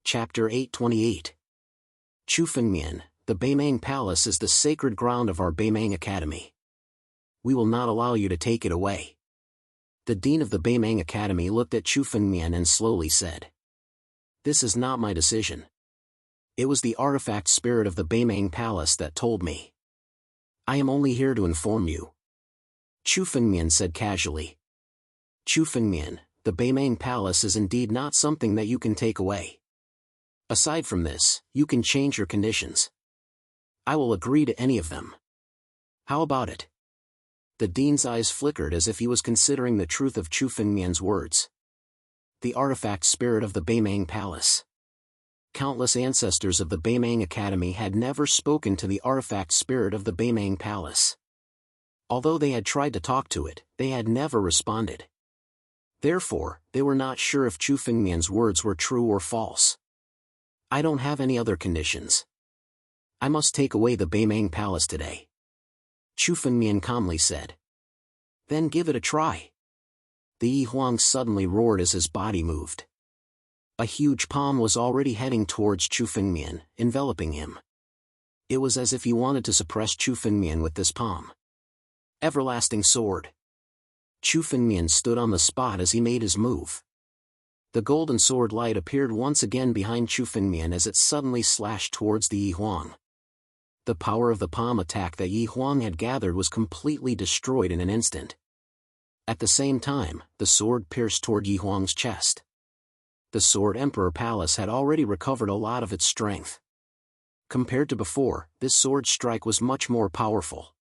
Chapter 828. Chufengmian, the Beimang Palace is the sacred ground of our Beimang Academy. We will not allow you to take it away. The dean of the Beimang Academy looked at Chufengmian and slowly said, "This is not my decision. It was the artifact spirit of the Beimang Palace that told me. I am only here to inform you." Chufengmian said casually. "Chufengmian, the Beimang Palace is indeed not something that you can take away. Aside from this, you can change your conditions. I will agree to any of them. How about it?" The dean's eyes flickered as if he was considering the truth of Chufengmian's words. The artifact spirit of the Beimang Palace. Countless ancestors of the Beimang Academy had never spoken to the artifact spirit of the Beimang Palace. Although they had tried to talk to it, they had never responded. Therefore, they were not sure if Chufengmian's words were true or false. "I don't have any other conditions. I must take away the Beimang Palace today," Chufengmian calmly said. "Then give it a try." The Yihuang suddenly roared as his body moved. A huge palm was already heading towards Chufengmian, enveloping him. It was as if he wanted to suppress Chufengmian with this palm. Everlasting sword. Chufengmian stood on the spot as he made his move. The golden sword light appeared once again behind Chufengmian as it suddenly slashed towards the Yihuang. The power of the palm attack that Yihuang had gathered was completely destroyed in an instant. At the same time, the sword pierced toward Yihuang's chest. The Sword Emperor Palace had already recovered a lot of its strength. Compared to before, this sword strike was much more powerful.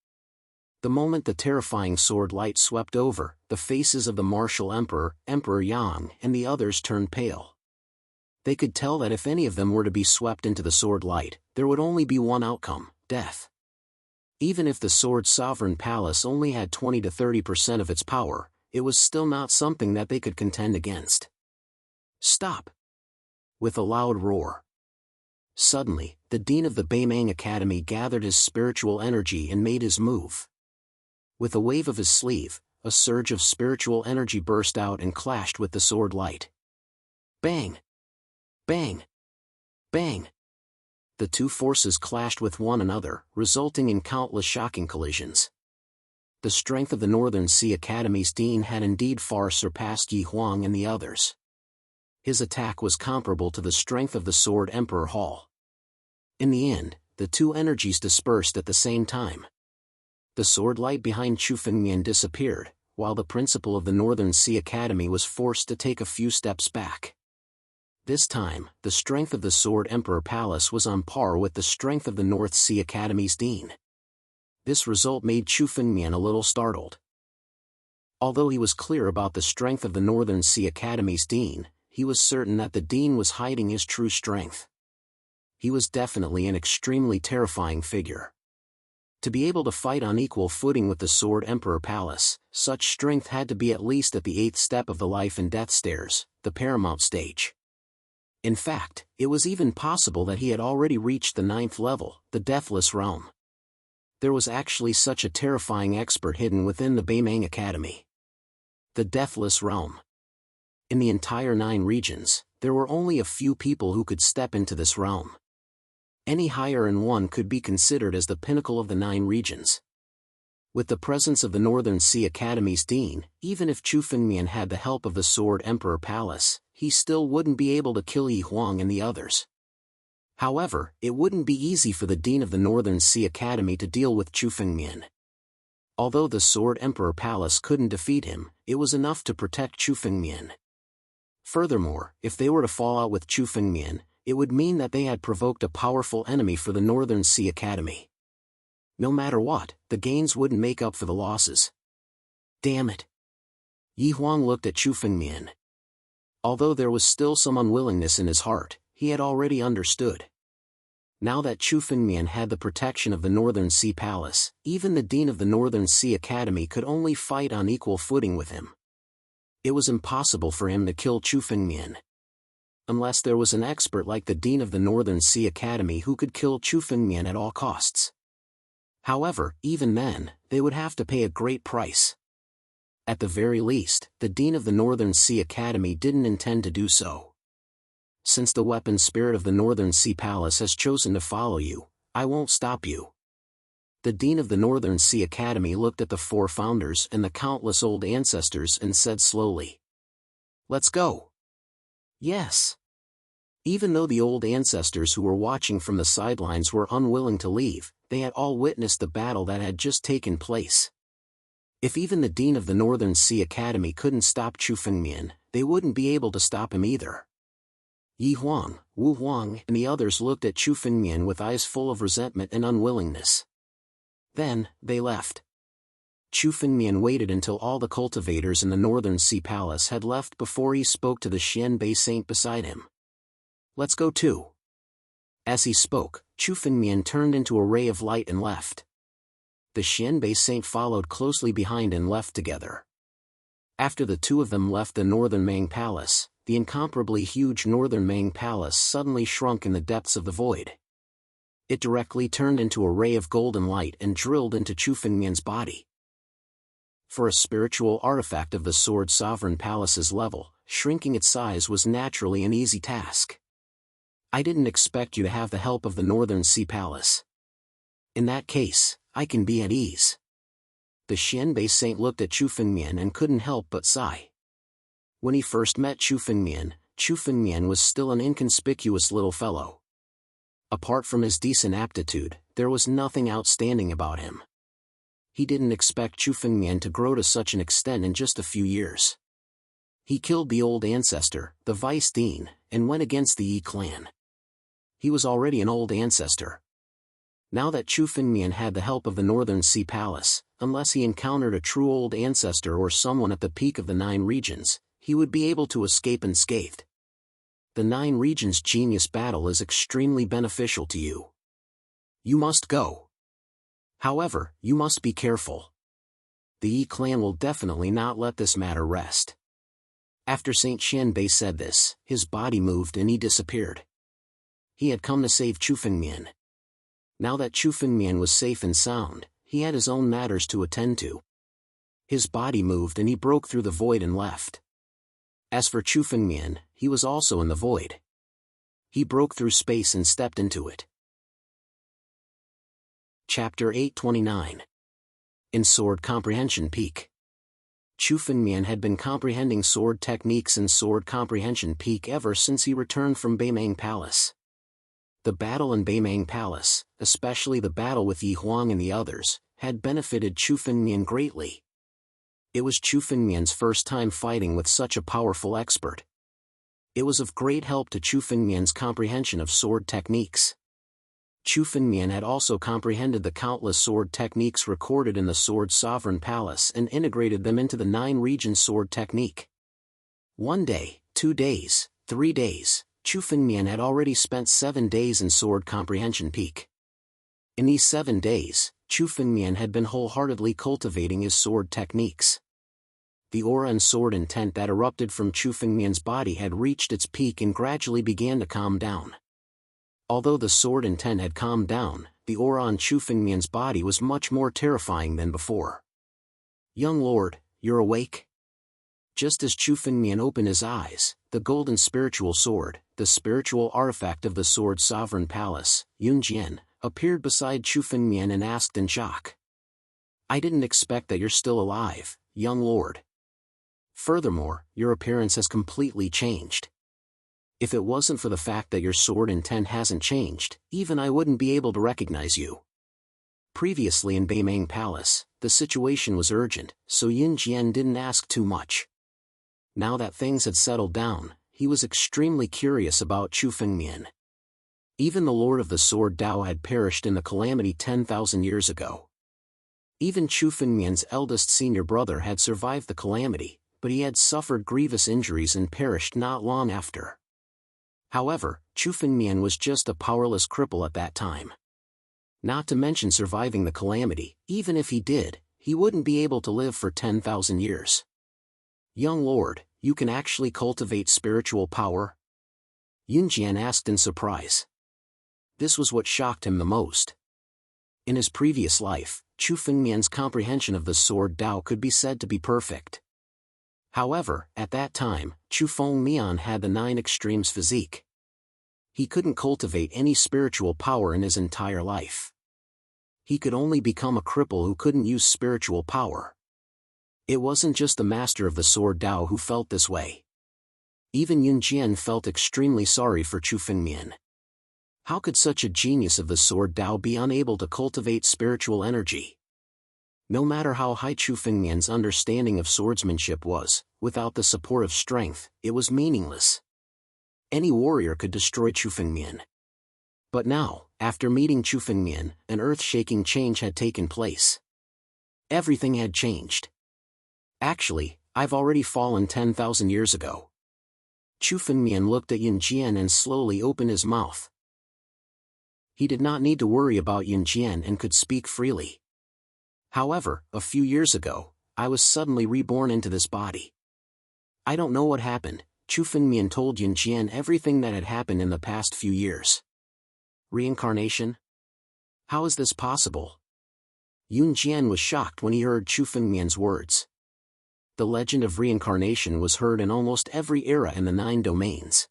The moment the terrifying sword light swept over, the faces of the martial emperor, Emperor Yang, and the others turned pale. They could tell that if any of them were to be swept into the sword light, there would only be one outcome: death. Even if the Sword Sovereign Palace only had 20 to 30% of its power, it was still not something that they could contend against. "Stop!" With a loud roar. Suddenly, the dean of the Beimang Academy gathered his spiritual energy and made his move. With a wave of his sleeve, a surge of spiritual energy burst out and clashed with the sword light. Bang! Bang! Bang! The two forces clashed with one another, resulting in countless shocking collisions. The strength of the Northern Sea Academy's dean had indeed far surpassed Yihuang and the others. His attack was comparable to the strength of the Sword Emperor Hall. In the end, the two energies dispersed at the same time. The sword light behind Chufengmian disappeared, while the principal of the Northern Sea Academy was forced to take a few steps back. This time, the strength of the Sword Emperor Palace was on par with the strength of the North Sea Academy's dean. This result made Chufengmian a little startled. Although he was clear about the strength of the Northern Sea Academy's dean, he was certain that the dean was hiding his true strength. He was definitely an extremely terrifying figure. To be able to fight on equal footing with the Sword Emperor Palace, such strength had to be at least at the 8th step of the life and death stairs, the paramount stage. In fact, it was even possible that he had already reached the 9th level, the Deathless Realm. There was actually such a terrifying expert hidden within the Beimang Academy. The Deathless Realm. In the entire 9 regions, there were only a few people who could step into this realm. Any higher in one could be considered as the pinnacle of the 9 regions. With the presence of the Northern Sea Academy's dean, even if Chufengmian had the help of the Sword Emperor Palace, he still wouldn't be able to kill Yihuang and the others. However, it wouldn't be easy for the dean of the Northern Sea Academy to deal with Chufengmian. Although the Sword Emperor Palace couldn't defeat him, it was enough to protect Chufengmian. Furthermore, if they were to fall out with Chufengmian, it would mean that they had provoked a powerful enemy for the Northern Sea Academy. No matter what, the gains wouldn't make up for the losses. Damn it! Yihuang looked at Chufengmian. Although there was still some unwillingness in his heart, he had already understood. Now that Chufengmian had the protection of the Northern Sea Palace, even the dean of the Northern Sea Academy could only fight on equal footing with him. It was impossible for him to kill Chufengmian. Unless there was an expert like the dean of the Northern Sea Academy who could kill Chufengmian at all costs. However, even then, they would have to pay a great price. At the very least, the dean of the Northern Sea Academy didn't intend to do so. Since the weapon spirit of the Northern Sea Palace has chosen to follow you, I won't stop you. The Dean of the Northern Sea Academy looked at the 4 founders and the countless old ancestors and said slowly, "Let's go." Yes. Even though the old ancestors who were watching from the sidelines were unwilling to leave, they had all witnessed the battle that had just taken place. If even the Dean of the Northern Sea Academy couldn't stop Chu Fengmian, they wouldn't be able to stop him either. Yi Huang, Wu Huang and the others looked at Chu Fengmian with eyes full of resentment and unwillingness. Then, they left. Chu Fengmian waited until all the cultivators in the Northern Sea Palace had left before he spoke to the Xianbei Saint beside him. "Let's go too." As he spoke, Chu Fengmian turned into a ray of light and left. The Xianbei Saint followed closely behind and left together. After the 2 of them left the Northern Mang Palace, the incomparably huge Northern Mang Palace suddenly shrunk in the depths of the void. It directly turned into a ray of golden light and drilled into Chu Fengmian's body. For a spiritual artifact of the Sword Sovereign Palace's level, shrinking its size was naturally an easy task. "I didn't expect you to have the help of the Northern Sea Palace. In that case, I can be at ease." The Xianbei Saint looked at Chu Fengmian and couldn't help but sigh. When he first met Chu Fengmian was still an inconspicuous little fellow. Apart from his decent aptitude, there was nothing outstanding about him. He didn't expect Chu Fengmian to grow to such an extent in just a few years. He killed the old ancestor, the vice dean, and went against the Yi clan. He was already an old ancestor. Now that Chu Fengmian had the help of the Northern Sea Palace, unless he encountered a true old ancestor or someone at the peak of the 9 regions, he would be able to escape unscathed. The 9 regions genius battle is extremely beneficial to you. You must go. However, you must be careful. The Yi clan will definitely not let this matter rest. After Saint Xianbei said this, his body moved and he disappeared. He had come to save Chu Fengmian. Now that Chu Fengmian was safe and sound, he had his own matters to attend to. His body moved and he broke through the void and left. As for Chu Fengmian, he was also in the void. He broke through space and stepped into it. Chapter 829. In Sword Comprehension Peak. Chu Fengmian had been comprehending sword techniques in Sword Comprehension Peak ever since he returned from Beimang Palace. The battle in Beimang Palace, especially the battle with Yi Huang and the others, had benefited Chu Fengmian greatly. It was Chu Fengmian's first time fighting with such a powerful expert. It was of great help to Chu Fengmian's comprehension of sword techniques. Chu Fengmian had also comprehended the countless sword techniques recorded in the Sword Sovereign Palace and integrated them into the 9-region sword technique. 1 day, 2 days, 3 days, Chu Fengmian had already spent 7 days in Sword Comprehension Peak. In these 7 days, Chu Fengmian had been wholeheartedly cultivating his sword techniques. The aura and sword intent that erupted from Chu Fengmian's body had reached its peak and gradually began to calm down. Although the sword intent had calmed down, the aura on Chu Fengmian's body was much more terrifying than before. "Young lord, you're awake?" Just as Chu Fengmian opened his eyes, the golden spiritual sword, the spiritual artifact of the Sword Sovereign Palace, Yunjian, appeared beside Chu Fengmian and asked in shock. "I didn't expect that you're still alive, young lord. Furthermore, your appearance has completely changed. If it wasn't for the fact that your sword intent hasn't changed, even I wouldn't be able to recognize you." Previously in Beimang Palace, the situation was urgent, so Yunjian didn't ask too much. Now that things had settled down, he was extremely curious about Chu Fengmian. Even the Lord of the Sword Dao had perished in the calamity 10,000 years ago. Even Chu Fengmian's eldest senior brother had survived the calamity, but he had suffered grievous injuries and perished not long after. However, Chu Fengmian was just a powerless cripple at that time. Not to mention surviving the calamity, even if he did, he wouldn't be able to live for 10,000 years. "Young lord, you can actually cultivate spiritual power?" Yunjian asked in surprise. This was what shocked him the most. In his previous life, Chu Fengmian's comprehension of the Sword Dao could be said to be perfect. However, at that time, Chu Fengmian had the 9 extremes physique. He couldn't cultivate any spiritual power in his entire life. He could only become a cripple who couldn't use spiritual power. It wasn't just the master of the sword Dao who felt this way. Even Yun Jian felt extremely sorry for Chu Fengmian. How could such a genius of the sword Dao be unable to cultivate spiritual energy? No matter how high Chu Fengmian's understanding of swordsmanship was, without the support of strength, it was meaningless. Any warrior could destroy Chu Fengmian. But now, after meeting Chu Fengmian, an earth-shaking change had taken place. Everything had changed. Actually, I've already fallen 10,000 years ago. Chu Fengmian looked at Yun Jian and slowly opened his mouth. He did not need to worry about Yun Jian and could speak freely. However, a few years ago, I was suddenly reborn into this body. I don't know what happened. Chu Fengmian told Yun Jian everything that had happened in the past few years. Reincarnation? How is this possible? Yun Jian was shocked when he heard Chu Fengmian's words. The legend of reincarnation was heard in almost every era in the 9 domains.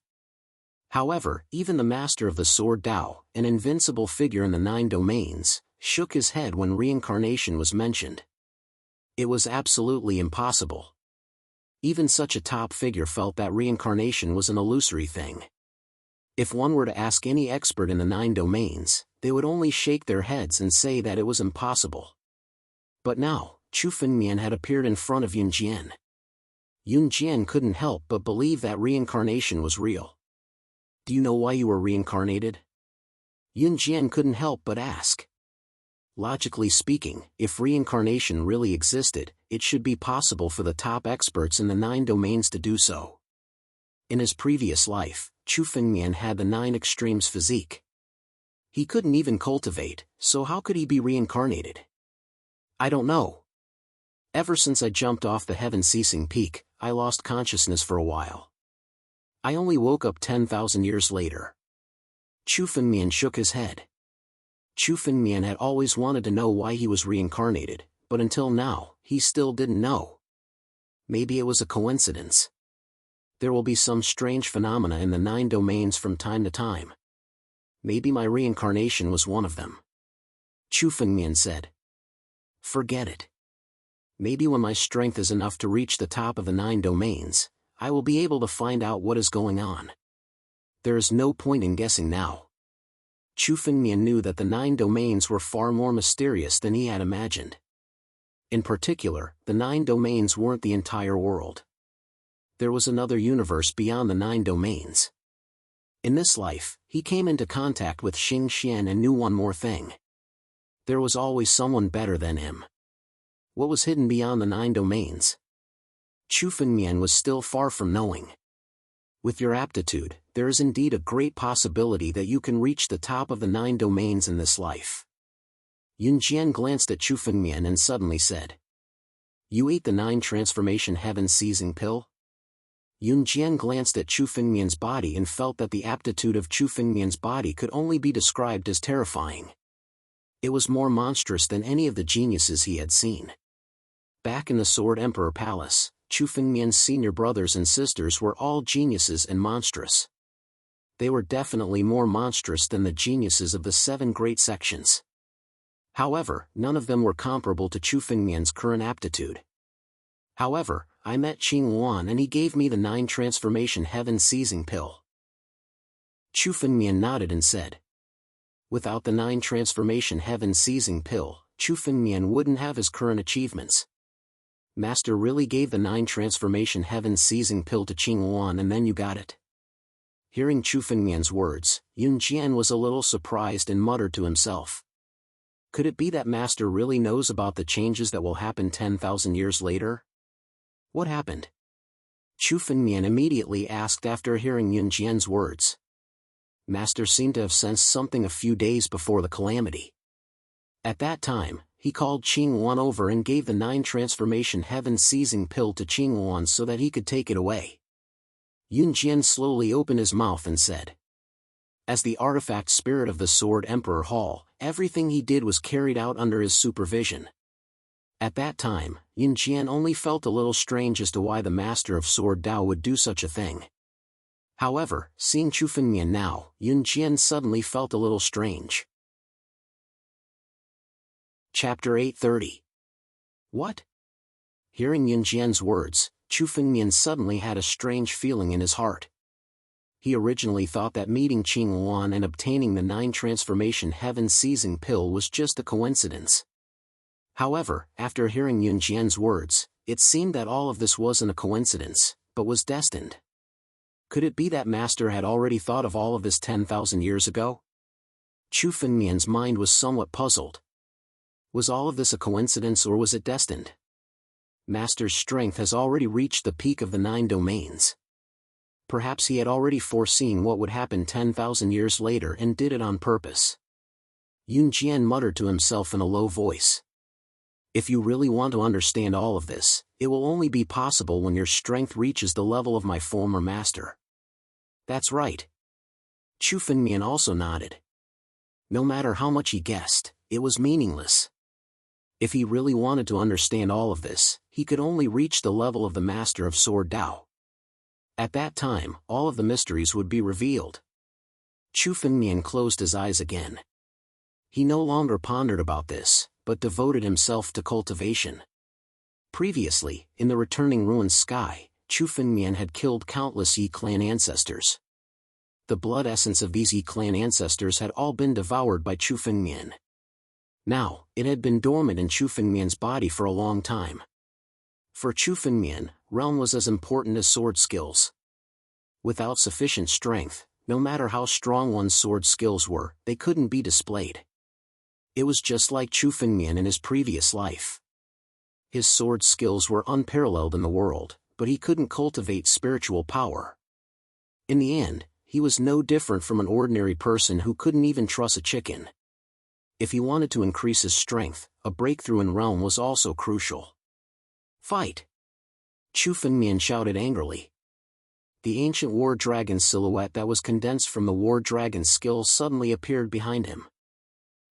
However, even the master of the sword Dao, an invincible figure in the 9 domains, shook his head when reincarnation was mentioned. It was absolutely impossible. Even such a top figure felt that reincarnation was an illusory thing. If one were to ask any expert in the 9 domains, they would only shake their heads and say that it was impossible. But now, Chu Fengmian had appeared in front of Yun Jian. Yun Jian couldn't help but believe that reincarnation was real. Do you know why you were reincarnated? Yun Jian couldn't help but ask. Logically speaking, if reincarnation really existed, it should be possible for the top experts in the 9 domains to do so. In his previous life, Chu Fengmian had the 9 extremes physique. He couldn't even cultivate, so how could he be reincarnated? I don't know. Ever since I jumped off the heaven-ceasing peak, I lost consciousness for a while. I only woke up 10,000 years later. Chu Fengmian shook his head. Chu Fengmian had always wanted to know why he was reincarnated, but until now, he still didn't know. Maybe it was a coincidence. There will be some strange phenomena in the 9 domains from time to time. Maybe my reincarnation was one of them. Chu Fengmian said. Forget it. Maybe when my strength is enough to reach the top of the 9 domains, I will be able to find out what is going on. There is no point in guessing now. Chu Fengmian knew that the 9 domains were far more mysterious than he had imagined. In particular, the 9 domains weren't the entire world. There was another universe beyond the 9 domains. In this life, he came into contact with Xing Xian and knew one more thing. There was always someone better than him. What was hidden beyond the 9 domains? Chu Fengmian was still far from knowing. With your aptitude, there is indeed a great possibility that you can reach the top of the 9 domains in this life. Yun Jian glanced at Chu Fengmian and suddenly said. You ate the 9 transformation heaven-seizing pill? Yun Jian glanced at Chu Fengmian's body and felt that the aptitude of Chu Fengmian's body could only be described as terrifying. It was more monstrous than any of the geniuses he had seen. Back in the Sword Emperor Palace, Chu Fengmian's senior brothers and sisters were all geniuses and monstrous. They were definitely more monstrous than the geniuses of the 7 great sections. However, none of them were comparable to Chu Fengmian's current aptitude. However, I met Jianwang and he gave me the 9 transformation heaven-seizing pill. Chu Fengmian nodded and said. Without the 9 transformation heaven-seizing pill, Chu Fengmian wouldn't have his current achievements. Master really gave the 9 transformation heaven-seizing pill to Jianwang and then you got it? Hearing Chu Fengmian's words, Yun Jian was a little surprised and muttered to himself. Could it be that Master really knows about the changes that will happen 10,000 years later? What happened? Chu Fengmian immediately asked after hearing Yun Jian's words. Master seemed to have sensed something a few days before the calamity. At that time, he called Jianwang over and gave the 9 transformation heaven-seizing pill to Jianwang so that he could take it away. Yun Jian slowly opened his mouth and said. As the artifact spirit of the Sword Emperor Hall, everything he did was carried out under his supervision. At that time, Yun Jian only felt a little strange as to why the Master of Sword Dao would do such a thing. However, seeing Chu Fengmian now, Yun Jian suddenly felt a little strange. Chapter 830. What? Hearing Yun Jian's words, Chu Fengmian suddenly had a strange feeling in his heart. He originally thought that meeting Qing Wan and obtaining the 9 transformation heaven-seizing pill was just a coincidence. However, after hearing Yun Jian's words, it seemed that all of this wasn't a coincidence, but was destined. Could it be that Master had already thought of all of this 10,000 years ago? Chu Fengmian's mind was somewhat puzzled. Was all of this a coincidence or was it destined? Master's strength has already reached the peak of the 9 domains. Perhaps he had already foreseen what would happen 10,000 years later and did it on purpose. Yun Jian muttered to himself in a low voice. If you really want to understand all of this, it will only be possible when your strength reaches the level of my former master. That's right. Chu Fengmian also nodded. No matter how much he guessed, it was meaningless. If he really wanted to understand all of this, he could only reach the level of the master of Sword Dao. At that time, all of the mysteries would be revealed. Chu Fengmian closed his eyes again. He no longer pondered about this, but devoted himself to cultivation. Previously, in the returning ruined sky, Chu Fengmian had killed countless Yi clan ancestors. The blood essence of these Yi clan ancestors had all been devoured by Chu Fengmian. Now, it had been dormant in Chu Fengmian's body for a long time. For Chu Fengmian, realm was as important as sword skills. Without sufficient strength, no matter how strong one's sword skills were, they couldn't be displayed. It was just like Chu Fengmian in his previous life. His sword skills were unparalleled in the world, but he couldn't cultivate spiritual power. In the end, he was no different from an ordinary person who couldn't even truss a chicken. If he wanted to increase his strength, a breakthrough in realm was also crucial. Fight! Chu Fengmian shouted angrily. The ancient war dragon silhouette that was condensed from the war dragon's skills suddenly appeared behind him.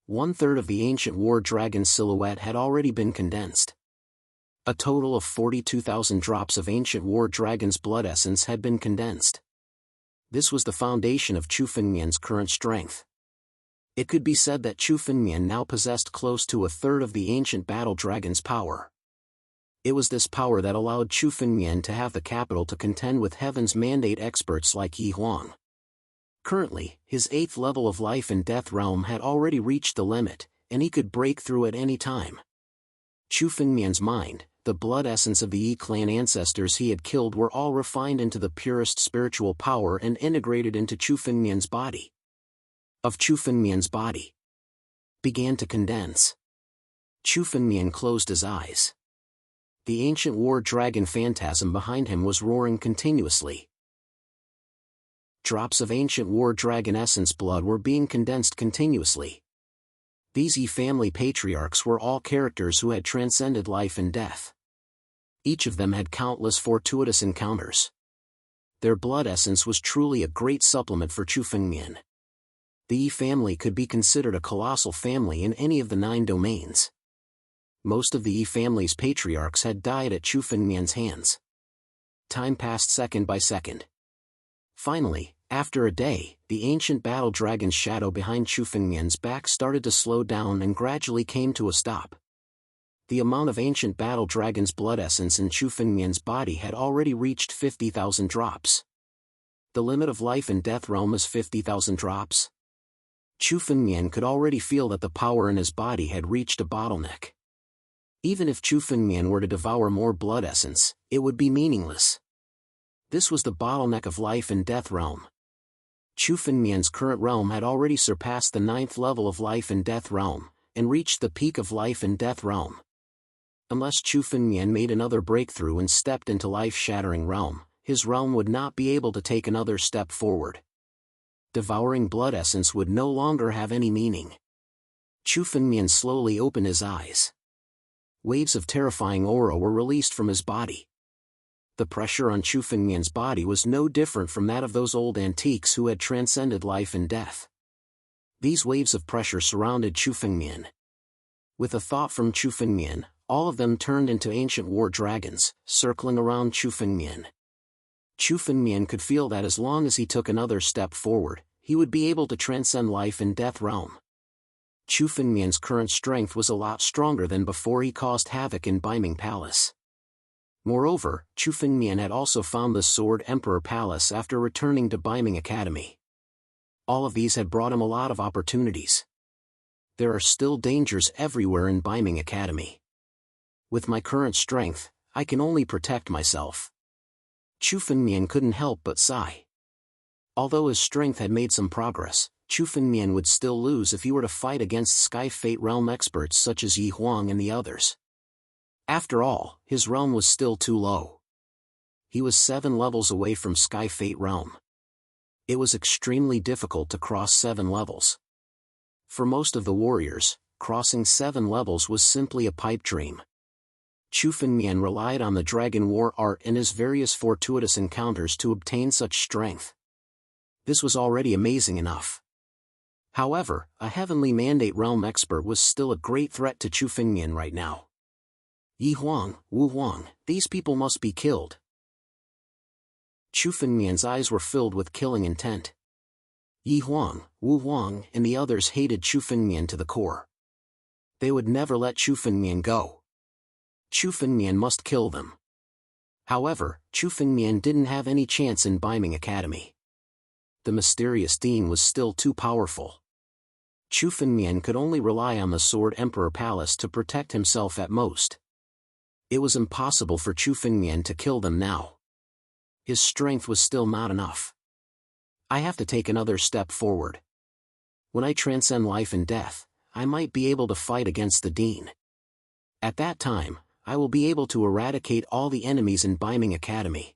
1/3 of the ancient war dragon silhouette had already been condensed. A total of 42,000 drops of ancient war dragon's blood essence had been condensed. This was the foundation of Chu Fengmian's current strength. It could be said that Chu Fengmian now possessed close to 1/3 of the ancient battle dragon's power. It was this power that allowed Chu Fengmian to have the capital to contend with heaven's mandate experts like Yi Huang. Currently, his 8th level of life and death realm had already reached the limit, and he could break through at any time. Chu Fengmian's mind, the blood essence of the Yi clan ancestors he had killed were all refined into the purest spiritual power and integrated into Chu Fengmian's body. Of Chu Fengmian's body began to condense. Chu Fengmian closed his eyes. The ancient war dragon phantasm behind him was roaring continuously. Drops of ancient war dragon essence blood were being condensed continuously. These Yi family patriarchs were all characters who had transcended life and death. Each of them had countless fortuitous encounters. Their blood essence was truly a great supplement for Chu Fengmian. The Yi family could be considered a colossal family in any of the 9 domains. Most of the Yi family's patriarchs had died at Chu Fengmian's hands. Time passed second by second. Finally, after a day, the ancient battle dragon's shadow behind Chu Fengmian's back started to slow down and gradually came to a stop. The amount of ancient battle dragon's blood essence in Chu Fengmian's body had already reached 50,000 drops. The limit of life and death realm is 50,000 drops. Chu Fengmian could already feel that the power in his body had reached a bottleneck. Even if Chu Fengmian were to devour more blood essence, it would be meaningless. This was the bottleneck of life and death realm. Chu Fengmian's current realm had already surpassed the 9th level of life and death realm, and reached the peak of life and death realm. Unless Chu Fengmian made another breakthrough and stepped into life-shattering realm, his realm would not be able to take another step forward. Devouring blood essence would no longer have any meaning. Chu Fengmian slowly opened his eyes. Waves of terrifying aura were released from his body. The pressure on Chu Fengmian's body was no different from that of those old antiques who had transcended life and death. These waves of pressure surrounded Chu Fengmian. With a thought from Chu Fengmian, all of them turned into ancient war dragons, circling around Chu Fengmian. Chu Fengmian could feel that as long as he took another step forward, he would be able to transcend life and death realm. Chu Fengmian's current strength was a lot stronger than before he caused havoc in Beiming Palace. Moreover, Chu Fengmian had also found the Sword Emperor Palace after returning to Beiming Academy. All of these had brought him a lot of opportunities. There are still dangers everywhere in Beiming Academy. With my current strength, I can only protect myself. Chu Fengmian couldn't help but sigh. Although his strength had made some progress, Chu Fengmian would still lose if he were to fight against Sky Fate Realm experts such as Jianwang and the others. After all, his realm was still too low. He was 7 levels away from Sky Fate Realm. It was extremely difficult to cross 7 levels. For most of the warriors, crossing 7 levels was simply a pipe dream. Chu Fengmian relied on the Dragon War art and his various fortuitous encounters to obtain such strength. This was already amazing enough. However, a Heavenly Mandate Realm expert was still a great threat to Chu Fengmian right now. Yi Huang, Wu Huang, these people must be killed. Chu Fengmian's eyes were filled with killing intent. Yi Huang, Wu Huang, and the others hated Chu Fengmian to the core. They would never let Chu Fengmian go. Chu Fengmian must kill them. However, Chu Fengmian didn't have any chance in Beiming Academy. The mysterious dean was still too powerful. Chu Fengmian could only rely on the Sword Emperor Palace to protect himself at most. It was impossible for Chu Fengmian to kill them now. His strength was still not enough. I have to take another step forward. When I transcend life and death, I might be able to fight against the dean. At that time, I will be able to eradicate all the enemies in Beiming Academy.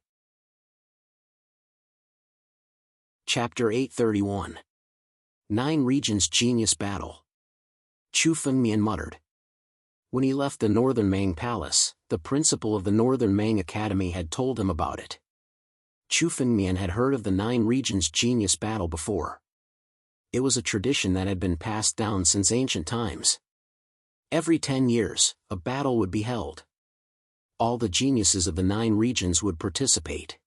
Chapter 831. 9 Regions Genius Battle. Chu Fengmian muttered. When he left the Northern Mang Palace, the principal of the Northern Mang Academy had told him about it. Chu Fengmian had heard of the 9 Regions Genius Battle before. It was a tradition that had been passed down since ancient times. Every 10 years, a battle would be held. All the geniuses of the 9 regions would participate.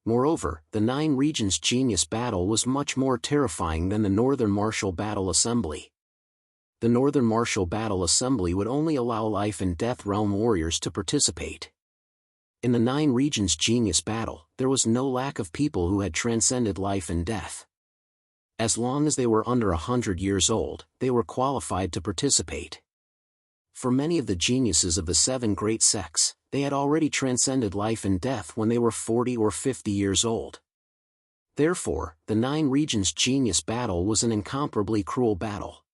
Moreover, the 9 regions genius battle was much more terrifying than the Northern Martial Battle Assembly. The Northern Martial Battle Assembly would only allow life and death realm warriors to participate. In the 9 regions genius battle, there was no lack of people who had transcended life and death. As long as they were under 100 years old, they were qualified to participate. For many of the geniuses of the 7 great sects, they had already transcended life and death when they were 40 or 50 years old. Therefore, the 9 regions genius battle was an incomparably cruel battle.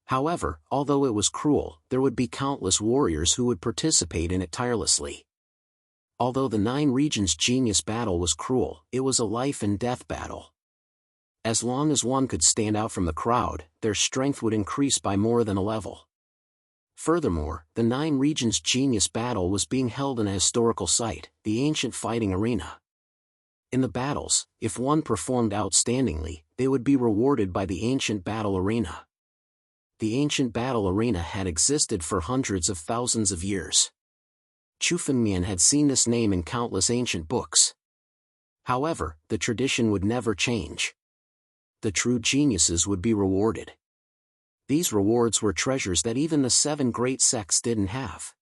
However, although it was cruel, there would be countless warriors who would participate in it tirelessly. Although the 9 regions genius battle was cruel, it was a life and death battle. As long as one could stand out from the crowd, their strength would increase by more than a level. Furthermore, the 9 regions genius battle was being held in a historical site, the ancient fighting arena. In the battles, if one performed outstandingly, they would be rewarded by the ancient battle arena. The ancient battle arena had existed for hundreds of thousands of years. Chu Fengmian had seen this name in countless ancient books. However, the tradition would never change. The true geniuses would be rewarded. These rewards were treasures that even the 7 great sects didn't have.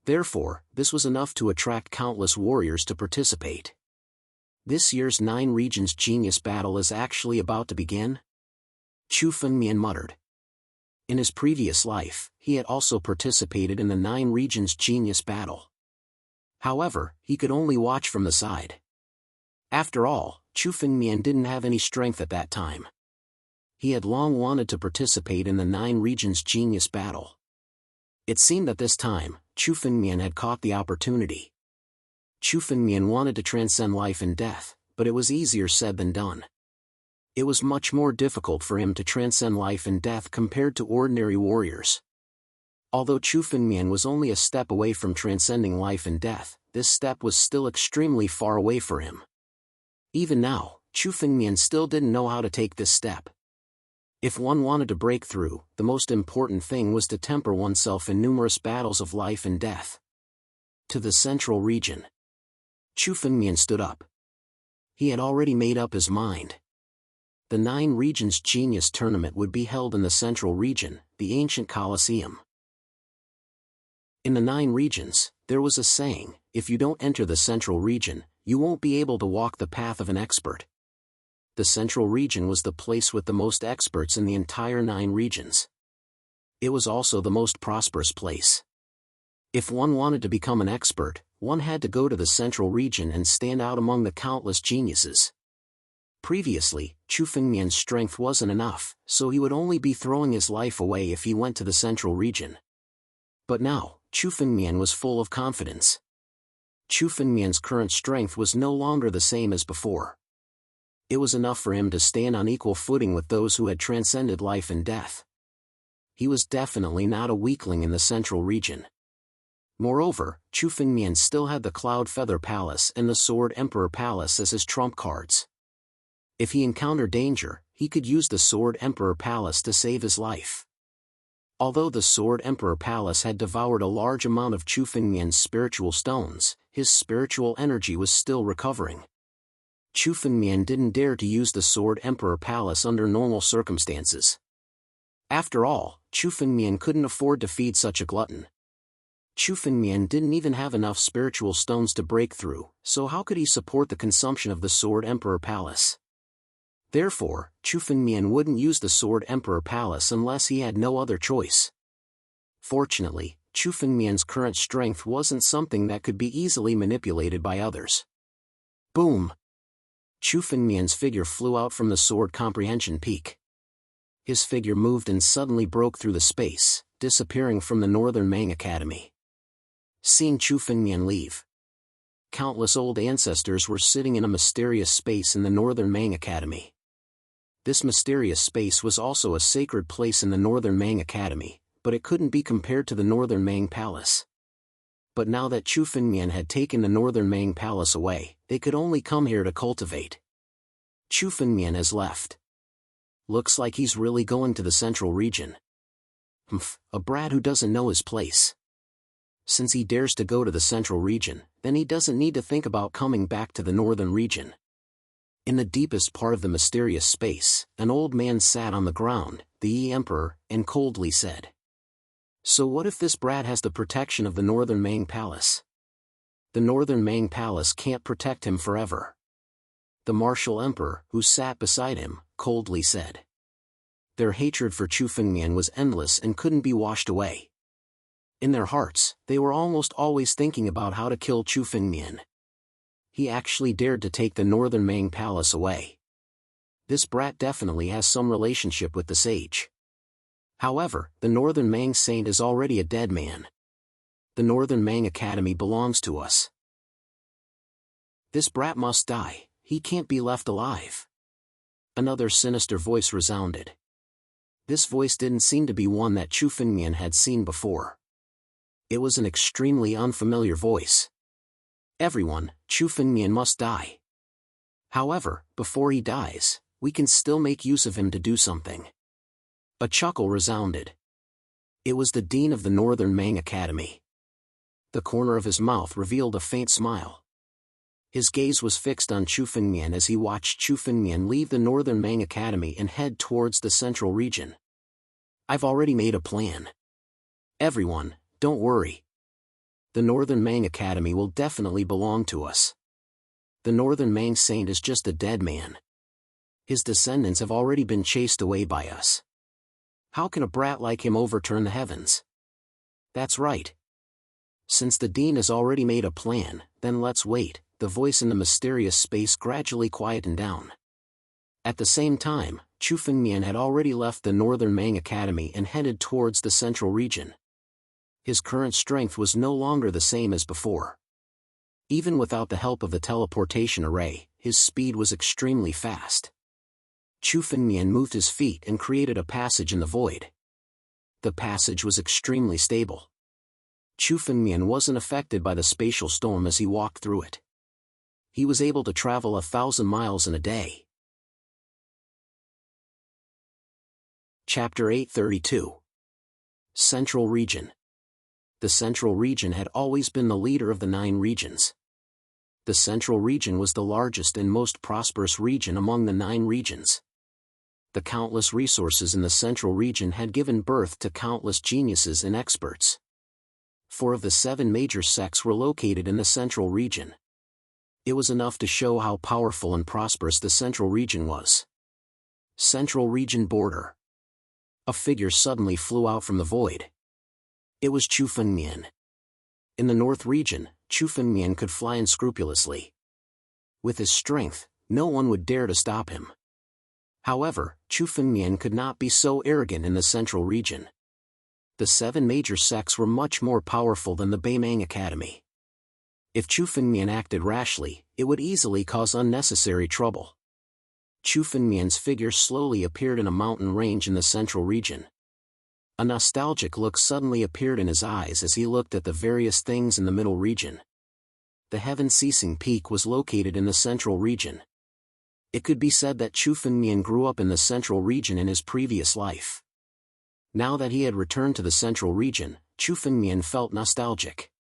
Therefore, this was enough to attract countless warriors to participate. This year's 9 regions genius battle is actually about to begin? Chu Fengmian muttered. In his previous life, he had also participated in the 9 regions genius battle. However, he could only watch from the side. After all, Chu Fengmian didn't have any strength at that time. He had long wanted to participate in the 9 regions genius battle. It seemed that this time, Chu Fengmian had caught the opportunity. Chu Fengmian wanted to transcend life and death, but it was easier said than done. It was much more difficult for him to transcend life and death compared to ordinary warriors. Although Chu Fengmian was only a step away from transcending life and death, this step was still extremely far away for him. Even now, Chu Fengmian still didn't know how to take this step. If one wanted to break through, the most important thing was to temper oneself in numerous battles of life and death. To the central region. Chu Fengmian stood up. He had already made up his mind. The 9 Regions Genius Tournament would be held in the Central Region, the ancient Colosseum. In the 9 regions, there was a saying, if you don't enter the Central Region, you won't be able to walk the path of an expert. The Central Region was the place with the most experts in the entire 9 regions. It was also the most prosperous place. If one wanted to become an expert, one had to go to the Central Region and stand out among the countless geniuses. Previously, Chu Fengmian's strength wasn't enough, so he would only be throwing his life away if he went to the Central Region. But now, Chu Fengmian was full of confidence. Chu Fengmian's current strength was no longer the same as before. It was enough for him to stand on equal footing with those who had transcended life and death. He was definitely not a weakling in the Central Region. Moreover, Chu Fengmian still had the Cloud Feather Palace and the Sword Emperor Palace as his trump cards. If he encountered danger, he could use the Sword Emperor Palace to save his life. Although the Sword Emperor Palace had devoured a large amount of Chu Fengmian's spiritual stones, his spiritual energy was still recovering. Chu Fengmian didn't dare to use the Sword Emperor Palace under normal circumstances. After all, Chu Fengmian couldn't afford to feed such a glutton. Chu Fengmian didn't even have enough spiritual stones to break through, so how could he support the consumption of the Sword Emperor Palace? Therefore, Chu Fengmian wouldn't use the Sword Emperor Palace unless he had no other choice. Fortunately, Chu Fengmian's current strength wasn't something that could be easily manipulated by others. Boom! Chu Fengmian's figure flew out from the Sword Comprehension Peak. His figure moved and suddenly broke through the space, disappearing from the Northern Mang Academy. Seeing Chu Fengmian leave, countless old ancestors were sitting in a mysterious space in the Northern Mang Academy. This mysterious space was also a sacred place in the Northern Mang Academy, but it couldn't be compared to the Northern Mang Palace. But now that Chu Fengmian had taken the Northern Mang Palace away, they could only come here to cultivate. Chu Fengmian has left. Looks like he's really going to the Central Region. A brat who doesn't know his place. Since he dares to go to the Central Region, then he doesn't need to think about coming back to the Northern Region. In the deepest part of the mysterious space, an old man sat on the ground, the Yi Emperor, and coldly said, "So what if this brat has the protection of the Northern Mang Palace? The Northern Mang Palace can't protect him forever." The martial emperor, who sat beside him, coldly said. Their hatred for Chu Fengmian was endless and couldn't be washed away. In their hearts, they were almost always thinking about how to kill Chu Fengmian. He actually dared to take the Northern Mang Palace away. This brat definitely has some relationship with the sage. However, the Northern Mang Saint is already a dead man. The Northern Mang Academy belongs to us. This brat must die, he can't be left alive. Another sinister voice resounded. This voice didn't seem to be one that Chu Fengmian had seen before. It was an extremely unfamiliar voice. Everyone, Chu Fengmian must die. However, before he dies, we can still make use of him to do something. A chuckle resounded. It was the dean of the Northern Mang Academy. The corner of his mouth revealed a faint smile. His gaze was fixed on Chu Fengmian as he watched Chu Fengmian leave the Northern Mang Academy and head towards the Central Region. "I've already made a plan. Everyone, don't worry. The Northern Mang Academy will definitely belong to us. The Northern Mang Saint is just a dead man. His descendants have already been chased away by us. How can a brat like him overturn the heavens? That's right. Since the dean has already made a plan, then let's wait." The voice in the mysterious space gradually quietened down. At the same time, Chu Fengmian had already left the Northern Mang Academy and headed towards the Central Region. His current strength was no longer the same as before. Even without the help of the teleportation array, his speed was extremely fast. Chu Fengmian moved his feet and created a passage in the void. The passage was extremely stable. Chu Fengmian wasn't affected by the spatial storm as he walked through it. He was able to travel 1,000 miles in a day. Chapter 832. Central Region. The Central Region had always been the leader of the 9 regions. The central region was the largest and most prosperous region among the 9 regions. The countless resources in the central region had given birth to countless geniuses and experts. 4 of the 7 major sects were located in the central region. It was enough to show how powerful and prosperous the central region was. Central region border. A figure suddenly flew out from the void. It was Chu Fengmian. In the north region, Chu Fengmian could fly unscrupulously. With his strength, no one would dare to stop him. However, Chu Fengmian could not be so arrogant in the central region. The 7 major sects were much more powerful than the Beimang Academy. If Chu Fengmian acted rashly, it would easily cause unnecessary trouble. Chu Fengmian's figure slowly appeared in a mountain range in the central region. A nostalgic look suddenly appeared in his eyes as he looked at the various things in the middle region. The heaven-ceasing peak was located in the central region. It could be said that Chu Fengmian grew up in the central region in his previous life. Now that he had returned to the central region, Chu Fengmian felt nostalgic.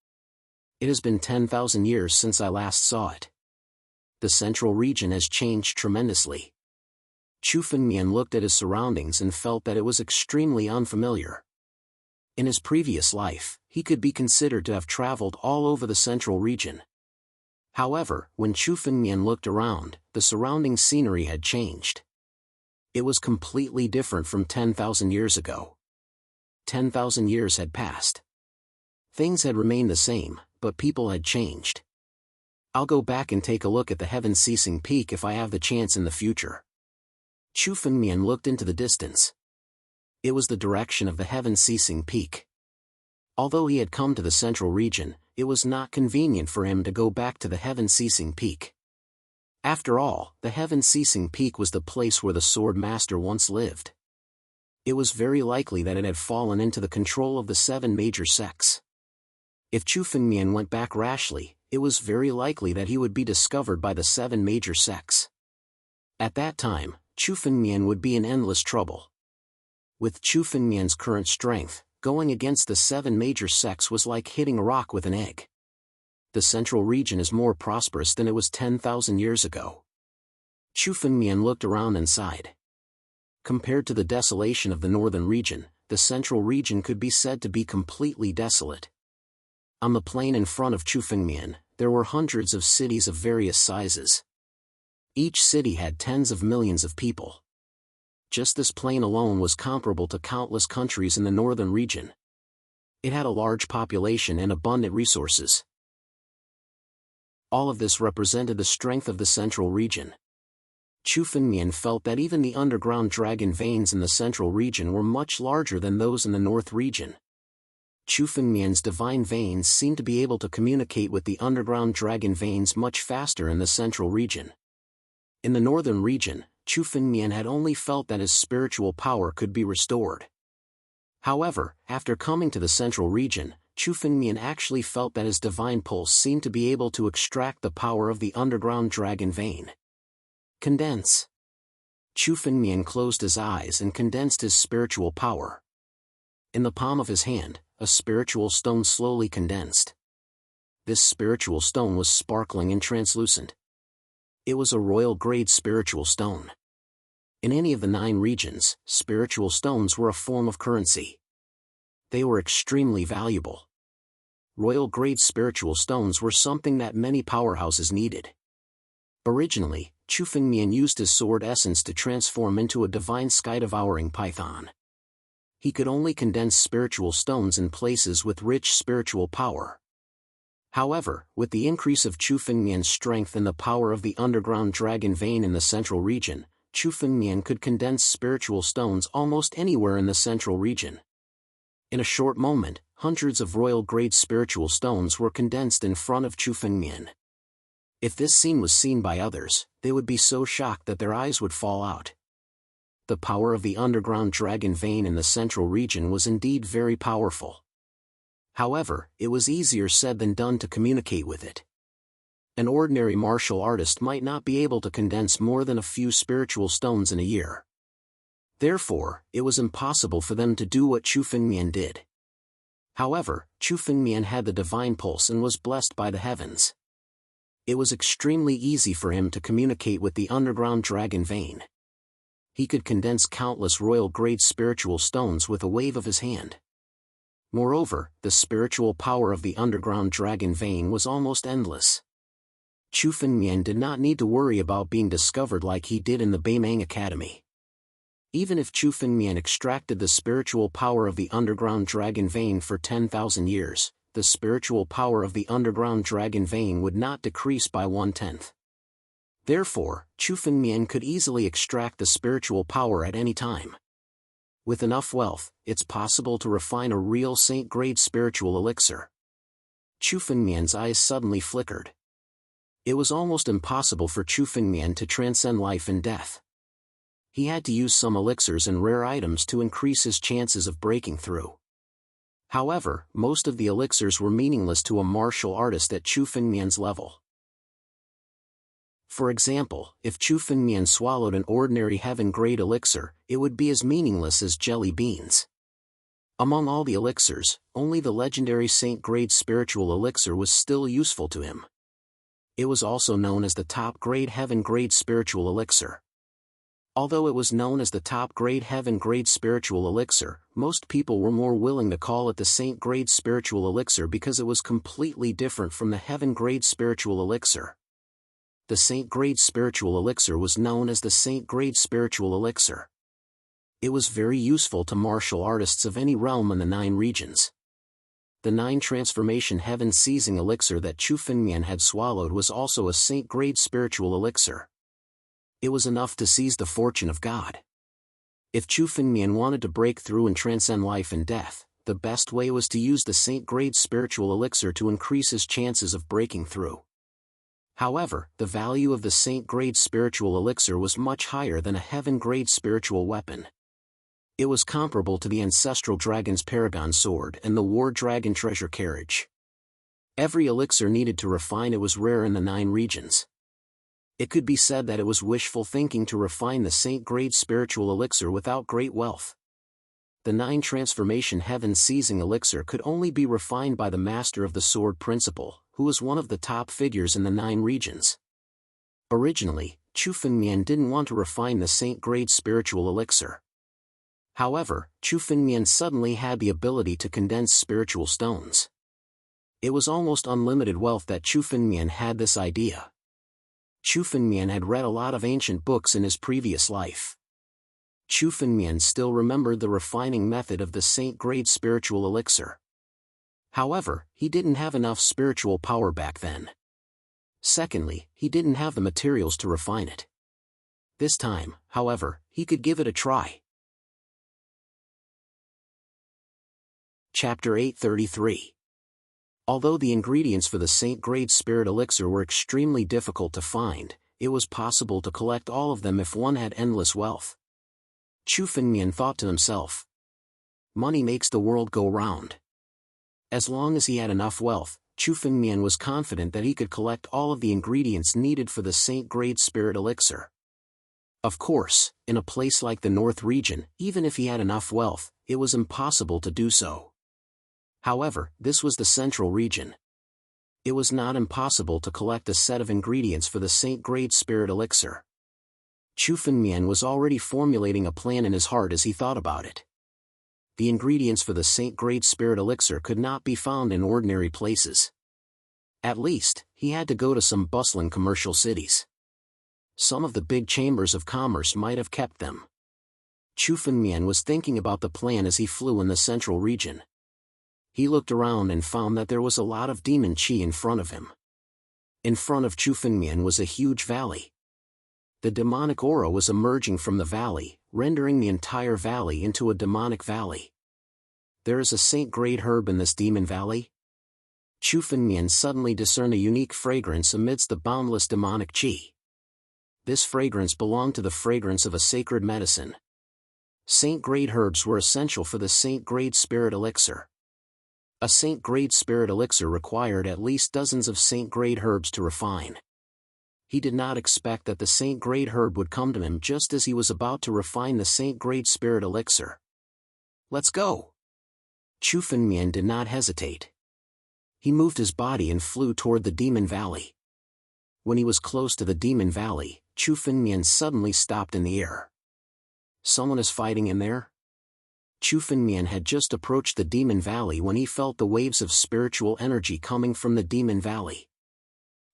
It has been 10,000 years since I last saw it. The central region has changed tremendously. Chu Fengmian looked at his surroundings and felt that it was extremely unfamiliar. In his previous life, he could be considered to have traveled all over the central region. However, when Chu Fengmian looked around, the surrounding scenery had changed. It was completely different from 10,000 years ago. 10,000 years had passed. Things had remained the same, but people had changed. I'll go back and take a look at the heaven-ceasing peak if I have the chance in the future. Chu Fengmian looked into the distance. It was the direction of the heaven-ceasing peak. Although he had come to the central region, it was not convenient for him to go back to the heaven-ceasing peak. After all, the heaven-ceasing peak was the place where the Sword Master once lived. It was very likely that it had fallen into the control of the 7 major sects. If Chu Fengmian went back rashly, it was very likely that he would be discovered by the 7 major sects. At that time, Chu Fengmian would be in endless trouble. With Chu Fengmian's current strength, going against the 7 major sects was like hitting a rock with an egg. The central region is more prosperous than it was 10,000 years ago. Chu Fengmian looked around and sighed. Compared to the desolation of the northern region, the central region could be said to be completely desolate. On the plain in front of Chu Fengmian, there were hundreds of cities of various sizes. Each city had tens of millions of people. Just this plain alone was comparable to countless countries in the northern region. It had a large population and abundant resources. All of this represented the strength of the central region. Chu Fengmian felt that even the underground dragon veins in the central region were much larger than those in the north region. Chu Fengmian's divine veins seemed to be able to communicate with the underground dragon veins much faster in the central region. In the northern region, Chu Fengmian had only felt that his spiritual power could be restored. However, after coming to the central region, Chu Fengmian actually felt that his divine pulse seemed to be able to extract the power of the underground dragon vein. Condense. Chu Fengmian closed his eyes and condensed his spiritual power. In the palm of his hand, a spiritual stone slowly condensed. This spiritual stone was sparkling and translucent. It was a royal-grade spiritual stone. In any of the 9 regions, spiritual stones were a form of currency. They were extremely valuable. Royal-grade spiritual stones were something that many powerhouses needed. Originally, Chu Fengmian used his sword essence to transform into a divine sky-devouring python. He could only condense spiritual stones in places with rich spiritual power. However, with the increase of Chu Fengmian's strength and the power of the underground dragon vein in the central region, Chu Fengmian could condense spiritual stones almost anywhere in the central region. In a short moment, hundreds of royal-grade spiritual stones were condensed in front of Chu Fengmian. If this scene was seen by others, they would be so shocked that their eyes would fall out. The power of the underground dragon vein in the central region was indeed very powerful. However, it was easier said than done to communicate with it. An ordinary martial artist might not be able to condense more than a few spiritual stones in a year. Therefore, it was impossible for them to do what Chu Fengmian did. However, Chu Fengmian had the divine pulse and was blessed by the heavens. It was extremely easy for him to communicate with the underground dragon vein. He could condense countless royal-grade spiritual stones with a wave of his hand. Moreover, the spiritual power of the underground dragon vein was almost endless. Chu Fengmian did not need to worry about being discovered like he did in the Beimang Academy. Even if Chu Fengmian extracted the spiritual power of the underground dragon vein for 10,000 years, the spiritual power of the underground dragon vein would not decrease by 1/10. Therefore, Chu Fengmian could easily extract the spiritual power at any time. With enough wealth, it's possible to refine a real saint-grade spiritual elixir. Chu Fengmian's eyes suddenly flickered. It was almost impossible for Chu Fengmian to transcend life and death. He had to use some elixirs and rare items to increase his chances of breaking through. However, most of the elixirs were meaningless to a martial artist at Chu Fengmian's level. For example, if Chu Fengmian swallowed an ordinary heaven-grade elixir, it would be as meaningless as jelly beans. Among all the elixirs, only the legendary saint-grade spiritual elixir was still useful to him. It was also known as the top-grade heaven-grade spiritual elixir. Although it was known as the top-grade heaven-grade spiritual elixir, most people were more willing to call it the saint-grade spiritual elixir because it was completely different from the heaven-grade spiritual elixir. The saint-grade spiritual elixir was known as the saint-grade spiritual elixir. It was very useful to martial artists of any realm in the 9 regions. The 9 transformation heaven-seizing elixir that Chu Fengmian had swallowed was also a saint-grade spiritual elixir. It was enough to seize the fortune of God. If Chu Fengmian wanted to break through and transcend life and death, the best way was to use the saint-grade spiritual elixir to increase his chances of breaking through. However, the value of the saint-grade spiritual elixir was much higher than a heaven-grade spiritual weapon. It was comparable to the ancestral dragon's paragon sword and the war dragon treasure carriage. Every elixir needed to refine it was rare in the 9 regions. It could be said that it was wishful thinking to refine the saint-grade spiritual elixir without great wealth. The 9 transformation heaven-seizing elixir could only be refined by the master of the sword principle, who was one of the top figures in the 9 regions. Originally, Chu Fengmian didn't want to refine the saint-grade spiritual elixir. However, Chu Fengmian suddenly had the ability to condense spiritual stones. It was almost unlimited wealth that Chu Fengmian had this idea. Chu Fengmian had read a lot of ancient books in his previous life. Chu Fengmian still remembered the refining method of the saint-grade spiritual elixir. However, he didn't have enough spiritual power back then. Secondly, he didn't have the materials to refine it. This time, however, he could give it a try. Chapter 833. Although the ingredients for the saint-grade spirit elixir were extremely difficult to find, it was possible to collect all of them if one had endless wealth. Chu Fengmian thought to himself, "Money makes the world go round." As long as he had enough wealth, Chu Fengmian was confident that he could collect all of the ingredients needed for the saint-grade spirit elixir. Of course, in a place like the North region, even if he had enough wealth, it was impossible to do so. However, this was the central region. It was not impossible to collect a set of ingredients for the saint-grade spirit elixir. Chu Fengmian was already formulating a plan in his heart as he thought about it. The ingredients for the saint-grade spirit elixir could not be found in ordinary places. At least, he had to go to some bustling commercial cities. Some of the big chambers of commerce might have kept them. Chu Fengmian was thinking about the plan as he flew in the central region. He looked around and found that there was a lot of demon qi in front of him. In front of Chu Fengmian was a huge valley. The demonic aura was emerging from the valley, rendering the entire valley into a demonic valley. There is a saint-grade herb in this demon valley? Chu Fengmian suddenly discerned a unique fragrance amidst the boundless demonic qi. This fragrance belonged to the fragrance of a sacred medicine. Saint-grade herbs were essential for the saint-grade spirit elixir. A saint-grade spirit elixir required at least dozens of saint-grade herbs to refine. He did not expect that the saint-grade herb would come to him just as he was about to refine the saint-grade spirit elixir. "Let's go!" Chu Fengmian did not hesitate. He moved his body and flew toward the demon valley. When he was close to the Demon Valley, Chu Fengmian suddenly stopped in the air. Someone is fighting in there? Chu Fengmian had just approached the Demon Valley when he felt the waves of spiritual energy coming from the Demon Valley.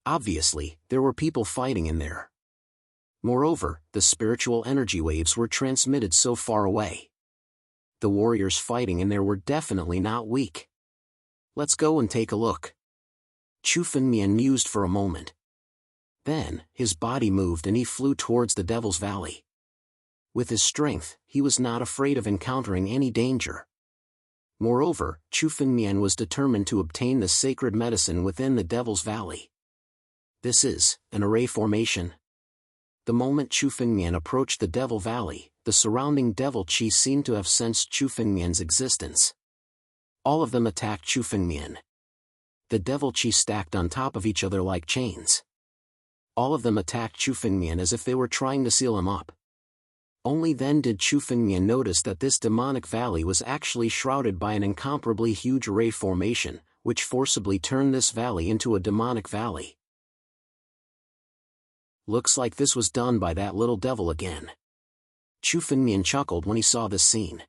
Obviously, there were people fighting in there. Moreover, the spiritual energy waves were transmitted so far away. The warriors fighting in there were definitely not weak. Let's go and take a look. Chu Fengmian mused for a moment. Then, his body moved and he flew towards the Devil's Valley. With his strength, he was not afraid of encountering any danger. Moreover, Chu Fengmian was determined to obtain the sacred medicine within the Devil's Valley. This is an array formation. The moment Chu Fengmian approached the Devil Valley, the surrounding devil chi seemed to have sensed Chu Fengmian's existence. All of them attacked Chu Fengmian. The devil chi stacked on top of each other like chains. All of them attacked Chu Fengmian as if they were trying to seal him up. Only then did Chu Fengmian notice that this demonic valley was actually shrouded by an incomparably huge array formation, which forcibly turned this valley into a demonic valley. Looks like this was done by that little devil again. Chu Fengmian chuckled when he saw this scene.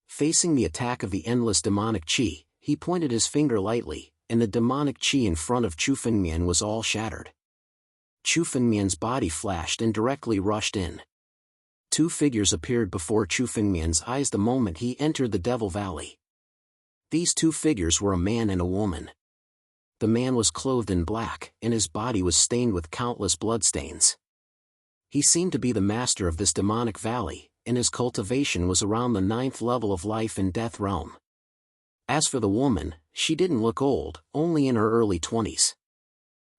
Facing the attack of the endless demonic chi, he pointed his finger lightly, and the demonic chi in front of Chu Fengmian was all shattered. Chu Fengmian's body flashed and directly rushed in. Two figures appeared before Chu Fengmian's eyes the moment he entered the Devil Valley. These two figures were a man and a woman. The man was clothed in black, and his body was stained with countless bloodstains. He seemed to be the master of this demonic valley, and his cultivation was around the 9th level of life and death realm. As for the woman, she didn't look old, only in her early 20s.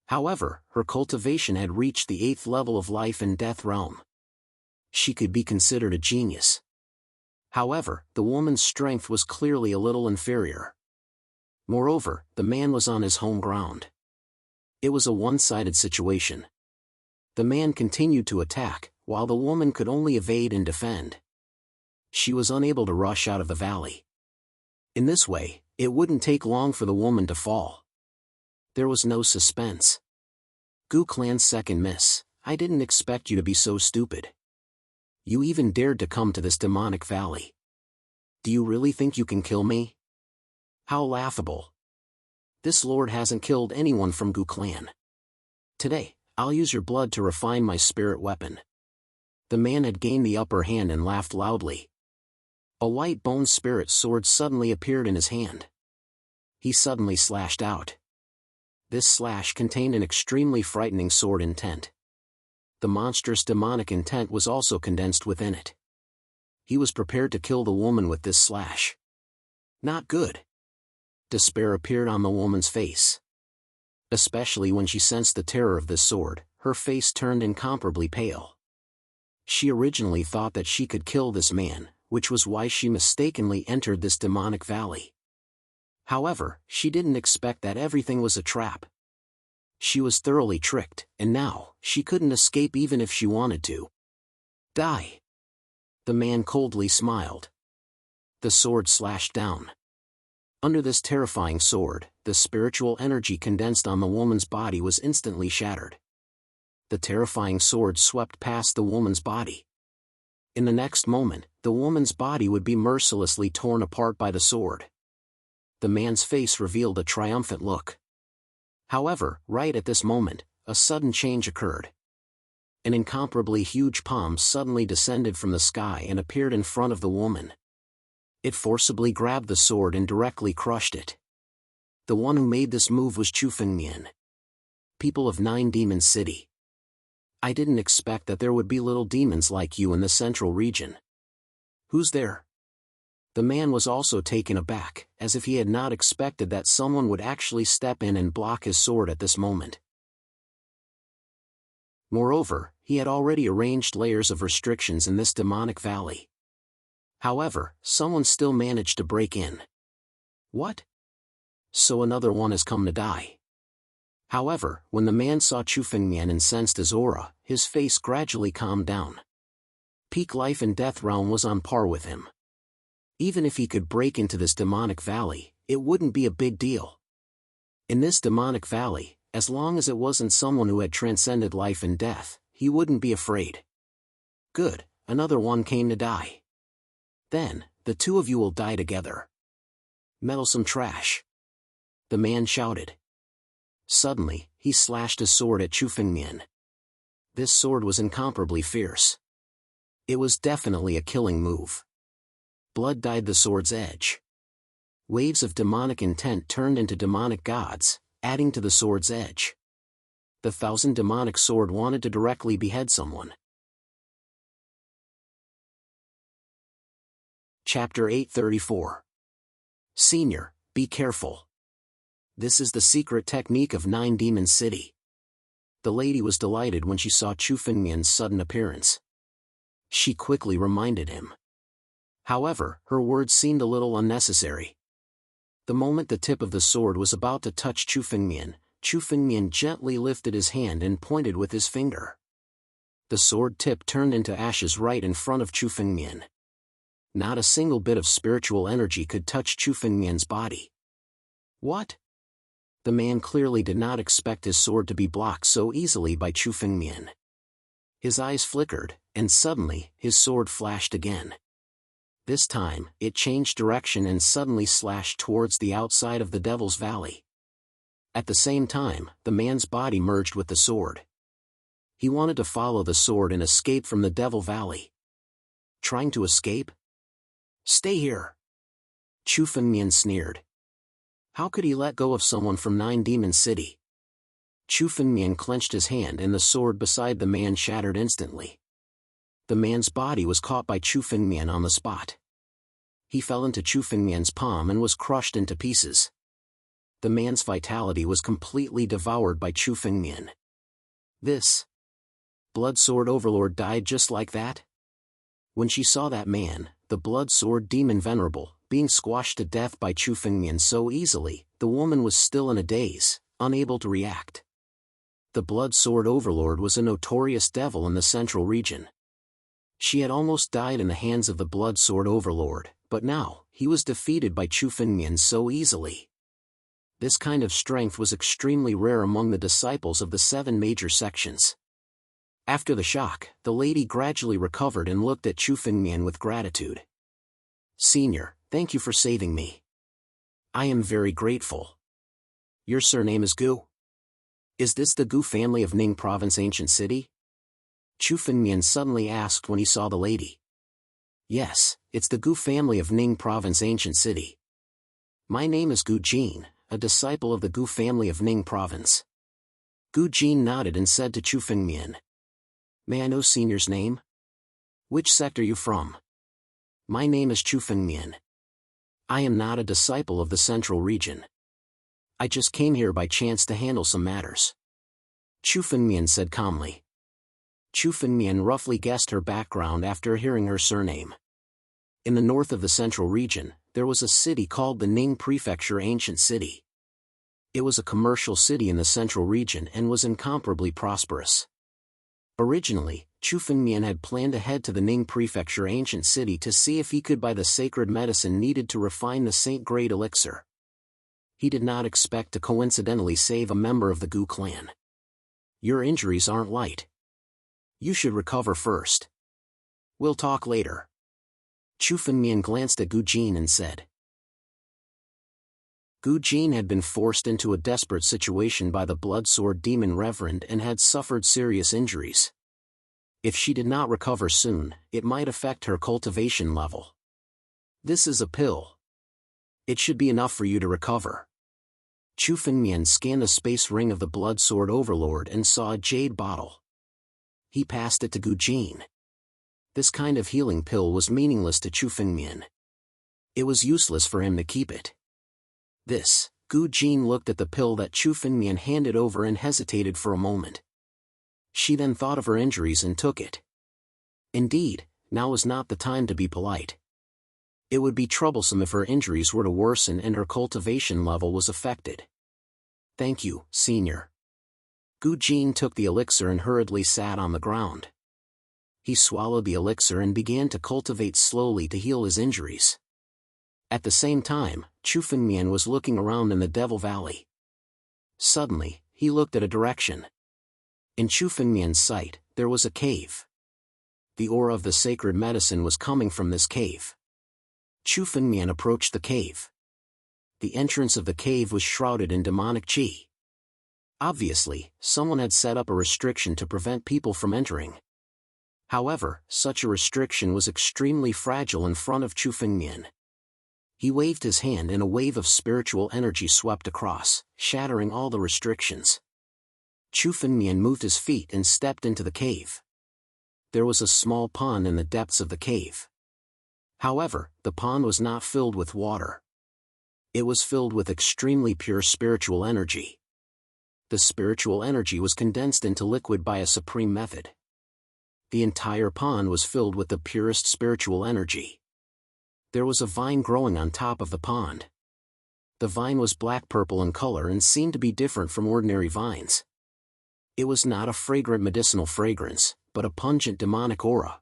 However, her cultivation had reached the 8th level of life and death realm. She could be considered a genius. However, the woman's strength was clearly a little inferior. Moreover, the man was on his home ground. It was a one-sided situation. The man continued to attack, while the woman could only evade and defend. She was unable to rush out of the valley. In this way, it wouldn't take long for the woman to fall. There was no suspense. Gu Clan's second miss, I didn't expect you to be so stupid. You even dared to come to this demonic valley. Do you really think you can kill me? How laughable. This lord hasn't killed anyone from Gu Clan. Today, I'll use your blood to refine my spirit weapon. The man had gained the upper hand and laughed loudly. A white bone spirit sword suddenly appeared in his hand. He suddenly slashed out. This slash contained an extremely frightening sword intent. The monstrous demonic intent was also condensed within it. He was prepared to kill the woman with this slash. Not good. Despair appeared on the woman's face. Especially when she sensed the terror of this sword, her face turned incomparably pale. She originally thought that she could kill this man, which was why she mistakenly entered this demonic valley. However, she didn't expect that everything was a trap. She was thoroughly tricked, and now, she couldn't escape even if she wanted to. Die. The man coldly smiled. The sword slashed down. Under this terrifying sword, the spiritual energy condensed on the woman's body was instantly shattered. The terrifying sword swept past the woman's body. In the next moment, the woman's body would be mercilessly torn apart by the sword. The man's face revealed a triumphant look. However, right at this moment, a sudden change occurred. An incomparably huge palm suddenly descended from the sky and appeared in front of the woman. It forcibly grabbed the sword and directly crushed it. The one who made this move was Chu Fengmian. People of 9 Demon City. I didn't expect that there would be little demons like you in the central region. Who's there? The man was also taken aback, as if he had not expected that someone would actually step in and block his sword at this moment. Moreover, he had already arranged layers of restrictions in this demonic valley. However, someone still managed to break in. What? So another one has come to die. However, when the man saw Chu Fengmian and sensed his aura, his face gradually calmed down. Peak life and death realm was on par with him. Even if he could break into this demonic valley, it wouldn't be a big deal. In this demonic valley, as long as it wasn't someone who had transcended life and death, he wouldn't be afraid. Good, another one came to die. Then, the two of you will die together. Meddlesome trash. The man shouted. Suddenly, he slashed his sword at Chu Fengmian. This sword was incomparably fierce. It was definitely a killing move. Blood dyed the sword's edge. Waves of demonic intent turned into demonic gods, adding to the sword's edge. The thousand demonic sword wanted to directly behead someone. Chapter 834. Senior, be careful. This is the secret technique of Nine Demon City. The lady was delighted when she saw Chu Fengmian's sudden appearance. She quickly reminded him. However, her words seemed a little unnecessary. The moment the tip of the sword was about to touch Chu Fengmian gently lifted his hand and pointed with his finger. The sword tip turned into ashes right in front of Chu Fengmian. Not a single bit of spiritual energy could touch Chu Fengmian's body. What? The man clearly did not expect his sword to be blocked so easily by Chu Fengmian. His eyes flickered, and suddenly, his sword flashed again. This time, it changed direction and suddenly slashed towards the outside of the Devil's Valley. At the same time, the man's body merged with the sword. He wanted to follow the sword and escape from the Devil Valley. Trying to escape? Stay here. Chu Fengmian sneered. How could he let go of someone from Nine Demon City? Chu Fengmian clenched his hand and the sword beside the man shattered instantly. The man's body was caught by Chu Fengmian on the spot. He fell into Chu Fengmian's palm and was crushed into pieces. The man's vitality was completely devoured by Chu Fengmian. This Blood Sword Overlord died just like that? When she saw that man, the Blood Sword Demon Venerable, being squashed to death by Chu Fengmian so easily, the woman was still in a daze, unable to react. The Blood Sword Overlord was a notorious devil in the central region. She had almost died in the hands of the Blood Sword Overlord, but now, he was defeated by Chu Fengmian so easily. This kind of strength was extremely rare among the disciples of the 7 major sections. After the shock, the lady gradually recovered and looked at Chu Fengmian with gratitude. Senior, thank you for saving me. I am very grateful. Your surname is Gu? Is this the Gu family of Ning Province Ancient City? Chu Fengmian suddenly asked when he saw the lady. Yes, it's the Gu family of Ning Province Ancient City. My name is Gu Jin, a disciple of the Gu family of Ning Province. Gu Jin nodded and said to Chu Fengmian. May I know Senior's name? Which sect are you from? My name is Chu Fengmian. I am not a disciple of the central region. I just came here by chance to handle some matters. Chu Fengmian said calmly. Chu Fengmian roughly guessed her background after hearing her surname. In the north of the central region, there was a city called the Ning Prefecture Ancient City. It was a commercial city in the central region and was incomparably prosperous. Originally, Chu Fengmian had planned to head to the Ning Prefecture Ancient City to see if he could buy the sacred medicine needed to refine the Saint Grade elixir. He did not expect to coincidentally save a member of the Gu clan. Your injuries aren't light. You should recover first. We'll talk later. Chu Fengmian glanced at Gu Jin and said. Gu Jin had been forced into a desperate situation by the Blood Sword Demon Reverend and had suffered serious injuries. If she did not recover soon, it might affect her cultivation level. This is a pill. It should be enough for you to recover. Chu Fengmian scanned the space ring of the Blood Sword Overlord and saw a jade bottle. He passed it to Gu Jin. This kind of healing pill was meaningless to Chu Fengmian. It was useless for him to keep it. Gu Jin looked at the pill that Chu Fengmian handed over and hesitated for a moment. She then thought of her injuries and took it. Indeed, now was not the time to be polite. It would be troublesome if her injuries were to worsen and her cultivation level was affected. Thank you, Senior. Gu Jin took the elixir and hurriedly sat on the ground. He swallowed the elixir and began to cultivate slowly to heal his injuries. At the same time, Chu Fengmian was looking around in the Devil Valley. Suddenly, he looked at a direction. In Chu Fengmian's sight, there was a cave. The aura of the sacred medicine was coming from this cave. Chu Fengmian approached the cave. The entrance of the cave was shrouded in demonic qi. Obviously, someone had set up a restriction to prevent people from entering. However, such a restriction was extremely fragile in front of Chu Fengmian. He waved his hand and a wave of spiritual energy swept across, shattering all the restrictions. Chu Fengmian moved his feet and stepped into the cave. There was a small pond in the depths of the cave. However, the pond was not filled with water. It was filled with extremely pure spiritual energy. The spiritual energy was condensed into liquid by a supreme method. The entire pond was filled with the purest spiritual energy. There was a vine growing on top of the pond. The vine was black-purple in color and seemed to be different from ordinary vines. It was not a fragrant medicinal fragrance, but a pungent demonic aura.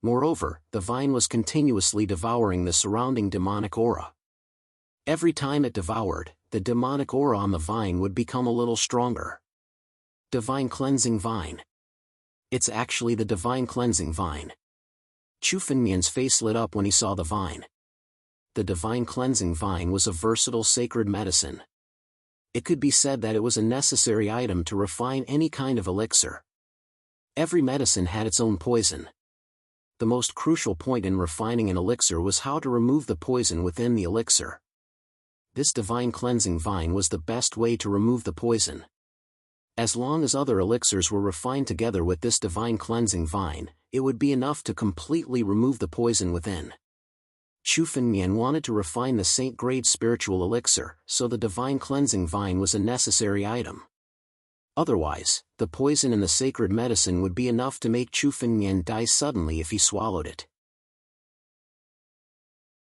Moreover, the vine was continuously devouring the surrounding demonic aura. Every time it devoured, the demonic aura on the vine would become a little stronger. Divine Cleansing Vine. It's actually the Divine Cleansing Vine. Chu Fengmian's face lit up when he saw the vine. The Divine Cleansing Vine was a versatile sacred medicine. It could be said that it was a necessary item to refine any kind of elixir. Every medicine had its own poison. The most crucial point in refining an elixir was how to remove the poison within the elixir. This Divine Cleansing Vine was the best way to remove the poison. As long as other elixirs were refined together with this Divine Cleansing Vine, it would be enough to completely remove the poison within. Chu Fengmian wanted to refine the saint-grade spiritual elixir, so the Divine Cleansing Vine was a necessary item. Otherwise, the poison in the sacred medicine would be enough to make Chu Fengmian die suddenly if he swallowed it.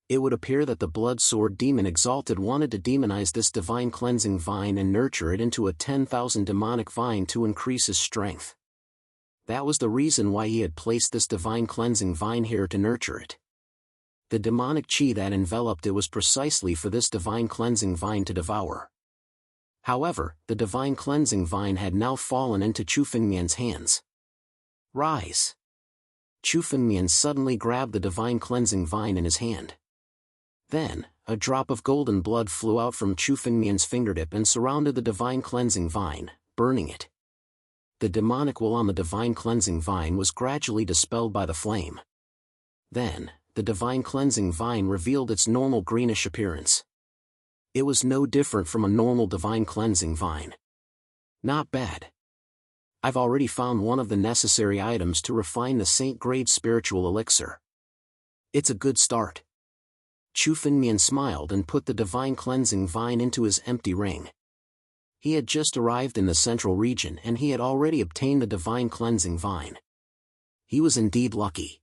It would appear that the Blood Sword Demon Exalted wanted to demonize this Divine Cleansing Vine and nurture it into a 10,000 demonic vine to increase his strength. That was the reason why he had placed this Divine Cleansing Vine here to nurture it. The demonic qi that enveloped it was precisely for this Divine Cleansing Vine to devour. However, the Divine Cleansing Vine had now fallen into Chu Fengmian's hands. Rise! Chu Fengmian suddenly grabbed the Divine Cleansing Vine in his hand. Then, a drop of golden blood flew out from Chu Fengmian's fingertip and surrounded the Divine Cleansing Vine, burning it. The demonic will on the Divine Cleansing Vine was gradually dispelled by the flame. Then, the Divine Cleansing Vine revealed its normal greenish appearance. It was no different from a normal Divine Cleansing Vine. Not bad. I've already found one of the necessary items to refine the saint-grade spiritual elixir. It's a good start. Chu Fengmian smiled and put the Divine Cleansing Vine into his empty ring. He had just arrived in the central region and he had already obtained the Divine Cleansing Vine. He was indeed lucky.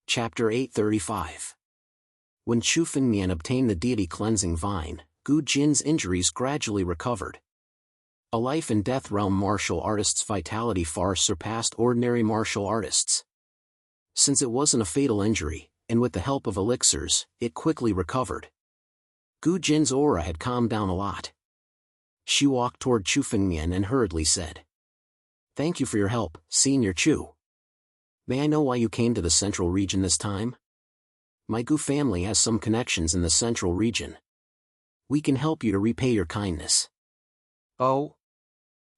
Chapter 835. When Chu Fengmian obtained the Deity Cleansing Vine, Gu Jin's injuries gradually recovered. A life and death realm martial artist's vitality far surpassed ordinary martial artists. Since it wasn't a fatal injury, and with the help of elixirs, it quickly recovered. Gu Jin's aura had calmed down a lot. She walked toward Chu Fengmian and hurriedly said, "Thank you for your help, Senior Chu. May I know why you came to the central region this time? My Gu family has some connections in the central region. We can help you to repay your kindness." "Oh?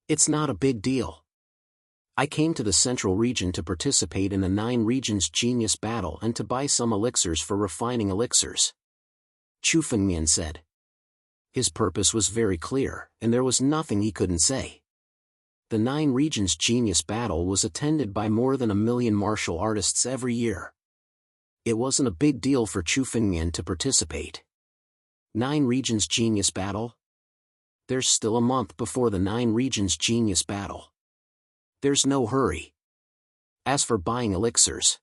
It's not a big deal. I came to the central region to participate in the 9 Regions Genius Battle and to buy some elixirs for refining elixirs," Chu Fengmian said. His purpose was very clear, and there was nothing he couldn't say. The 9 Regions Genius Battle was attended by more than 1 million martial artists every year. It wasn't a big deal for Chu Fengmian to participate. 9 Regions Genius Battle? There's still a month before the 9 Regions Genius Battle. There's no hurry. As for buying elixirs,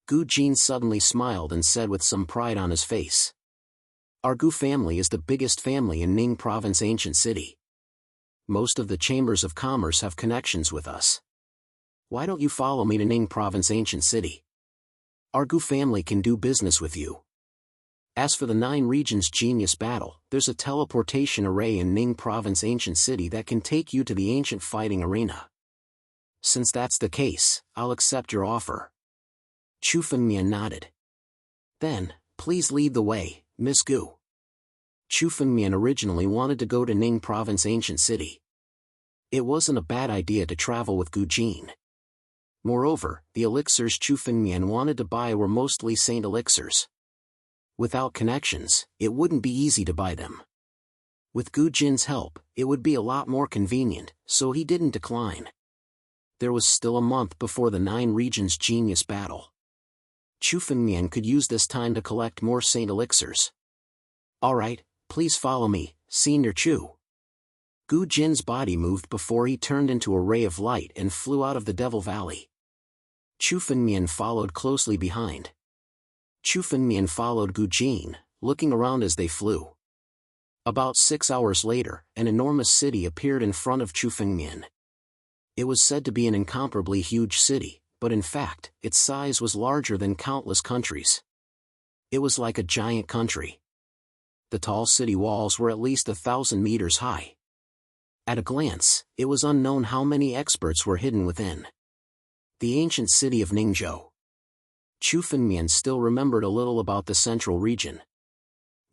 Gu Jin suddenly smiled and said with some pride on his face, "Our Gu family is the biggest family in Ning Province Ancient City. Most of the chambers of commerce have connections with us. Why don't you follow me to Ning Province Ancient City? Our Gu family can do business with you." As for the 9 regions genius battle, there's a teleportation array in Ning Province Ancient City that can take you to the ancient fighting arena. Since that's the case, I'll accept your offer. Chu Fengmian nodded. Then, please lead the way, Miss Gu. Chu Fengmian originally wanted to go to Ning Province Ancient City. It wasn't a bad idea to travel with Gu Jin. Moreover, the elixirs Chu Fengmian wanted to buy were mostly saint elixirs. Without connections, it wouldn't be easy to buy them. With Gu Jin's help, it would be a lot more convenient, so he didn't decline. There was still a month before the 9 regions genius battle. Chu Fengmian could use this time to collect more saint elixirs. Alright, please follow me, Senior Chu. Gu Jin's body moved before he turned into a ray of light and flew out of the Devil Valley. Chu Fengmian followed closely behind. Chu Fengmian followed Gu Jin, looking around as they flew. About 6 hours later, an enormous city appeared in front of Chu Fengmian. It was said to be an incomparably huge city, but in fact, its size was larger than countless countries. It was like a giant country. The tall city walls were at least 1,000 meters high. At a glance, it was unknown how many experts were hidden within. The ancient city of Ningzhou. Chu Fengmian still remembered a little about the central region.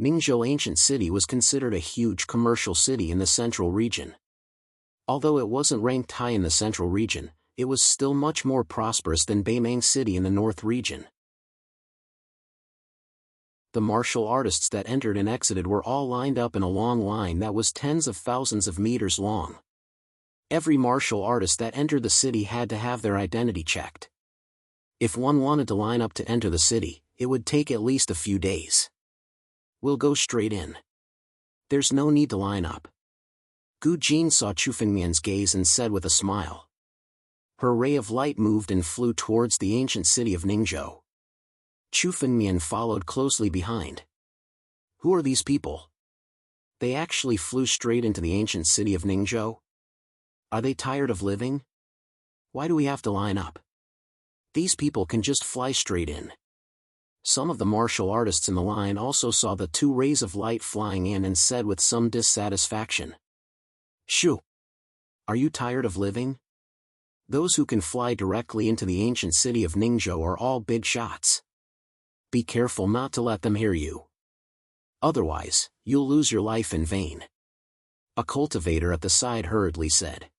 Ningzhou Ancient City was considered a huge commercial city in the central region. Although it wasn't ranked high in the central region, it was still much more prosperous than Beimang City in the north region. The martial artists that entered and exited were all lined up in a long line that was tens of thousands of meters long. Every martial artist that entered the city had to have their identity checked. If one wanted to line up to enter the city, it would take at least a few days. We'll go straight in. There's no need to line up. Gu Jin saw Chu Fengmian's gaze and said with a smile. Her ray of light moved and flew towards the ancient city of Ningzhou. Chu Fengmian followed closely behind. Who are these people? They actually flew straight into the ancient city of Ningzhou? Are they tired of living? Why do we have to line up? These people can just fly straight in. Some of the martial artists in the line also saw the 2 rays of light flying in and said with some dissatisfaction. Shoo! Are you tired of living? Those who can fly directly into the ancient city of Ningzhou are all big shots. Be careful not to let them hear you. Otherwise, you'll lose your life in vain. A cultivator at the side hurriedly said.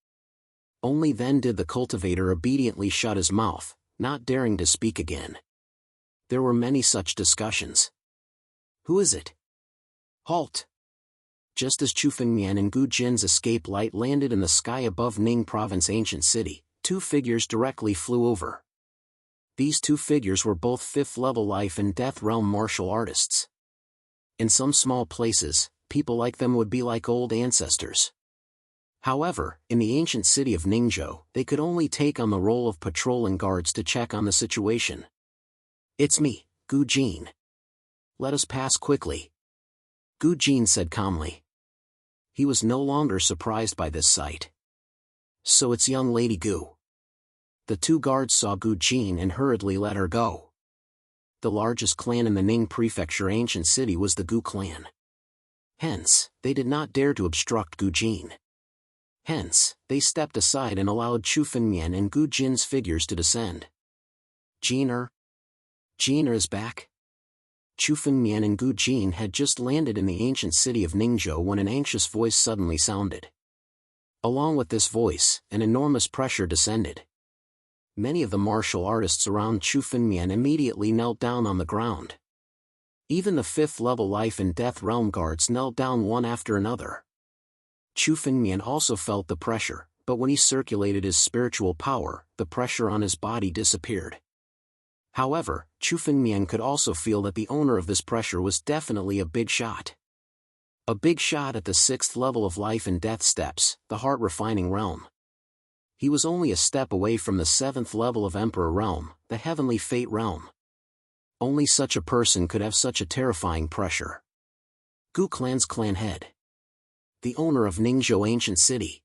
Only then did the cultivator obediently shut his mouth, not daring to speak again. There were many such discussions. Who is it? Halt! Just as Chu Fengmian and Gu Jin's escape light landed in the sky above Ning Province Ancient City, 2 figures directly flew over. These 2 figures were both 5th-level life and death realm martial artists. In some small places, people like them would be like old ancestors. However, in the ancient city of Ningzhou, they could only take on the role of patrolling guards to check on the situation. It's me, Gu Jin. Let us pass quickly. Gu Jin said calmly. He was no longer surprised by this sight. So it's young Lady Gu. The 2 guards saw Gu Jin and hurriedly let her go. The largest clan in the Ning Prefecture ancient city was the Gu clan. Hence, they did not dare to obstruct Gu Jin. Hence, they stepped aside and allowed Chu Fengmian and Gu Jin's figures to descend. Jin is back? Chu Fengmian and Gu Jin had just landed in the ancient city of Ningzhou when an anxious voice suddenly sounded. Along with this voice, an enormous pressure descended. Many of the martial artists around Chu Fengmian immediately knelt down on the ground. Even the 5th-level life and death realm guards knelt down one after another. Chu Fengmian also felt the pressure, but when he circulated his spiritual power, the pressure on his body disappeared. However, Chu Fengmian could also feel that the owner of this pressure was definitely a big shot. A big shot at the 6th level of life and death steps, the heart-refining realm. He was only a step away from the 7th level of Emperor realm, the heavenly fate realm. Only such a person could have such a terrifying pressure. Gu Clan's clan head. The owner of Ningzhou Ancient City.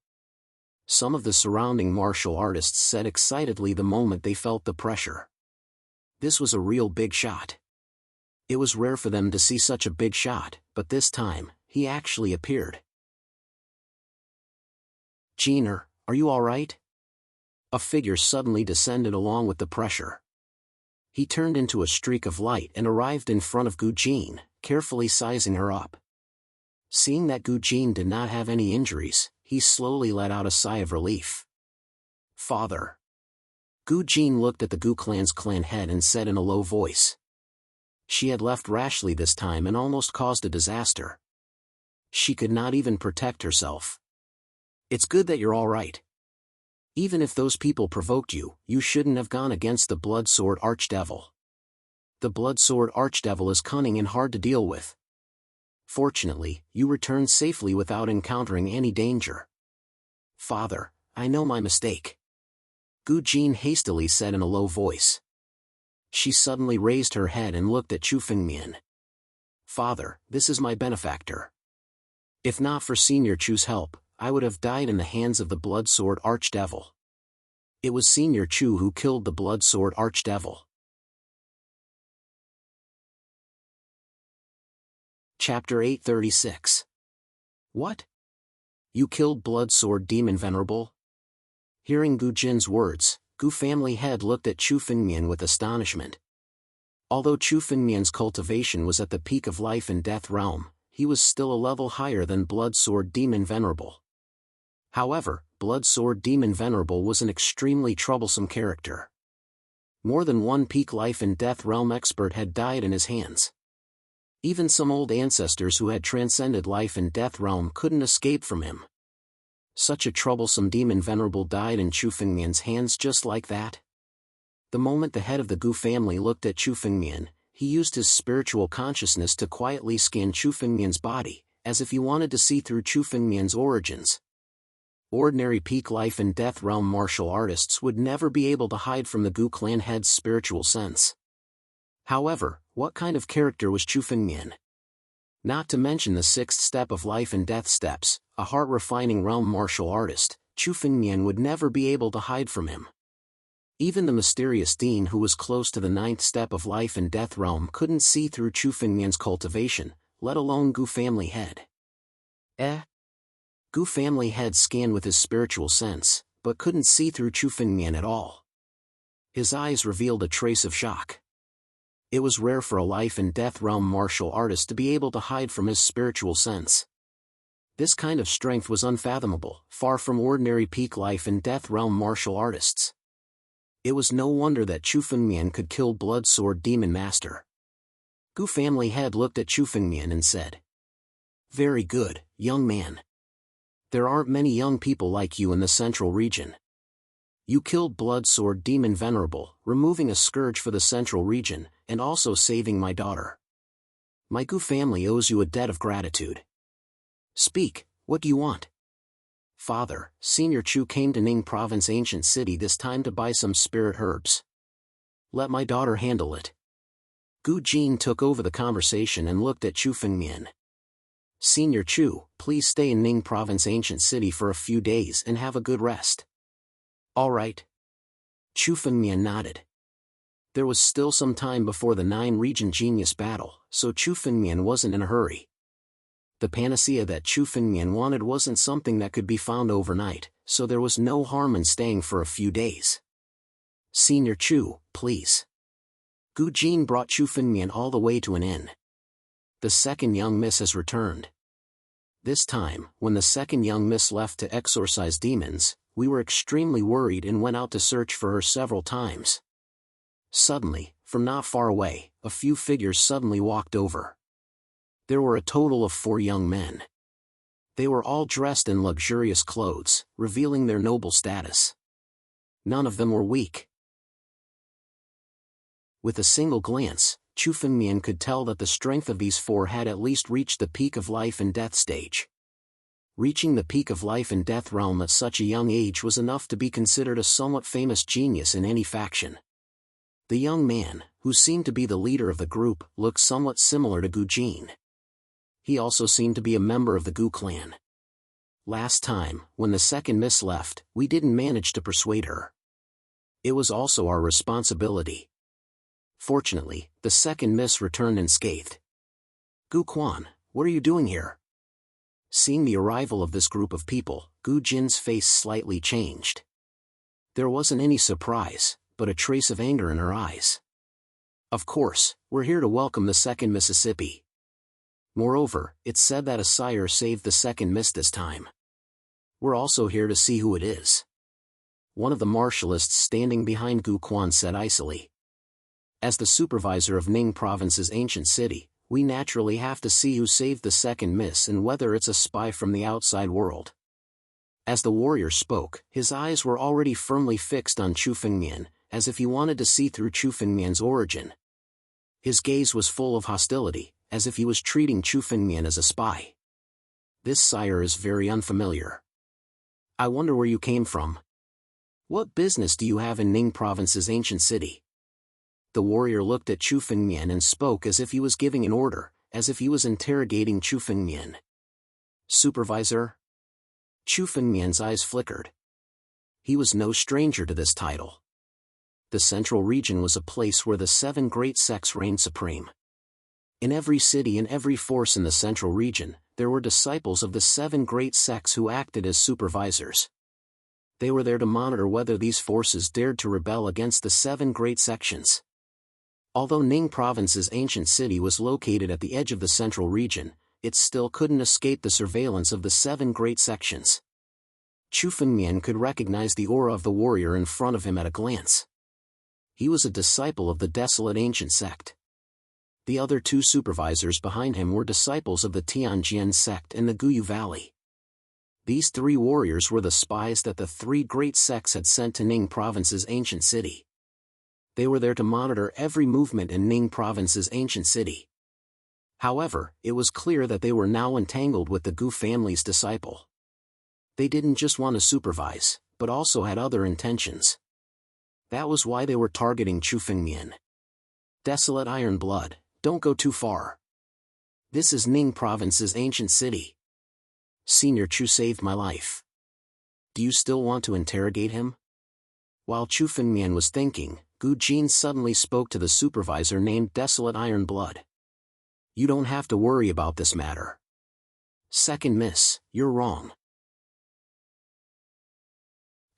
Some of the surrounding martial artists said excitedly the moment they felt the pressure. This was a real big shot. It was rare for them to see such a big shot, but this time, he actually appeared. "Jeaner, are you all right?" A figure suddenly descended along with the pressure. He turned into a streak of light and arrived in front of Gu Jin, carefully sizing her up. Seeing that Gu Jin did not have any injuries, he slowly let out a sigh of relief. "Father." Gu Jin looked at the Gu clan's clan head and said in a low voice. She had left rashly this time and almost caused a disaster. She could not even protect herself. "It's good that you're all right. Even if those people provoked you, you shouldn't have gone against the Blood Sword Archdevil. The Blood Sword Archdevil is cunning and hard to deal with. Fortunately, you returned safely without encountering any danger." "Father, I know my mistake," Gu Jin hastily said in a low voice. She suddenly raised her head and looked at Chu Fengmian. "Father, this is my benefactor. If not for Senior Chu's help, I would have died in the hands of the Blood Sword Archdevil. It was Senior Chu who killed the Blood Sword Archdevil." Chapter 836. "What? You killed Blood Sword Demon Venerable?" Hearing Gu Jin's words, Gu family head looked at Chu Fengmian with astonishment. Although Chu Fengmian's cultivation was at the peak of life and death realm, he was still a level higher than Blood Sword Demon Venerable. However, Blood Sword Demon Venerable was an extremely troublesome character. More than one peak life and death realm expert had died in his hands. Even some old ancestors who had transcended life and death realm couldn't escape from him. Such a troublesome demon venerable died in Chu Fengmian's hands just like that? The moment the head of the Gu family looked at Chu Fengmian, he used his spiritual consciousness to quietly scan Chu Fengmian's body, as if he wanted to see through Chu Fengmian's origins. Ordinary peak life and death realm martial artists would never be able to hide from the Gu clan head's spiritual sense. However, what kind of character was Chu Fengmian? Not to mention the sixth step of life and death steps, a heart-refining realm martial artist, Chu Fengmian would never be able to hide from him. Even the mysterious Dean who was close to the ninth step of life and death realm couldn't see through Chu Fengmian's cultivation, let alone Gu family head. Gu family head scanned with his spiritual sense, but couldn't see through Chu Fengmian at all. His eyes revealed a trace of shock. It was rare for a life and death realm martial artist to be able to hide from his spiritual sense. This kind of strength was unfathomable, far from ordinary peak life and death realm martial artists. It was no wonder that Chu Fengmian could kill Blood Sword Demon Master. Gu family head looked at Chu Fengmian and said, "Very good, young man. There aren't many young people like you in the central region. You killed Blood Sword Demon Venerable, removing a scourge for the central region, and also saving my daughter. My Gu family owes you a debt of gratitude. Speak, what do you want?" "Father, Senior Chu came to Ning Province Ancient City this time to buy some spirit herbs. Let my daughter handle it." Gu Jin took over the conversation and looked at Chu Fengmian. "Senior Chu, please stay in Ning Province Ancient City for a few days and have a good rest." "All right." Chu Fengmian nodded. There was still some time before the 9-region genius battle, so Chu Fengmian wasn't in a hurry. The panacea that Chu Fengmian wanted wasn't something that could be found overnight, so there was no harm in staying for a few days. "Senior Chu, please." Gu Jin brought Chu Fengmian all the way to an inn. "The second young miss has returned." This time, when the second young miss left to exorcise demons, we were extremely worried and went out to search for her several times. Suddenly, from not far away, a few figures suddenly walked over. There were a total of 4 young men. They were all dressed in luxurious clothes, revealing their noble status. None of them were weak. With a single glance, Chu Fengmian could tell that the strength of these 4 had at least reached the peak of life and death stage. Reaching the peak of life and death realm at such a young age was enough to be considered a somewhat famous genius in any faction. The young man, who seemed to be the leader of the group, looked somewhat similar to Gu Jin. He also seemed to be a member of the Gu clan. Last time, when the second miss left, we didn't manage to persuade her. It was also our responsibility. Fortunately, the second miss returned unscathed. Gu Quan, what are you doing here? Seeing the arrival of this group of people, Gu Jin's face slightly changed. There wasn't any surprise, but a trace of anger in her eyes. Of course, we're here to welcome the second Mississippi. Moreover, it's said that a sire saved the second miss this time. We're also here to see who it is. One of the martialists standing behind Gu Quan said icily. As the supervisor of Ning Province's ancient city, we naturally have to see who saved the second miss and whether it's a spy from the outside world. As the warrior spoke, his eyes were already firmly fixed on Chu Fengmian, as if he wanted to see through Chu Fengmian's origin. His gaze was full of hostility, as if he was treating Chu Fengmian as a spy. This sire is very unfamiliar. I wonder where you came from. What business do you have in Ning Province's ancient city? The warrior looked at Chu Fengmian and spoke as if he was giving an order, as if he was interrogating Chu Fengmian. Supervisor? Chu Fengmian's eyes flickered. He was no stranger to this title. The central region was a place where the 7 great sects reigned supreme. In every city and every force in the central region, there were disciples of the 7 great sects who acted as supervisors. They were there to monitor whether these forces dared to rebel against the 7 great sections. Although Ning Province's ancient city was located at the edge of the central region, it still couldn't escape the surveillance of the 7 great sections. Chu Fengmian could recognize the aura of the warrior in front of him at a glance. He was a disciple of the desolate ancient sect. The other 2 supervisors behind him were disciples of the Tianjian sect and the Guyu Valley. These 3 warriors were the spies that the 3 great sects had sent to Ning Province's ancient city. They were there to monitor every movement in Ning Province's ancient city. However, it was clear that they were now entangled with the Gu family's disciple. They didn't just want to supervise, but also had other intentions. That was why they were targeting Chu Fengmian. Desolate Iron Blood, don't go too far. This is Ning Province's ancient city. Senior Chu saved my life. Do you still want to interrogate him? While Chu Fengmian was thinking, Gu Jin suddenly spoke to the supervisor named Desolate Iron Blood. You don't have to worry about this matter. Second miss, you're wrong.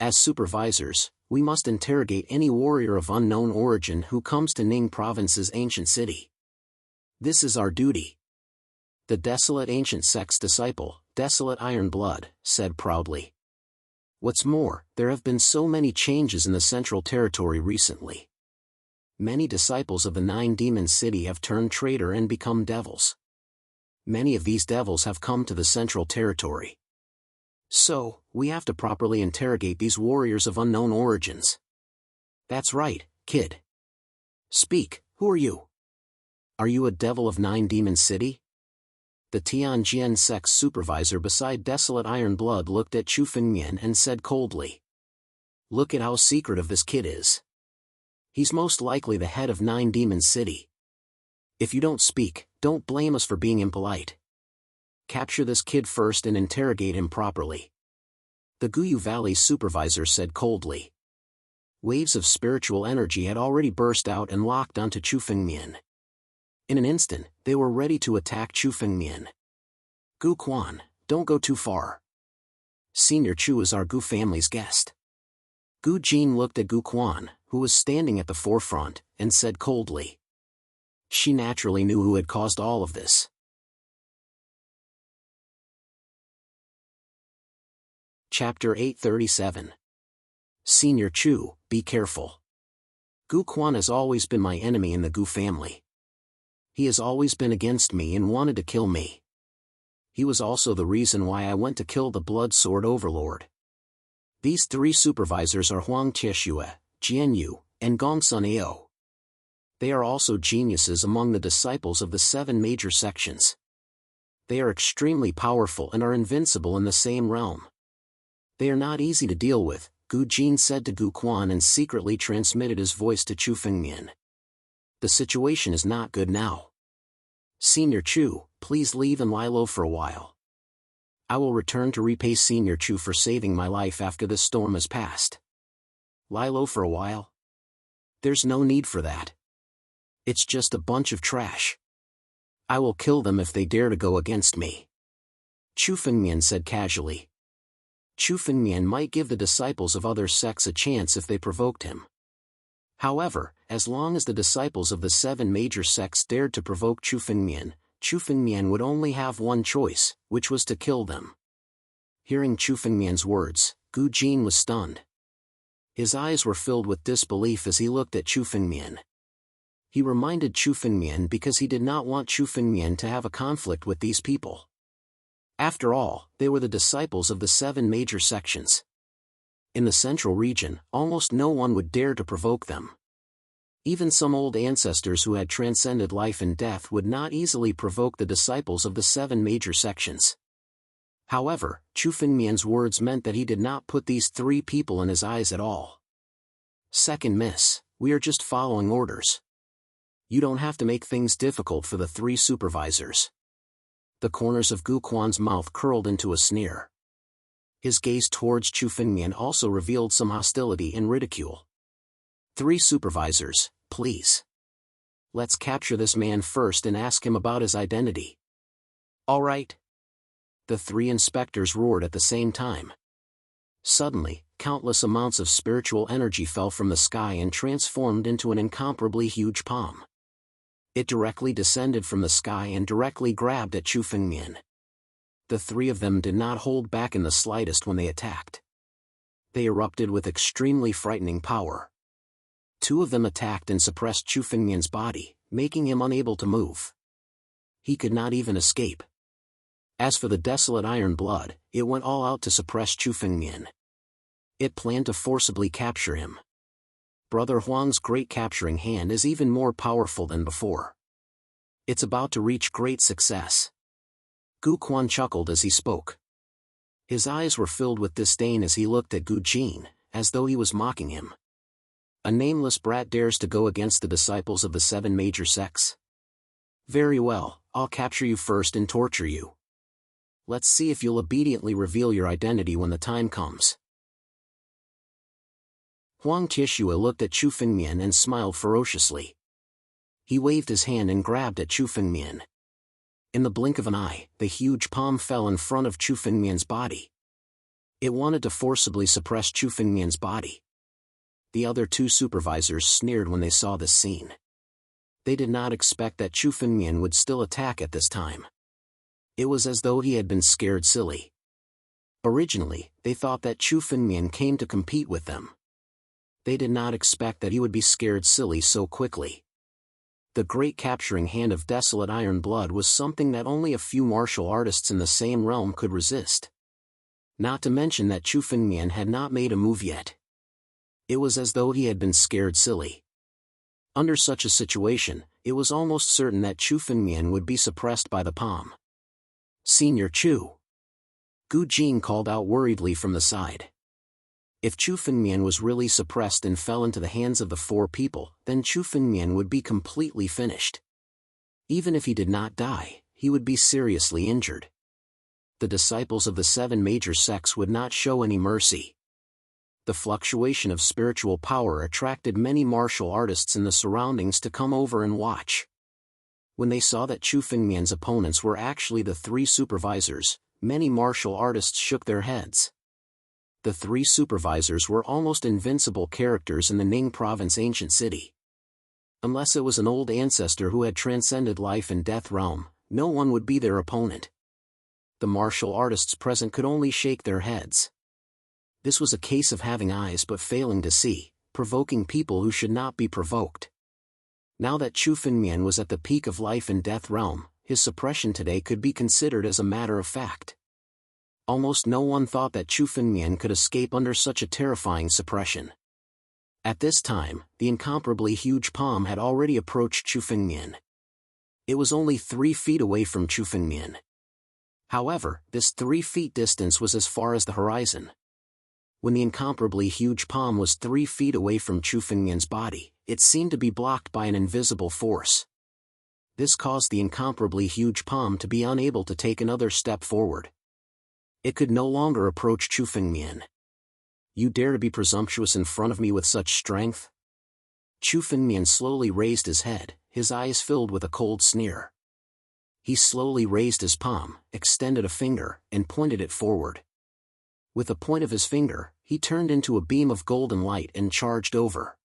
As supervisors, we must interrogate any warrior of unknown origin who comes to Ning Province's ancient city. This is our duty. The desolate ancient sect's disciple, Desolate Iron Blood, said proudly. What's more, there have been so many changes in the Central Territory recently. Many disciples of the 9 Demon City have turned traitor and become devils. Many of these devils have come to the Central Territory. So, we have to properly interrogate these warriors of unknown origins. That's right, kid. Speak, who are you? Are you a devil of 9 Demon City? The Tianjian sect's supervisor beside Desolate Iron Blood looked at Chu Fengmian and said coldly. Look at how secretive this kid is. He's most likely the head of 9 Demon City. If you don't speak, don't blame us for being impolite. Capture this kid first and interrogate him properly. The Guyu Valley supervisor said coldly. Waves of spiritual energy had already burst out and locked onto Chu Fengmian. In an instant, they were ready to attack Chu Fengmian. Gu Quan, don't go too far. Senior Chu is our Gu family's guest. Gu Jin looked at Gu Quan, who was standing at the forefront, and said coldly. She naturally knew who had caused all of this. Chapter 837. Senior Chu, be careful. Gu Quan has always been my enemy in the Gu family. He has always been against me and wanted to kill me. He was also the reason why I went to kill the Blood Sword Overlord. These 3 supervisors are Huang Tieshue, Jianyu, and Gongsun Ao. They are also geniuses among the disciples of the 7 major sections. They are extremely powerful and are invincible in the same realm. They are not easy to deal with, Gu Jin said to Gu Quan and secretly transmitted his voice to Chu Fengmian. The situation is not good now. Senior Chu, please leave and lie low for a while. I will return to repay Senior Chu for saving my life after this storm has passed. Lie low for a while? There's no need for that. It's just a bunch of trash. I will kill them if they dare to go against me. Chu Fengmian said casually. Chu Fengmian might give the disciples of other sects a chance if they provoked him. However, as long as the disciples of the 7 major sects dared to provoke Chu Fengmian would only have one choice, which was to kill them. Hearing Chu Fengmian's words, Gu Jin was stunned. His eyes were filled with disbelief as he looked at Chu Fengmian. He reminded Chu Fengmian because he did not want Chu Fengmian to have a conflict with these people. After all, they were the disciples of the 7 major sections. In the central region, almost no one would dare to provoke them. Even some old ancestors who had transcended life and death would not easily provoke the disciples of the 7 major sections. However, Chu Fengmian's words meant that he did not put these 3 people in his eyes at all. Second miss, we are just following orders. You don't have to make things difficult for the 3 supervisors. The corners of Gu Quan's mouth curled into a sneer. His gaze towards Chu Fengmian also revealed some hostility and ridicule. 3 supervisors, please. Let's capture this man first and ask him about his identity. All right. The 3 inspectors roared at the same time. Suddenly, countless amounts of spiritual energy fell from the sky and transformed into an incomparably huge palm. It directly descended from the sky and directly grabbed at Chu Fengmian. The 3 of them did not hold back in the slightest when they attacked. They erupted with extremely frightening power. 2 of them attacked and suppressed Chu Fengmian's body, making him unable to move. He could not even escape. As for the desolate iron blood, it went all out to suppress Chu Fengmian. It planned to forcibly capture him. Brother Huang's great capturing hand is even more powerful than before. It's about to reach great success. Gu Quan chuckled as he spoke. His eyes were filled with disdain as he looked at Gu Jin, as though he was mocking him. A nameless brat dares to go against the disciples of the 7 major sects? Very well, I'll capture you first and torture you. Let's see if you'll obediently reveal your identity when the time comes. Huang Tishua looked at Chu Fengmian and smiled ferociously. He waved his hand and grabbed at Chu Fengmian. In the blink of an eye, the huge palm fell in front of Chu Fengmian's body. It wanted to forcibly suppress Chu Fengmian's body. The other 2 supervisors sneered when they saw this scene. They did not expect that Chu Fengmian would still attack at this time. It was as though he had been scared silly. Originally, they thought that Chu Fengmian came to compete with them. They did not expect that he would be scared silly so quickly. The great capturing hand of desolate iron blood was something that only a few martial artists in the same realm could resist. Not to mention that Chu Fengmian had not made a move yet. It was as though he had been scared silly. Under such a situation, it was almost certain that Chu Fengmian would be suppressed by the palm. Senior Chu. Gu Jin called out worriedly from the side. If Chu Fengmian was really suppressed and fell into the hands of the 4 people, then Chu Fengmian would be completely finished. Even if he did not die, he would be seriously injured. The disciples of the 7 major sects would not show any mercy. The fluctuation of spiritual power attracted many martial artists in the surroundings to come over and watch. When they saw that Chu Fengmian's opponents were actually the 3 supervisors, many martial artists shook their heads. The 3 supervisors were almost invincible characters in the Ning province ancient city. Unless it was an old ancestor who had transcended life and death realm, no one would be their opponent. The martial artists present could only shake their heads. This was a case of having eyes but failing to see, provoking people who should not be provoked. Now that Chu Fengmian was at the peak of life and death realm, his suppression today could be considered as a matter of fact. Almost no one thought that Chu Fengmian could escape under such a terrifying suppression. At this time, the incomparably huge palm had already approached Chu Fengmian. It was only 3 feet away from Chu Fengmian. However, this 3 feet distance was as far as the horizon. When the incomparably huge palm was 3 feet away from Chu Fengmian's body, it seemed to be blocked by an invisible force. This caused the incomparably huge palm to be unable to take another step forward. It could no longer approach Chu Fengmian. You dare to be presumptuous in front of me with such strength? Chu Fengmian slowly raised his head, his eyes filled with a cold sneer. He slowly raised his palm, extended a finger, and pointed it forward. With the point of his finger, he turned into a beam of golden light and charged over.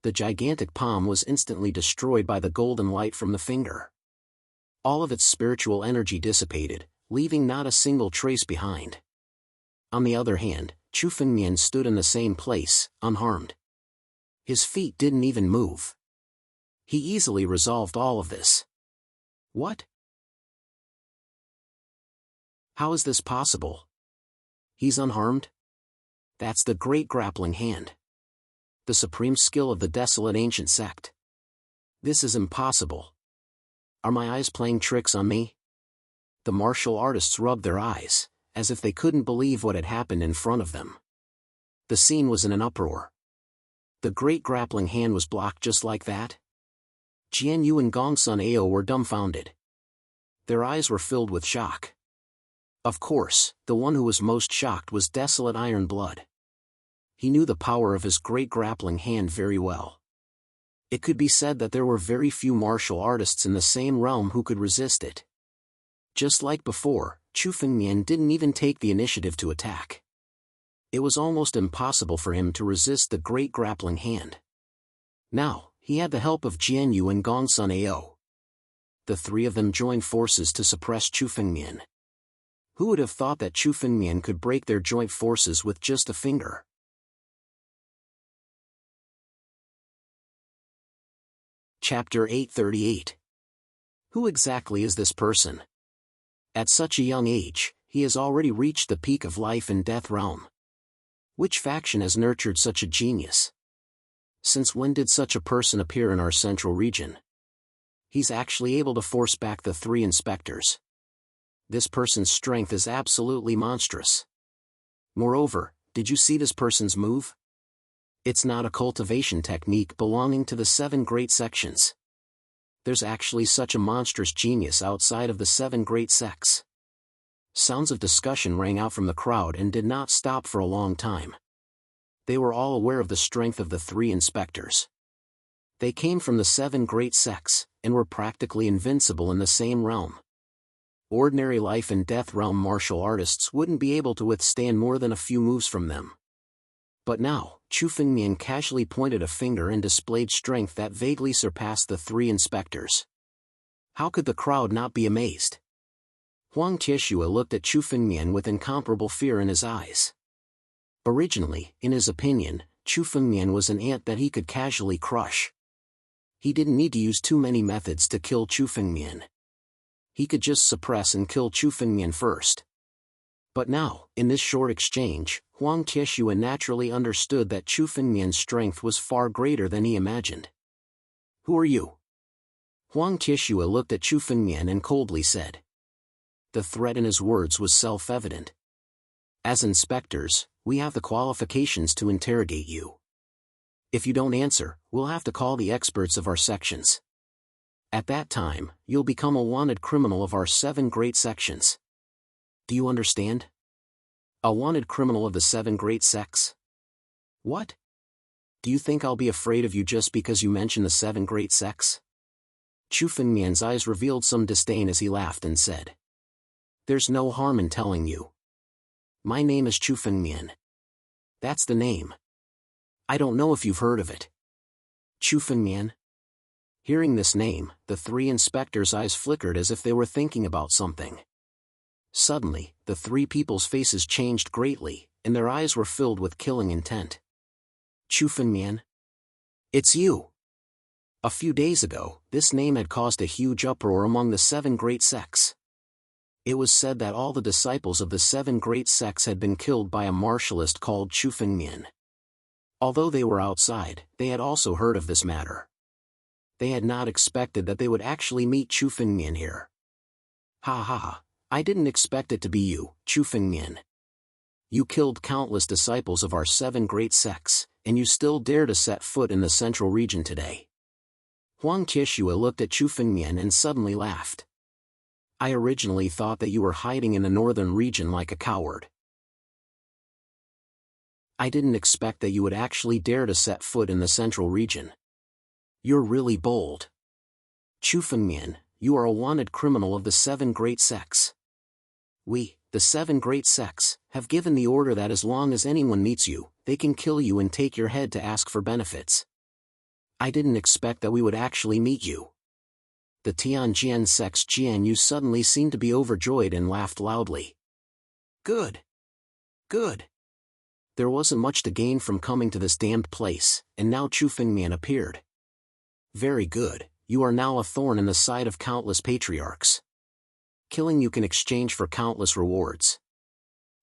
The gigantic palm was instantly destroyed by the golden light from the finger. All of its spiritual energy dissipated, leaving not a single trace behind. On the other hand, Chu Fengmian stood in the same place, unharmed. His feet didn't even move. He easily resolved all of this. What? How is this possible? He's unharmed? That's the great grappling hand. The supreme skill of the desolate ancient sect. This is impossible. Are my eyes playing tricks on me? The martial artists rubbed their eyes, as if they couldn't believe what had happened in front of them. The scene was in an uproar. The great grappling hand was blocked just like that? Jianyu and Gongsun Ao were dumbfounded. Their eyes were filled with shock. Of course, the one who was most shocked was Desolate Iron Blood. He knew the power of his great grappling hand very well. It could be said that there were very few martial artists in the same realm who could resist it. Just like before, Chu Fengmian didn't even take the initiative to attack. It was almost impossible for him to resist the great grappling hand. Now, he had the help of Jianyu and Gongsun Ao. The three of them joined forces to suppress Chu Fengmian. Who would have thought that Chu Fengmian could break their joint forces with just a finger? Chapter 838. Who exactly is this person? At such a young age, he has already reached the peak of life and death realm. Which faction has nurtured such a genius? Since when did such a person appear in our central region? He's actually able to force back the three inspectors. This person's strength is absolutely monstrous. Moreover, did you see this person's move? It's not a cultivation technique belonging to the 7 great sections. There's actually such a monstrous genius outside of the 7 great sects. Sounds of discussion rang out from the crowd and did not stop for a long time. They were all aware of the strength of the 3 inspectors. They came from the 7 great sects, and were practically invincible in the same realm. Ordinary life and death realm martial artists wouldn't be able to withstand more than a few moves from them. But now, Chu Fengmian casually pointed a finger and displayed strength that vaguely surpassed the 3 inspectors. How could the crowd not be amazed? Huang Tieshua looked at Chu Fengmian with incomparable fear in his eyes. Originally, in his opinion, Chu Fengmian was an ant that he could casually crush. He didn't need to use too many methods to kill Chu Fengmian. He could just suppress and kill Chu Fengmian first. But now, in this short exchange, Huang Tieshua naturally understood that Chu Fengmian's strength was far greater than he imagined. Who are you? Huang Tieshua looked at Chu Fengmian and coldly said. The threat in his words was self-evident. As inspectors, we have the qualifications to interrogate you. If you don't answer, we'll have to call the experts of our sections. At that time, you'll become a wanted criminal of our 7 great sections. Do you understand? A wanted criminal of the 7 great sects? What? Do you think I'll be afraid of you just because you mention the 7 great sects? Chu Fengmian's eyes revealed some disdain as he laughed and said. There's no harm in telling you. My name is Chu Fengmian. That's the name. I don't know if you've heard of it. Chu Fengmian? Hearing this name, the 3 inspectors' eyes flickered as if they were thinking about something. Suddenly, the 3 people's faces changed greatly, and their eyes were filled with killing intent. Chu Fengmian? It's you! A few days ago, this name had caused a huge uproar among the 7 great sects. It was said that all the disciples of the 7 great sects had been killed by a martialist called Chu Fengmian. Although they were outside, they had also heard of this matter. They had not expected that they would actually meet Chu Fengmian here. Ha ha ha, I didn't expect it to be you, Chu Fengmian. You killed countless disciples of our 7 great sects, and you still dare to set foot in the central region today. Huang Tieshua looked at Chu Fengmian and suddenly laughed. I originally thought that you were hiding in the northern region like a coward. I didn't expect that you would actually dare to set foot in the central region. You're really bold. Chu Fengmian, you are a wanted criminal of the 7 great sects. We, the 7 great sects, have given the order that as long as anyone meets you, they can kill you and take your head to ask for benefits. I didn't expect that we would actually meet you. The Tianjian sect's Jianyu suddenly seemed to be overjoyed and laughed loudly. Good. Good. There wasn't much to gain from coming to this damned place, and now Chu Fengmian appeared. Very good, you are now a thorn in the side of countless patriarchs. Killing you can exchange for countless rewards.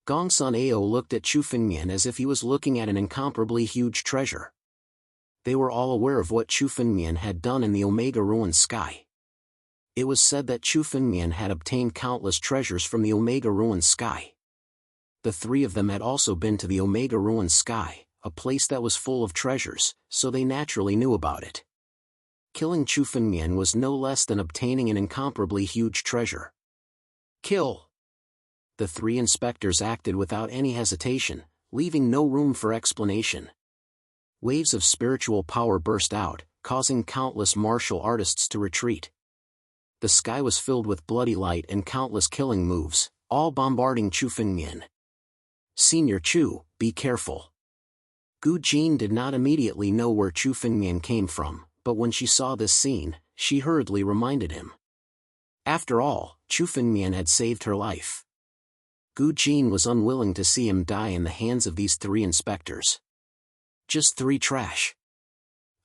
Gongsun Ao looked at Chu Fengmian as if he was looking at an incomparably huge treasure. They were all aware of what Chu Fengmian had done in the Omega Ruined Sky. It was said that Chu Fengmian had obtained countless treasures from the Omega Ruined Sky. The 3 of them had also been to the Omega Ruined Sky, a place that was full of treasures, so they naturally knew about it. Killing Chu Fengmian was no less than obtaining an incomparably huge treasure. Kill! The 3 inspectors acted without any hesitation, leaving no room for explanation. Waves of spiritual power burst out, causing countless martial artists to retreat. The sky was filled with bloody light and countless killing moves, all bombarding Chu Fengmian. Senior Chu, be careful. Gu Jin did not immediately know where Chu Fengmian came from, but when she saw this scene, she hurriedly reminded him. After all, Chu Fengmian had saved her life. Gu Jin was unwilling to see him die in the hands of these 3 inspectors. Just 3 trash.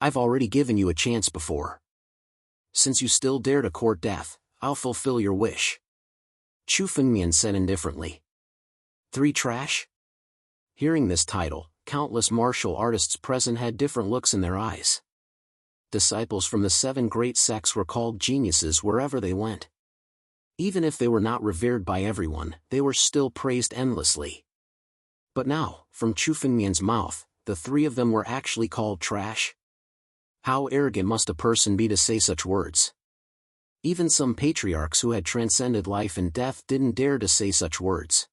I've already given you a chance before. Since you still dare to court death, I'll fulfill your wish. Chu Fengmian said indifferently. 3 trash? Hearing this title, countless martial artists present had different looks in their eyes. Disciples from the 7 great sects were called geniuses wherever they went. Even if they were not revered by everyone, they were still praised endlessly. But now, from Chu Fengmian's mouth, the 3 of them were actually called trash? How arrogant must a person be to say such words? Even some patriarchs who had transcended life and death didn't dare to say such words.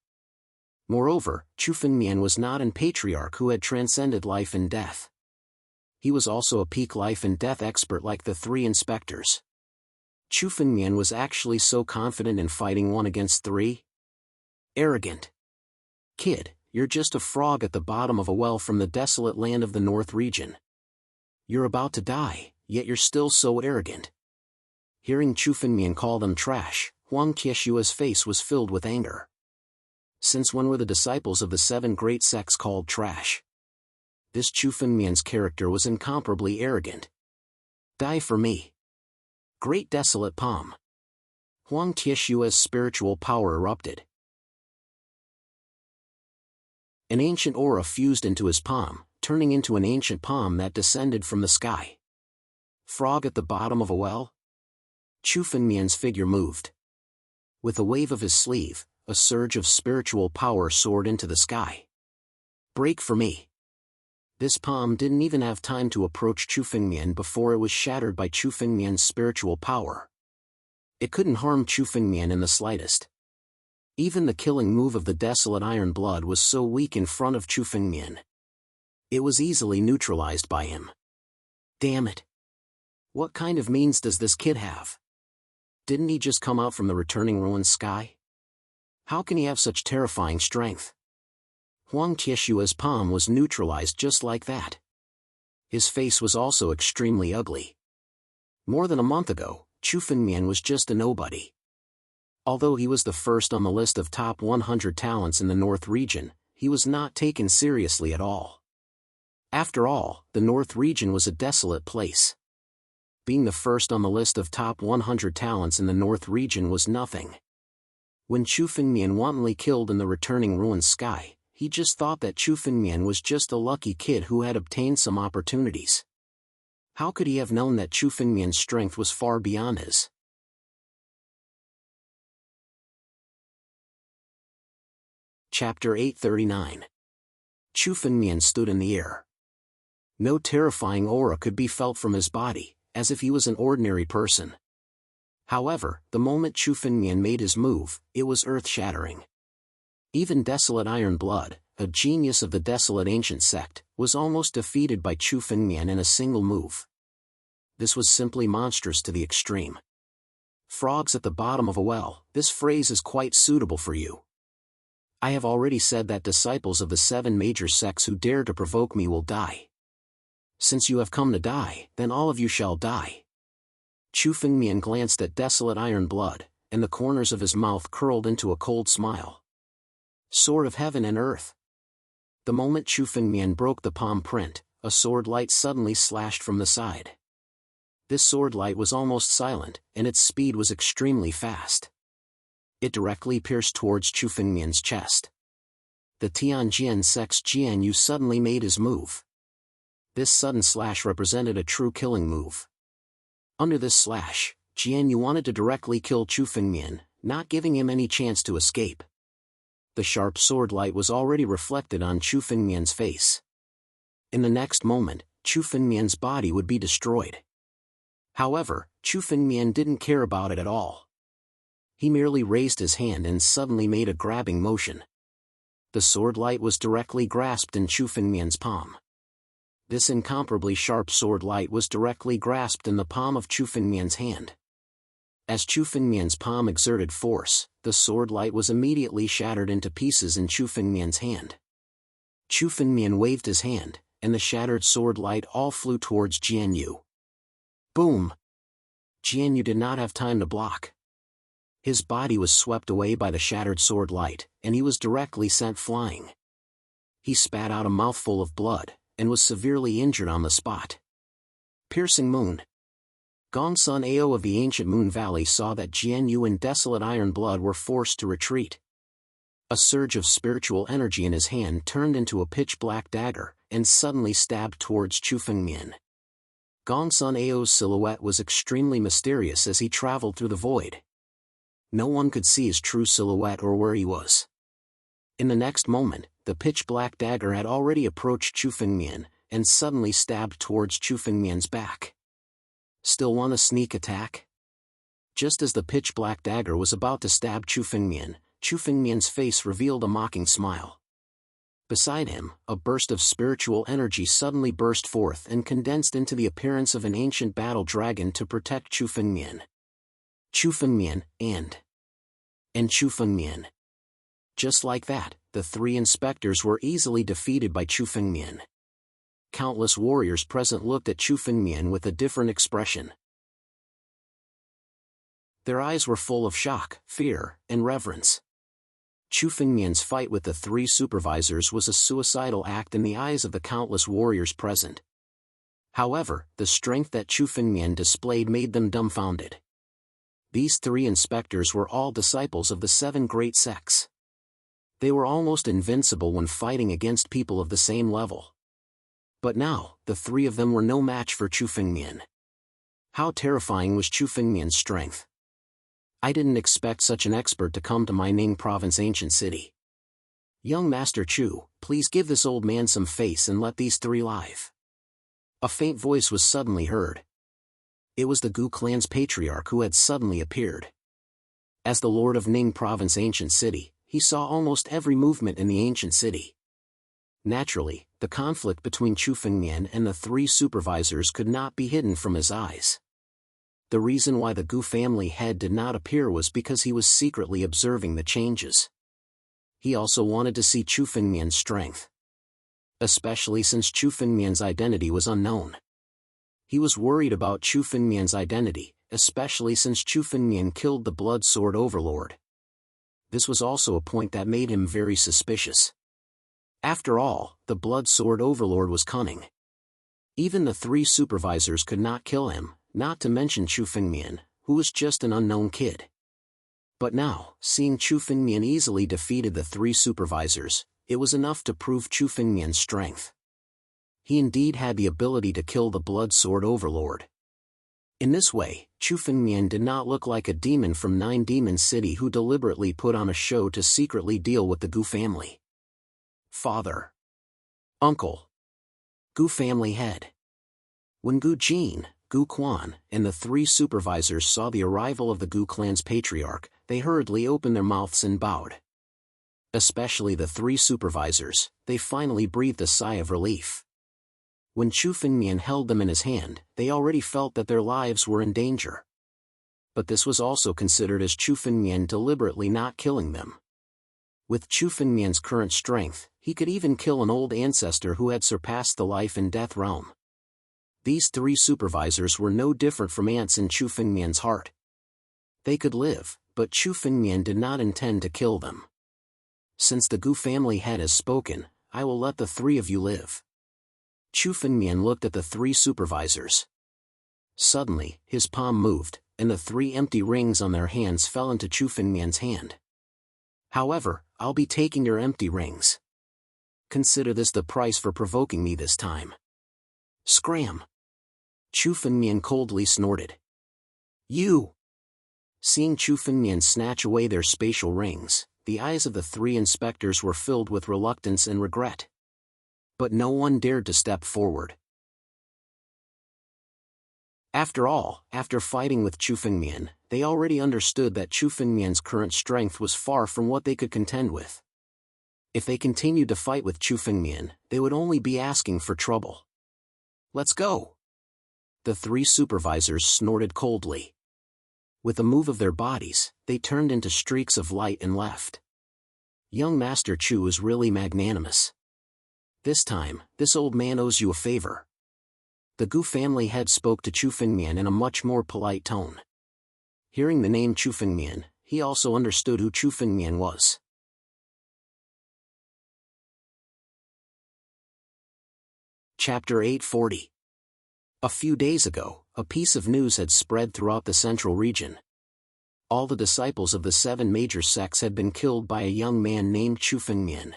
Moreover, Chu Fengmian was not an patriarch who had transcended life and death. He was also a peak life and death expert like the 3 inspectors. Chu Fengmian was actually so confident in fighting 1 against 3? Arrogant. Kid, you're just a frog at the bottom of a well from the desolate land of the North region. You're about to die, yet you're still so arrogant. Hearing Chu Fengmian call them trash, Huang Tieshua's face was filled with anger. Since when were the disciples of the 7 great sects called trash? This Chu Fengmian's character was incomparably arrogant. Die for me. Great desolate palm. Huang Tieshua's spiritual power erupted. An ancient aura fused into his palm, turning into an ancient palm that descended from the sky. Frog at the bottom of a well? Chu Fengmian's figure moved. With a wave of his sleeve, a surge of spiritual power soared into the sky. Break for me. This palm didn't even have time to approach Chu Fengmian before it was shattered by Chu Fengmian's spiritual power. It couldn't harm Chu Fengmian in the slightest. Even the killing move of the desolate iron blood was so weak in front of Chu Fengmian. It was easily neutralized by him. Damn it. What kind of means does this kid have? Didn't he just come out from the returning ruined sky? How can he have such terrifying strength? Huang Tieshua's palm was neutralized just like that. His face was also extremely ugly. More than a month ago, Chu Fengmian was just a nobody. Although he was the first on the list of top 100 talents in the North region, he was not taken seriously at all. After all, the North region was a desolate place. Being the first on the list of top 100 talents in the North region was nothing. When Chu Fengmian wantonly killed in the returning ruined sky, he just thought that Chu Fengmian was just a lucky kid who had obtained some opportunities. How could he have known that Chu Fengmian's strength was far beyond his? Chapter 839. Chu Fengmian stood in the air. No terrifying aura could be felt from his body, as if he was an ordinary person. However, the moment Chu Fengmian made his move, it was earth-shattering. Even Desolate Iron Blood, a genius of the Desolate Ancient Sect, was almost defeated by Chu Fengmian in a single move. This was simply monstrous to the extreme. Frogs at the bottom of a well, this phrase is quite suitable for you. I have already said that disciples of the 7 major sects who dare to provoke me will die. Since you have come to die, then all of you shall die. Chu Fengmian glanced at desolate iron blood, and the corners of his mouth curled into a cold smile. Sword of heaven and earth. The moment Chu Fengmian broke the palm print, a sword light suddenly slashed from the side. This sword light was almost silent, and its speed was extremely fast. It directly pierced towards Chu Fengmian's chest. The Tianjian sect's Jian Yu suddenly made his move. This sudden slash represented a true killing move. Under this slash, Jian Yu wanted to directly kill Chu Fengmian, not giving him any chance to escape. The sharp sword light was already reflected on Chu Fengmian's face. In the next moment, Chu Fengmian's body would be destroyed. However, Chu Fengmian didn't care about it at all. He merely raised his hand and suddenly made a grabbing motion. The sword light was directly grasped in Chu Fengmian's palm. This incomparably sharp sword light was directly grasped in the palm of Chu Fengmian's hand. As Chu Fengmian's palm exerted force, the sword light was immediately shattered into pieces in Chu Fengmian's hand. Chu Fengmian waved his hand, and the shattered sword light all flew towards Jian Yu. Boom! Jian Yu did not have time to block. His body was swept away by the shattered sword light, and he was directly sent flying. He spat out a mouthful of blood, and was severely injured on the spot. Piercing Moon. Gongsun Ao of the ancient Moon Valley saw that Jian Yu and desolate iron blood were forced to retreat. A surge of spiritual energy in his hand turned into a pitch-black dagger, and suddenly stabbed towards Chu Fengmian. Gongsun Ao's silhouette was extremely mysterious as he traveled through the void. No one could see his true silhouette or where he was. In the next moment, the pitch-black dagger had already approached Chu Fengmian, and suddenly stabbed towards Chu Fengmian's back. Still want a sneak attack? Just as the pitch-black dagger was about to stab Chu Fengmian's face revealed a mocking smile. Beside him, a burst of spiritual energy suddenly burst forth and condensed into the appearance of an ancient battle dragon to protect Chu Fengmian. Chu Fengmian, and Chu Fengmian. Just like that, the 3 inspectors were easily defeated by Chu Fengmian. Countless warriors present looked at Chu Fengmian with a different expression. Their eyes were full of shock, fear, and reverence. Chu Fengmian's fight with the 3 supervisors was a suicidal act in the eyes of the countless warriors present. However, the strength that Chu Fengmian displayed made them dumbfounded. These 3 inspectors were all disciples of the 7 great sects. They were almost invincible when fighting against people of the same level. But now, the 3 of them were no match for Chu Fengmian. How terrifying was Chu Fengmian's strength! I didn't expect such an expert to come to my Ning province ancient city. Young Master Chu, please give this old man some face and let these 3 live. A faint voice was suddenly heard. It was the Gu clan's patriarch who had suddenly appeared. As the lord of Ning province ancient city, he saw almost every movement in the ancient city. Naturally, the conflict between Chu Fengmian and the 3 supervisors could not be hidden from his eyes. The reason why the Gu family head did not appear was because he was secretly observing the changes. He also wanted to see Chu Fengmian's strength. Especially since Chu Fengmian's identity was unknown. He was worried about Chu Fengmian's identity, especially since Chu Fengmian killed the Blood Sword Overlord. This was also a point that made him very suspicious. After all, the Blood Sword Overlord was cunning. Even the 3 supervisors could not kill him, not to mention Chu Fengmian, who was just an unknown kid. But now, seeing Chu Fengmian easily defeated the 3 supervisors, it was enough to prove Chu Fengmian's strength. He indeed had the ability to kill the Blood Sword Overlord. In this way, Chu Fengmian did not look like a demon from 9 Demon City who deliberately put on a show to secretly deal with the Gu family. Father. Uncle. Gu family head. When Gu Jin, Gu Quan, and the 3 supervisors saw the arrival of the Gu clan's patriarch, they hurriedly opened their mouths and bowed. Especially the 3 supervisors, they finally breathed a sigh of relief. When Chu Fengmian held them in his hand, they already felt that their lives were in danger. But this was also considered as Chu Fengmian deliberately not killing them. With Chu Fengmian's current strength, he could even kill an old ancestor who had surpassed the life and death realm. These three supervisors were no different from ants in Chu Fengmian's heart. They could live, but Chu Fengmian did not intend to kill them. Since the Gu family head has spoken, I will let the three of you live. Chu Fengmian looked at the three supervisors. Suddenly, his palm moved, and the three empty rings on their hands fell into Chu Fengmian's hand. However, I'll be taking your empty rings. Consider this the price for provoking me this time. Scram! Chu Fengmian coldly snorted. You! Seeing Chu Fengmian snatch away their spatial rings, the eyes of the three inspectors were filled with reluctance and regret. But no one dared to step forward. After all, after fighting with Chu Fengmian, they already understood that Chu Fengmian's current strength was far from what they could contend with. If they continued to fight with Chu Fengmian, they would only be asking for trouble. Let's go! The three supervisors snorted coldly. With a move of their bodies, they turned into streaks of light and left. Young Master Chu is really magnanimous. This time, this old man owes you a favor. The Gu family head spoke to Chu Fengmian in a much more polite tone. Hearing the name Chu Fengmian, he also understood who Chu Fengmian was. Chapter 840. A few days ago, a piece of news had spread throughout the central region. All the disciples of the 7 major sects had been killed by a young man named Chu Fengmian.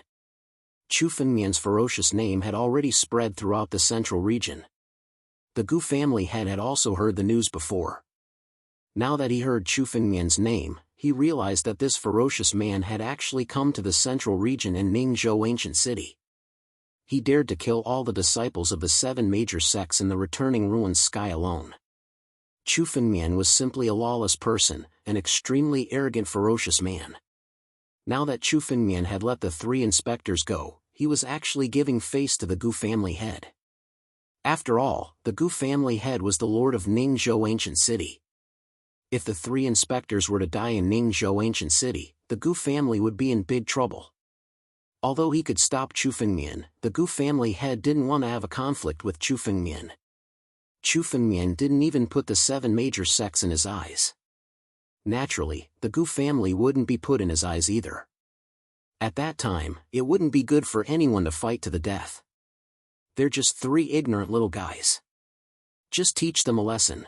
Chu Fengmian's ferocious name had already spread throughout the central region. The Gu family head had also heard the news before. Now that he heard Chu Fengmian's name, he realized that this ferocious man had actually come to the central region in Ningzhou ancient city. He dared to kill all the disciples of the 7 major sects in the returning ruins sky alone. Chu Fengmian was simply a lawless person, an extremely arrogant ferocious man. Now that Chu Fengmian had let the 3 inspectors go, he was actually giving face to the Gu family head. After all, the Gu family head was the lord of Ningzhou ancient city. If the 3 inspectors were to die in Ningzhou ancient city, the Gu family would be in big trouble. Although he could stop Chu Fengmian, the Gu family head didn't want to have a conflict with Chu Fengmian. Chu Fengmian didn't even put the 7 major sects in his eyes. Naturally, the Gu family wouldn't be put in his eyes either. At that time, it wouldn't be good for anyone to fight to the death. They're just 3 ignorant little guys. Just teach them a lesson.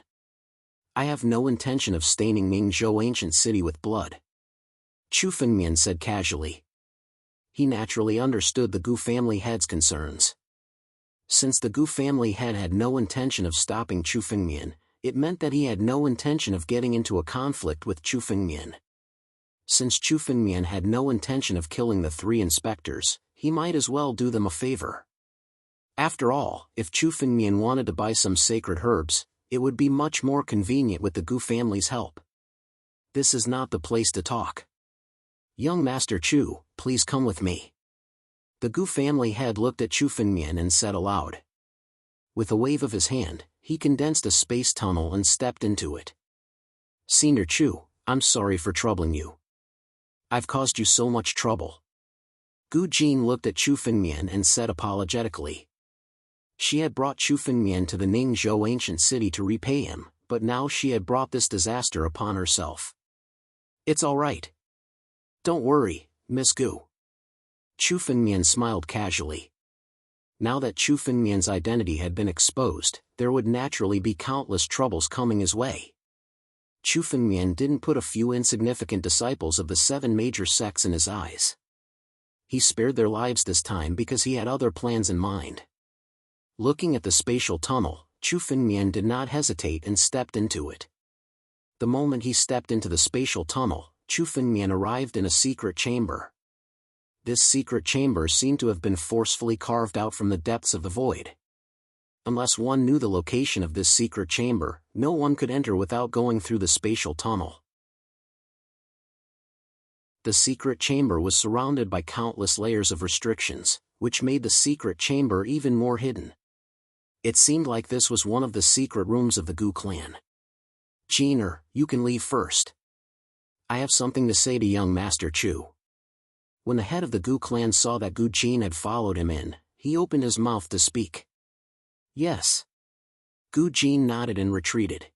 I have no intention of staining Ningzhou ancient city with blood. Chu Fengmian said casually. He naturally understood the Gu family head's concerns. Since the Gu family head had no intention of stopping Chu Fengmian, it meant that he had no intention of getting into a conflict with Chu Fengmian. Since Chu Fengmian had no intention of killing the 3 inspectors, he might as well do them a favor. After all, if Chu Fengmian wanted to buy some sacred herbs, it would be much more convenient with the Gu family's help. This is not the place to talk. Young Master Chu, please come with me. The Gu family head looked at Chu Fengmian and said aloud. With a wave of his hand, he condensed a space tunnel and stepped into it. Senior Chu, I'm sorry for troubling you. I've caused you so much trouble. Gu Jin looked at Chu Fengmian and said apologetically. She had brought Chu Fengmian to the Ningzhou ancient city to repay him, but now she had brought this disaster upon herself. It's all right. Don't worry, Miss Gu. Chu Fengmian smiled casually. Now that Chu Fengmian's identity had been exposed, there would naturally be countless troubles coming his way. Chu Fengmian didn't put a few insignificant disciples of the 7 major sects in his eyes. He spared their lives this time because he had other plans in mind. Looking at the spatial tunnel, Chu Fengmian did not hesitate and stepped into it. The moment he stepped into the spatial tunnel, Chu Fengmian arrived in a secret chamber. This secret chamber seemed to have been forcefully carved out from the depths of the void. Unless one knew the location of this secret chamber, no one could enter without going through the spatial tunnel. The secret chamber was surrounded by countless layers of restrictions, which made the secret chamber even more hidden. It seemed like this was one of the secret rooms of the Gu clan. "Jin, you can leave first. I have something to say to young Master Chu." When the head of the Gu clan saw that Gu Jin had followed him in, he opened his mouth to speak. "Yes." Gu Jin nodded and retreated.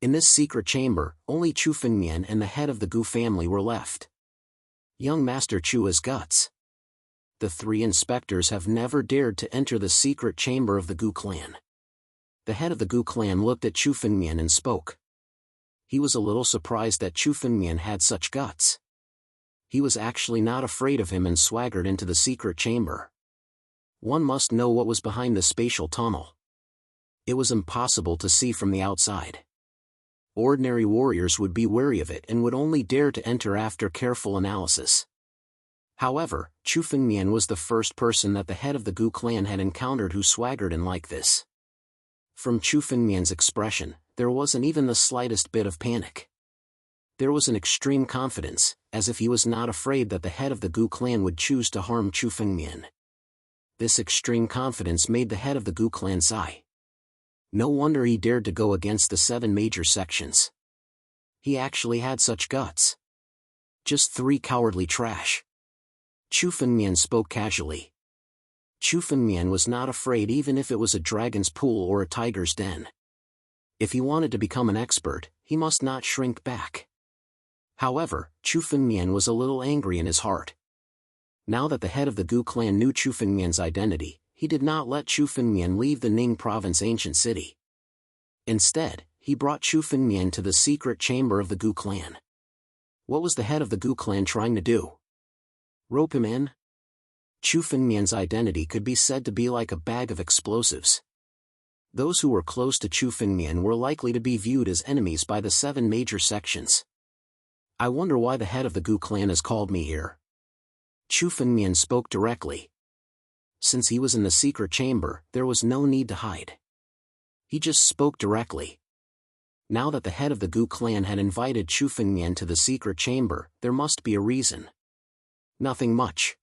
In this secret chamber, only Chu Fengmian and the head of the Gu family were left. Young Master Chu has guts. The three inspectors have never dared to enter the secret chamber of the Gu clan. The head of the Gu clan looked at Chu Fengmian and spoke. He was a little surprised that Chu Fengmian had such guts. He was actually not afraid of him and swaggered into the secret chamber. One must know what was behind the spatial tunnel. It was impossible to see from the outside. Ordinary warriors would be wary of it and would only dare to enter after careful analysis. However, Chu Fengmian was the first person that the head of the Gu clan had encountered who swaggered in like this. From Chu Fengmian's expression, there wasn't even the slightest bit of panic. There was an extreme confidence, as if he was not afraid that the head of the Gu clan would choose to harm Chu Fengmian. This extreme confidence made the head of the Gu clan sigh. No wonder he dared to go against the 7 major sections. He actually had such guts. Just 3 cowardly trash. Chu Fengmian spoke casually. Chu Fengmian was not afraid even if it was a dragon's pool or a tiger's den. If he wanted to become an expert, he must not shrink back. However, Chu Fengmian was a little angry in his heart. Now that the head of the Gu clan knew Chu Fengmian's identity, he did not let Chu Fengmian leave the Ning province ancient city. Instead, he brought Chu Fengmian to the secret chamber of the Gu clan. What was the head of the Gu clan trying to do? Rope him in? Chu Fengmian's identity could be said to be like a bag of explosives. Those who were close to Chu Fengmian were likely to be viewed as enemies by the 7 major sections. I wonder why the head of the Gu clan has called me here. Chu Fengmian spoke directly. Since he was in the secret chamber, there was no need to hide. He just spoke directly. Now that the head of the Gu clan had invited Chu Fengmian to the secret chamber, there must be a reason. Nothing much.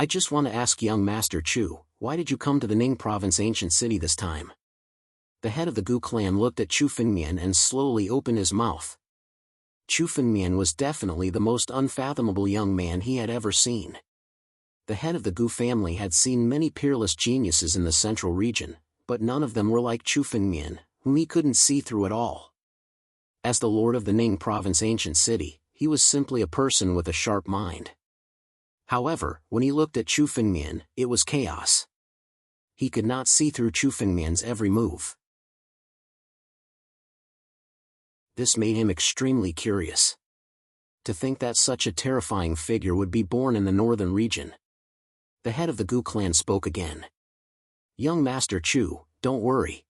I just want to ask young Master Chu, why did you come to the Ning province ancient city this time? The head of the Gu clan looked at Chu Fengmian and slowly opened his mouth. Chu Fengmian was definitely the most unfathomable young man he had ever seen. The head of the Gu family had seen many peerless geniuses in the central region, but none of them were like Chu Fengmian, whom he couldn't see through at all. As the lord of the Ning province ancient city, he was simply a person with a sharp mind. However, when he looked at Chu Fengmian, it was chaos. He could not see through Chu Fengmian's every move. This made him extremely curious. To think that such a terrifying figure would be born in the northern region. The head of the Gu clan spoke again. Young Master Chu, don't worry.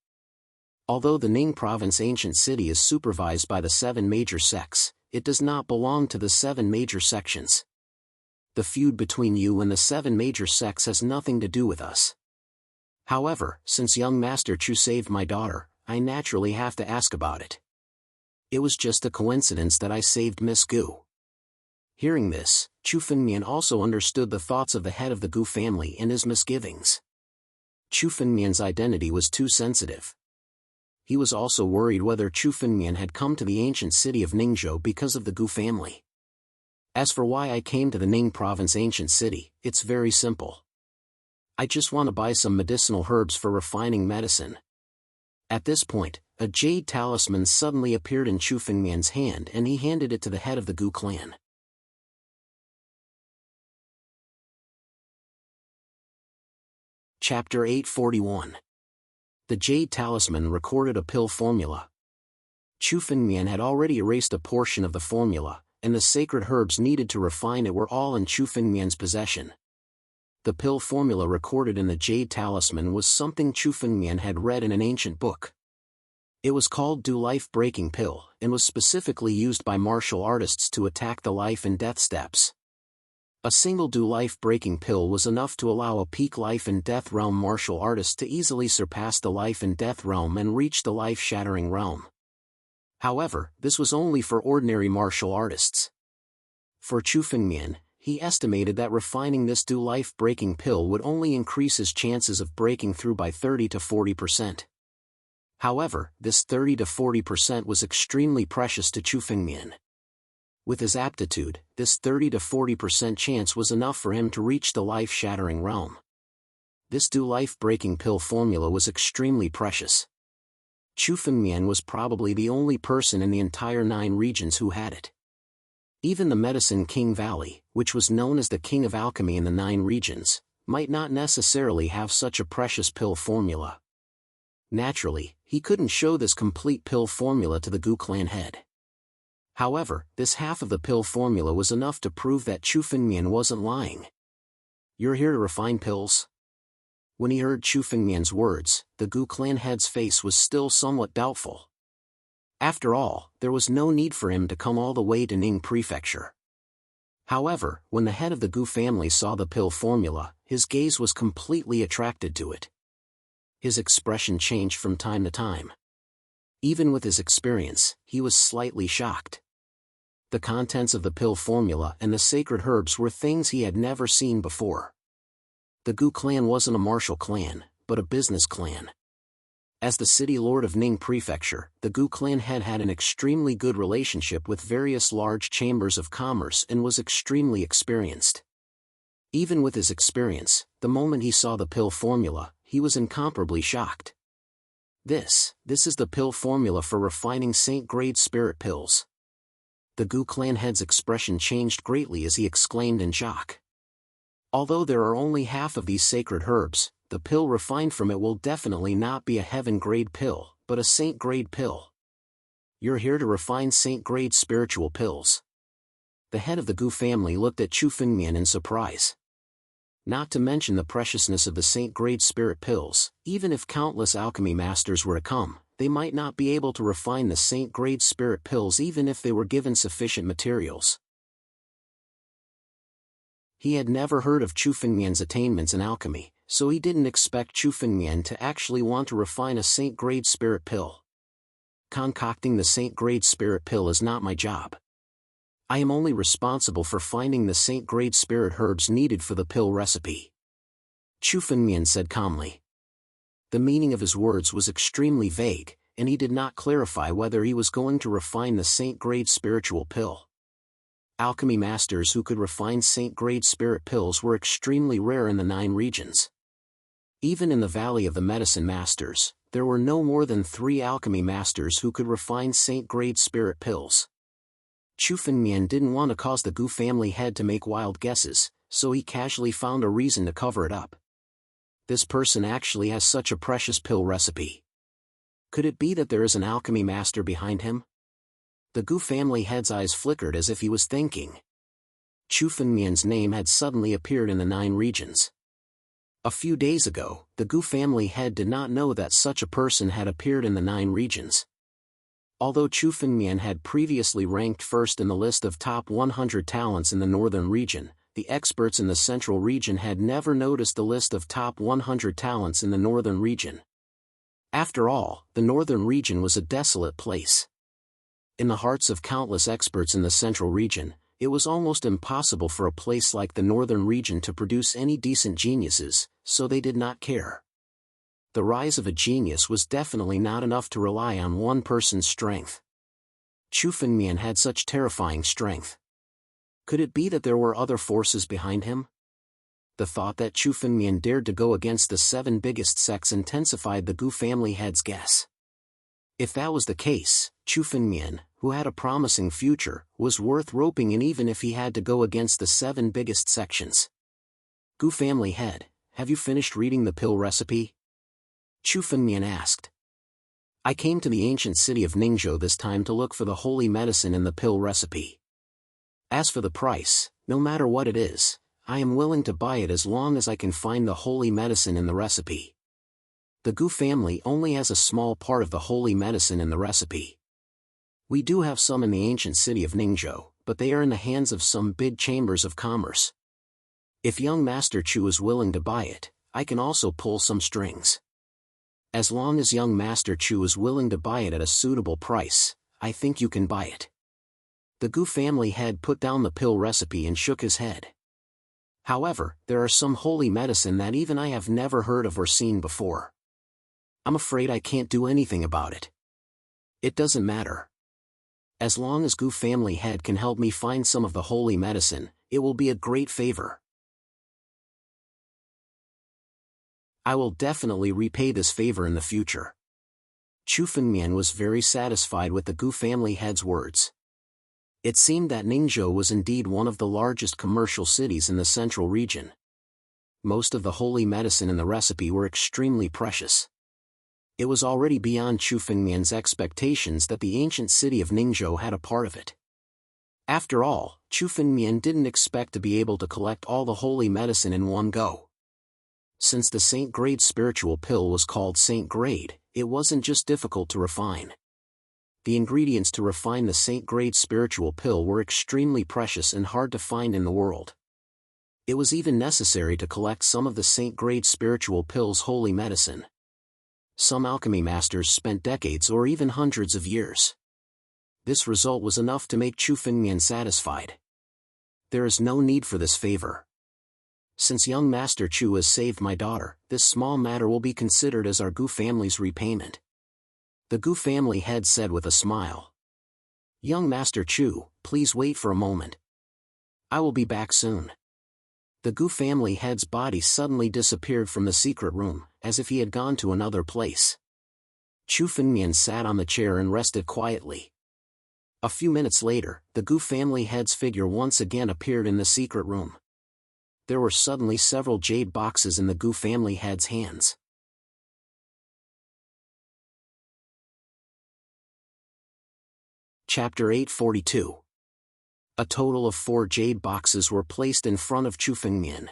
Although the Ning province ancient city is supervised by the 7 major sects, it does not belong to the 7 major sections. The feud between you and the 7 major sects has nothing to do with us. However, since young Master Chu saved my daughter, I naturally have to ask about it. It was just a coincidence that I saved Miss Gu. Hearing this, Chu Fengmian also understood the thoughts of the head of the Gu family and his misgivings. Chu Fengmian's identity was too sensitive. He was also worried whether Chu Fengmian had come to the ancient city of Ningzhou because of the Gu family. As for why I came to the Ning province ancient city, it's very simple. I just want to buy some medicinal herbs for refining medicine. At this point, a jade talisman suddenly appeared in Chu Fengmian's hand and he handed it to the head of the Gu clan. Chapter 841. The jade talisman recorded a pill formula. Chu Fengmian had already erased a portion of the formula, and the sacred herbs needed to refine it were all in Chu Fengmian's possession. The pill formula recorded in the jade talisman was something Chu Fengmian had read in an ancient book. It was called Do Life Breaking Pill, and was specifically used by martial artists to attack the life and death steps. A single Do Life Breaking Pill was enough to allow a peak life and death realm martial artist to easily surpass the life and death realm and reach the life-shattering realm. However, this was only for ordinary martial artists. For Chu Fengmian, he estimated that refining this life-breaking pill would only increase his chances of breaking through by 30 to 40%. However, this 30 to 40% was extremely precious to Chu Fengmian. With his aptitude, this 30 to 40% chance was enough for him to reach the life-shattering realm. This life-breaking pill formula was extremely precious. Chu Fengmian was probably the only person in the entire 9 regions who had it. Even the Medicine King Valley, which was known as the King of Alchemy in the 9 regions, might not necessarily have such a precious pill formula. Naturally, he couldn't show this complete pill formula to the Gu clan head. However, this half of the pill formula was enough to prove that Chu Fengmian wasn't lying. "You're here to refine pills?" When he heard Chu Fengmian's words, the Gu clan head's face was still somewhat doubtful. After all, there was no need for him to come all the way to Ning Prefecture. However, when the head of the Gu family saw the pill formula, his gaze was completely attracted to it. His expression changed from time to time. Even with his experience, he was slightly shocked. The contents of the pill formula and the sacred herbs were things he had never seen before. The Gu clan wasn't a martial clan, but a business clan. As the city lord of Ning Prefecture, the Gu clan had an extremely good relationship with various large chambers of commerce and was extremely experienced. Even with his experience, the moment he saw the pill formula, he was incomparably shocked. This is the pill formula for refining saint-grade spirit pills. The Gu clan head's expression changed greatly as he exclaimed in shock. Although there are only half of these sacred herbs, the pill refined from it will definitely not be a heaven-grade pill, but a saint-grade pill. "You're here to refine saint-grade spiritual pills." The head of the Gu family looked at Chu Fengmian in surprise. Not to mention the preciousness of the saint-grade spirit pills, even if countless alchemy masters were to come, they might not be able to refine the saint-grade spirit pills even if they were given sufficient materials. He had never heard of Chu Fengmian's attainments in alchemy, so he didn't expect Chu Fengmian to actually want to refine a saint-grade spirit pill. "Concocting the saint-grade spirit pill is not my job. I am only responsible for finding the saint-grade spirit herbs needed for the pill recipe," Chu Fengmian said calmly. The meaning of his words was extremely vague, and he did not clarify whether he was going to refine the saint-grade spiritual pill. Alchemy masters who could refine saint-grade spirit pills were extremely rare in the 9 regions. Even in the Valley of the Medicine Masters, there were no more than 3 alchemy masters who could refine saint-grade spirit pills. Chu Fengmian didn't want to cause the Gu family head to make wild guesses, so he casually found a reason to cover it up. "This person actually has such a precious pill recipe. Could it be that there is an alchemy master behind him?" The Gu family head's eyes flickered as if he was thinking. Chu Fengmian's name had suddenly appeared in the 9 regions. A few days ago, the Gu family head did not know that such a person had appeared in the 9 regions. Although Chu Fengmian had previously ranked first in the list of top 100 talents in the northern region, the experts in the central region had never noticed the list of top 100 talents in the northern region. After all, the northern region was a desolate place. In the hearts of countless experts in the central region, it was almost impossible for a place like the northern region to produce any decent geniuses, so they did not care. The rise of a genius was definitely not enough to rely on one person's strength. Chu Fengmian had such terrifying strength. Could it be that there were other forces behind him? The thought that Chu Fengmian dared to go against the 7 biggest sects intensified the Gu family head's guess. If that was the case, Chu Fengmian, who had a promising future, was worth roping in even if he had to go against the 7 biggest sections. "Gu family head, have you finished reading the pill recipe?" Chu Fengmian asked. "I came to the ancient city of Ningzhou this time to look for the holy medicine in the pill recipe. As for the price, no matter what it is, I am willing to buy it as long as I can find the holy medicine in the recipe." The Gu family only has a small part of the holy medicine in the recipe. "We do have some in the ancient city of Ningzhou, but they are in the hands of some big chambers of commerce. If young Master Chu is willing to buy it, I can also pull some strings. As long as young Master Chu is willing to buy it at a suitable price, I think you can buy it." The Gu family head put down the pill recipe and shook his head. However, there are some holy medicine that even I have never heard of or seen before. I'm afraid I can't do anything about it. It doesn't matter. As long as Gu family head can help me find some of the holy medicine, it will be a great favor. I will definitely repay this favor in the future. Chu Fengmian was very satisfied with the Gu family head's words. It seemed that Ningzhou was indeed one of the largest commercial cities in the central region. Most of the holy medicine in the recipe were extremely precious. It was already beyond Chu Fengmian's expectations that the ancient city of Ningzhou had a part of it. After all, Chu Fengmian didn't expect to be able to collect all the holy medicine in one go. Since the Saint Grade spiritual pill was called Saint Grade, it wasn't just difficult to refine. The ingredients to refine the Saint Grade spiritual pill were extremely precious and hard to find in the world. It was even necessary to collect some of the Saint Grade spiritual pill's holy medicine. Some alchemy masters spent decades or even hundreds of years. This result was enough to make Chu Fengmian satisfied. There is no need for this favor. Since young Master Chu has saved my daughter, this small matter will be considered as our Gu family's repayment. The Gu family head said with a smile. Young Master Chu, please wait for a moment. I will be back soon. The Gu family head's body suddenly disappeared from the secret room, as if he had gone to another place. Chu Fengmian sat on the chair and rested quietly. A few minutes later, the Gu family head's figure once again appeared in the secret room. There were suddenly several jade boxes in the Gu family head's hands. Chapter 842. A total of 4 jade boxes were placed in front of Chu Fengmian.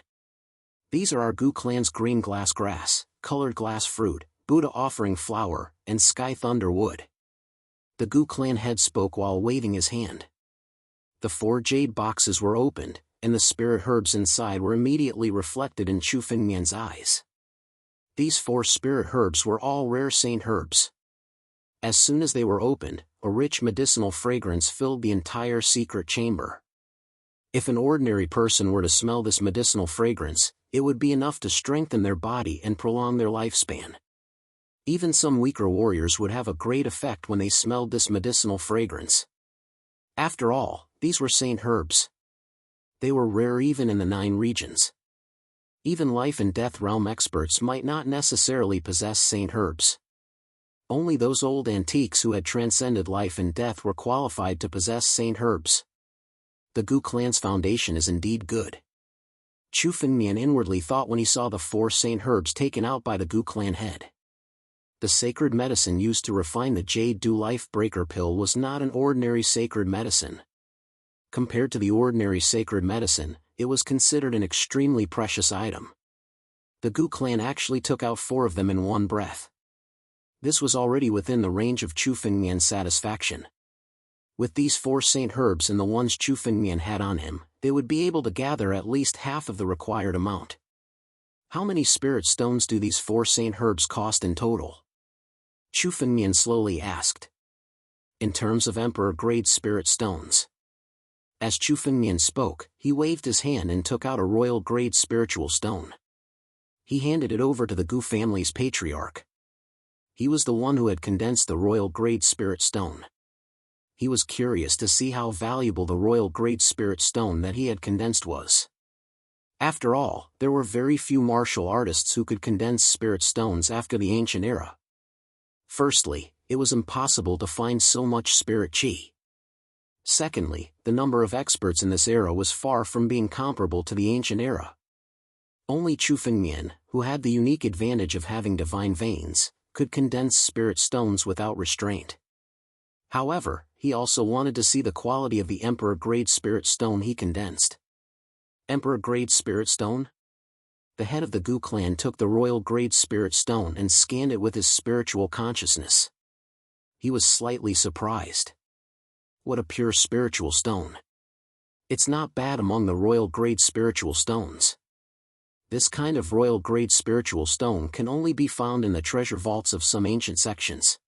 These are our Gu clan's green glass grass, colored glass fruit, Buddha offering flower, and sky thunder wood. The Gu clan head spoke while waving his hand. The 4 jade boxes were opened, and the spirit herbs inside were immediately reflected in Chu Fengmian's eyes. These 4 spirit herbs were all rare saint herbs. As soon as they were opened, a rich medicinal fragrance filled the entire secret chamber. If an ordinary person were to smell this medicinal fragrance, it would be enough to strengthen their body and prolong their lifespan. Even some weaker warriors would have a great effect when they smelled this medicinal fragrance. After all, these were saint herbs. They were rare even in the 9 regions. Even life and death realm experts might not necessarily possess saint herbs. Only those old antiques who had transcended life and death were qualified to possess saint herbs. The Gu clan's foundation is indeed good. Chu Fengmian inwardly thought when he saw the 4 saint herbs taken out by the Gu clan head. The sacred medicine used to refine the Jade Dew Life Breaker pill was not an ordinary sacred medicine. Compared to the ordinary sacred medicine, it was considered an extremely precious item. The Gu clan actually took out 4 of them in one breath. This was already within the range of Chu Fengmian's satisfaction. With these 4 saint herbs and the ones Chu Fengmian had on him, they would be able to gather at least half of the required amount. How many spirit stones do these 4 saint herbs cost in total? Chu Fengmian slowly asked. In terms of emperor-grade spirit stones. As Chu Fengmian spoke, he waved his hand and took out a royal-grade spiritual stone. He handed it over to the Gu family's patriarch. He was the one who had condensed the royal-grade spirit stone. He was curious to see how valuable the royal-grade spirit stone that he had condensed was. After all, there were very few martial artists who could condense spirit stones after the ancient era. Firstly, it was impossible to find so much spirit qi. Secondly, the number of experts in this era was far from being comparable to the ancient era. Only Chu Fengmian, who had the unique advantage of having divine veins, could condense spirit stones without restraint. However, he also wanted to see the quality of the Emperor-grade spirit stone he condensed. Emperor-grade spirit stone? The head of the Gu clan took the royal-grade spirit stone and scanned it with his spiritual consciousness. He was slightly surprised. What a pure spiritual stone. It's not bad among the royal-grade spiritual stones. This kind of royal-grade spiritual stone can only be found in the treasure vaults of some ancient sections.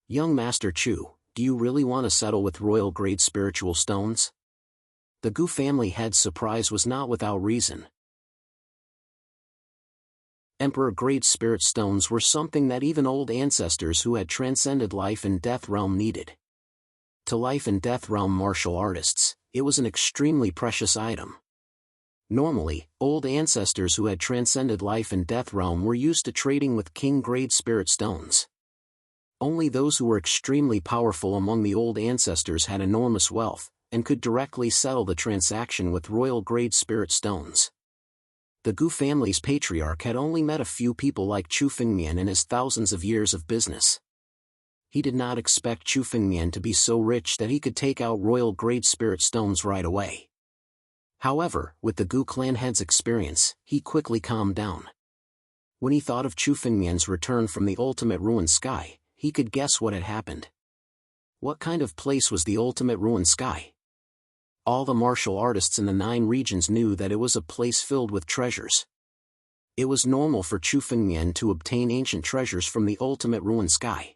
Young Master Chu, do you really want to settle with royal-grade spiritual stones? The Gu family head's surprise was not without reason. Emperor-grade spirit stones were something that even old ancestors who had transcended life and death realm needed. To life and death realm martial artists, it was an extremely precious item. Normally, old ancestors who had transcended life and death realm were used to trading with king-grade spirit stones. Only those who were extremely powerful among the old ancestors had enormous wealth, and could directly settle the transaction with royal-grade spirit stones. The Gu family's patriarch had only met a few people like Chu Fengmian in his thousands of years of business. He did not expect Chu Fengmian to be so rich that he could take out royal-grade spirit stones right away. However, with the Gu clan head's experience, he quickly calmed down. When he thought of Chu Fengmian's return from the ultimate ruined sky, he could guess what had happened. What kind of place was the ultimate ruined sky? All the martial artists in the 9 regions knew that it was a place filled with treasures. It was normal for Chu Fengmian to obtain ancient treasures from the ultimate ruined sky.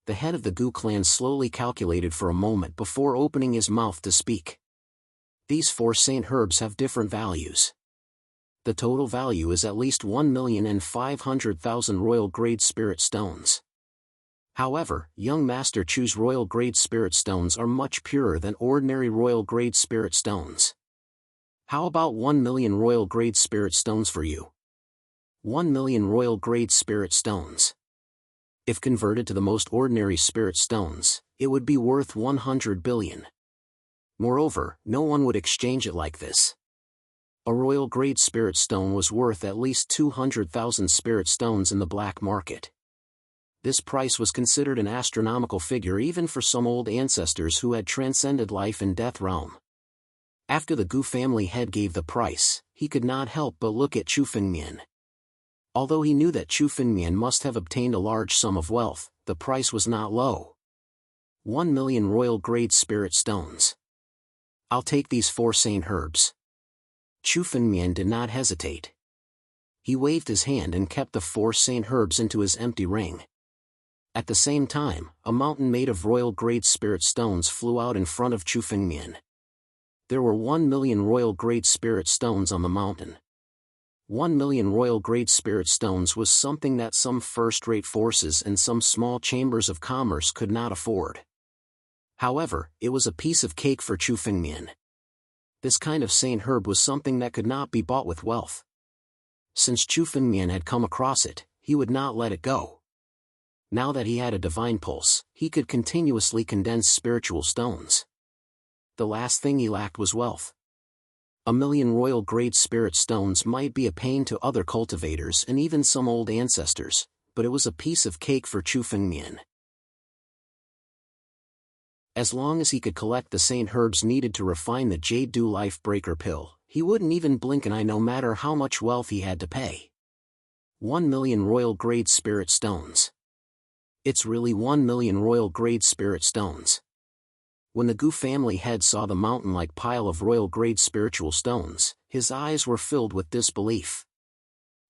The head of the Gu clan slowly calculated for a moment before opening his mouth to speak. These 4 saint herbs have different values. The total value is at least 1,500,000 royal-grade spirit stones. However, young Master Chu's royal-grade spirit stones are much purer than ordinary royal-grade spirit stones. How about 1 million royal-grade spirit stones for you? 1 million royal-grade spirit stones. If converted to the most ordinary spirit stones, it would be worth 100 billion. Moreover, no one would exchange it like this. A royal-grade spirit stone was worth at least 200,000 spirit stones in the black market. This price was considered an astronomical figure even for some old ancestors who had transcended life and death realm. After the Gu family head gave the price, he could not help but look at Chu Fengmian. Although he knew that Chu Fengmian must have obtained a large sum of wealth, the price was not low. 1 million royal-grade spirit stones. I'll take these 4 saint herbs. Chu Fengmian did not hesitate. He waved his hand and kept the 4 saint herbs into his empty ring. At the same time, a mountain made of royal-grade spirit stones flew out in front of Chu Fengmian. There were 1 million royal-grade spirit stones on the mountain. 1 million royal-grade spirit stones was something that some first-rate forces and some small chambers of commerce could not afford. However, it was a piece of cake for Chu Fengmian. This kind of saint herb was something that could not be bought with wealth. Since Chu Fengmian had come across it, he would not let it go. Now that he had a divine pulse, he could continuously condense spiritual stones. The last thing he lacked was wealth. 1 million royal-grade spirit stones might be a pain to other cultivators and even some old ancestors, but it was a piece of cake for Chu Fengmian. As long as he could collect the saint herbs needed to refine the Jade Dew Life Breaker pill, he wouldn't even blink an eye no matter how much wealth he had to pay. 1 million royal-grade spirit stones. It's really 1 million royal-grade spirit stones. When the Gu family head saw the mountain-like pile of royal-grade spiritual stones, his eyes were filled with disbelief.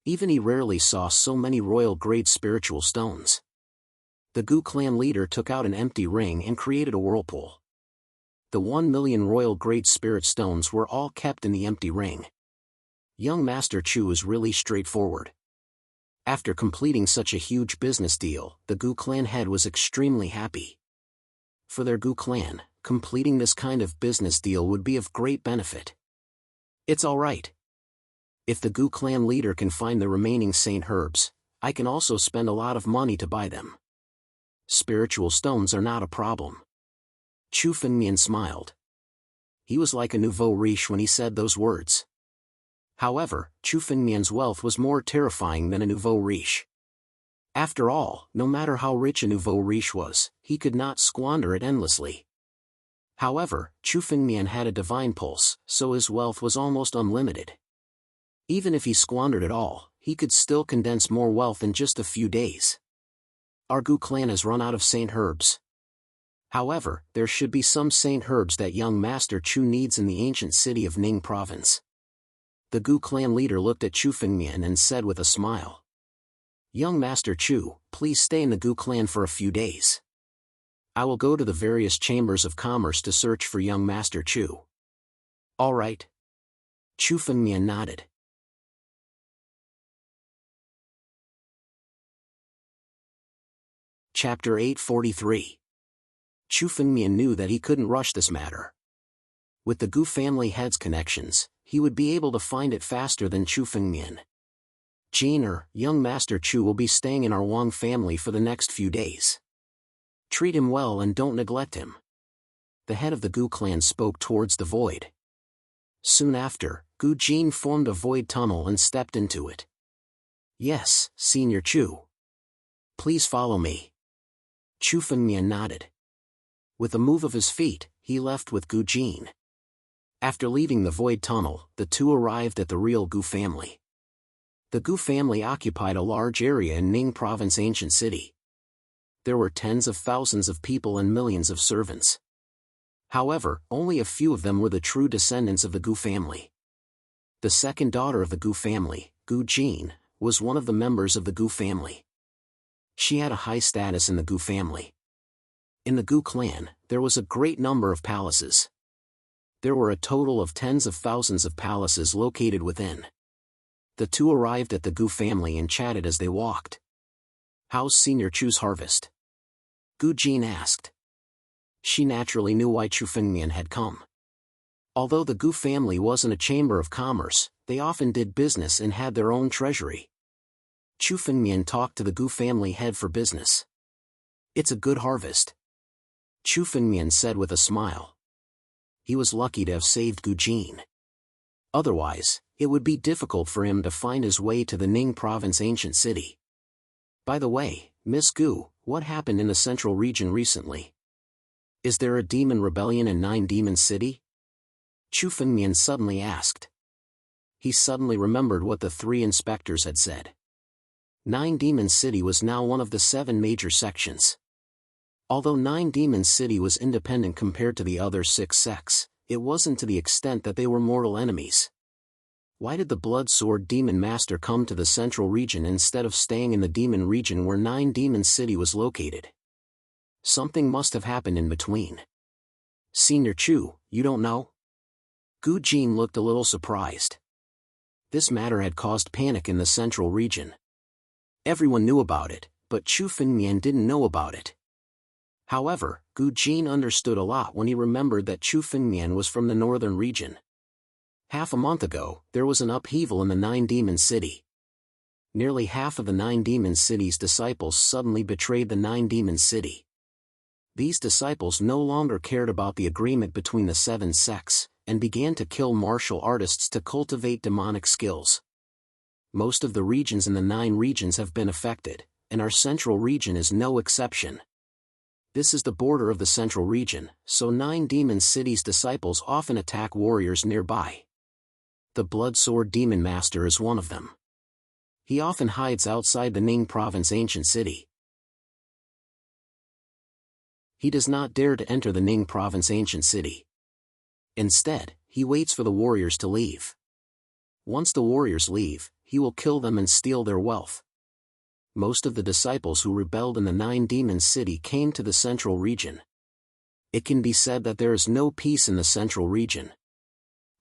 Even he rarely saw so many royal-grade spiritual stones. The Gu clan leader took out an empty ring and created a whirlpool. The 1 million royal-grade spirit stones were all kept in the empty ring. Young Master Chu was really straightforward. After completing such a huge business deal, the Gu clan head was extremely happy. For their Gu clan, completing this kind of business deal would be of great benefit. It's alright. If the Gu clan leader can find the remaining saint herbs, I can also spend a lot of money to buy them. Spiritual stones are not a problem. Chu Fengmian smiled. He was like a nouveau riche when he said those words. However, Chu Fengmian's wealth was more terrifying than a nouveau riche. After all, no matter how rich a nouveau riche was, he could not squander it endlessly. However, Chu Fengmian had a divine pulse, so his wealth was almost unlimited. Even if he squandered it all, he could still condense more wealth in just a few days. Our Gu clan has run out of saint herbs. However, there should be some saint herbs that young Master Chu needs in the ancient city of Ning province. The Gu clan leader looked at Chu Fengmian and said with a smile. Young Master Chu, please stay in the Gu clan for a few days. I will go to the various chambers of commerce to search for young Master Chu. All right. Chu Fengmian nodded. Chapter 843. Chu Fengmian knew that he couldn't rush this matter. With the Gu family head's connections, he would be able to find it faster than Chu Fengmian. Jin, young Master Chu, will be staying in our Wang family for the next few days. Treat him well and don't neglect him. The head of the Gu clan spoke towards the void. Soon after, Gu Jin formed a void tunnel and stepped into it. Yes, Senior Chu. Please follow me. Chu Fengmian nodded. With a move of his feet, he left with Gu Jin. After leaving the void tunnel, the two arrived at the real Gu family. The Gu family occupied a large area in Ning Province ancient city. There were tens of thousands of people and millions of servants. However, only a few of them were the true descendants of the Gu family. The second daughter of the Gu family, Gu Jin, was one of the members of the Gu family. She had a high status in the Gu family. In the Gu clan, there was a great number of palaces. There were a total of tens of thousands of palaces located within. The two arrived at the Gu family and chatted as they walked. How's Senior Chu's harvest? Gu Jin asked. She naturally knew why Chu Fengmian had come. Although the Gu family wasn't a chamber of commerce, they often did business and had their own treasury. Chu Fengmian talked to the Gu family head for business. It's a good harvest. Chu Fengmian said with a smile. He was lucky to have saved Gu Jin. Otherwise, it would be difficult for him to find his way to the Ning Province ancient city. By the way, Miss Gu, what happened in the central region recently? Is there a demon rebellion in Nine Demon City? Chu Fengmian suddenly asked. He suddenly remembered what the three inspectors had said. Nine Demon City was now one of the 7 major sections. Although Nine Demon City was independent compared to the other 6 sects, it wasn't to the extent that they were mortal enemies. Why did the Blood Sword Demon Master come to the central region instead of staying in the demon region where Nine Demon City was located? Something must have happened in between. Senior Chu, you don't know? Gu Jin looked a little surprised. This matter had caused panic in the central region. Everyone knew about it, but Chu Fengmian didn't know about it. However, Gu Jin understood a lot when he remembered that Chu Fengmian was from the northern region. Half a month ago, there was an upheaval in the Nine Demon City. Nearly half of the Nine Demon City's disciples suddenly betrayed the Nine Demon City. These disciples no longer cared about the agreement between the 7 sects, and began to kill martial artists to cultivate demonic skills. Most of the regions in the 9 regions have been affected, and our central region is no exception. This is the border of the central region, so Nine Demon City's disciples often attack warriors nearby. The Blood Sword Demon Master is one of them. He often hides outside the Ning Province ancient city. He does not dare to enter the Ning Province ancient city. Instead, he waits for the warriors to leave. Once the warriors leave, he will kill them and steal their wealth. Most of the disciples who rebelled in the Nine Demon City came to the central region. It can be said that there is no peace in the central region.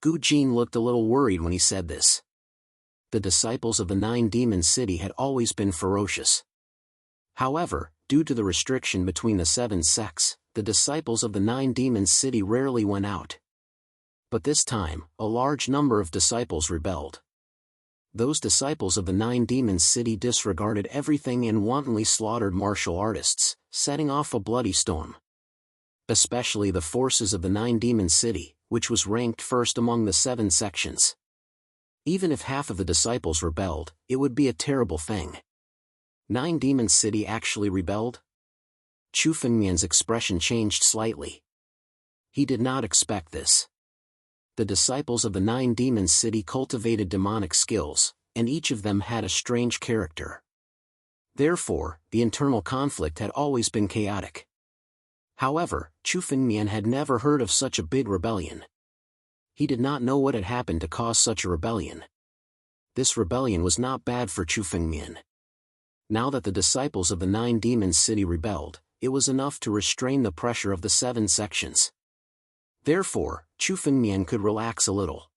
Gu Jin looked a little worried when he said this. The disciples of the Nine Demon City had always been ferocious. However, due to the restriction between the 7 sects, the disciples of the Nine Demon City rarely went out. But this time, a large number of disciples rebelled. Those disciples of the Nine Demon City disregarded everything and wantonly slaughtered martial artists, setting off a bloody storm. Especially the forces of the Nine Demon City, which was ranked first among the 7 sections. Even if half of the disciples rebelled, it would be a terrible thing. Nine Demon City actually rebelled? Chu Fengmian's expression changed slightly. He did not expect this. The disciples of the Nine Demon City cultivated demonic skills, and each of them had a strange character. Therefore, the internal conflict had always been chaotic. However, Chu Fengmian had never heard of such a big rebellion. He did not know what had happened to cause such a rebellion. This rebellion was not bad for Chu Fengmian. Now that the disciples of the Nine Demon City rebelled, it was enough to restrain the pressure of the 7 sections. Therefore, Chu Fengmian could relax a little.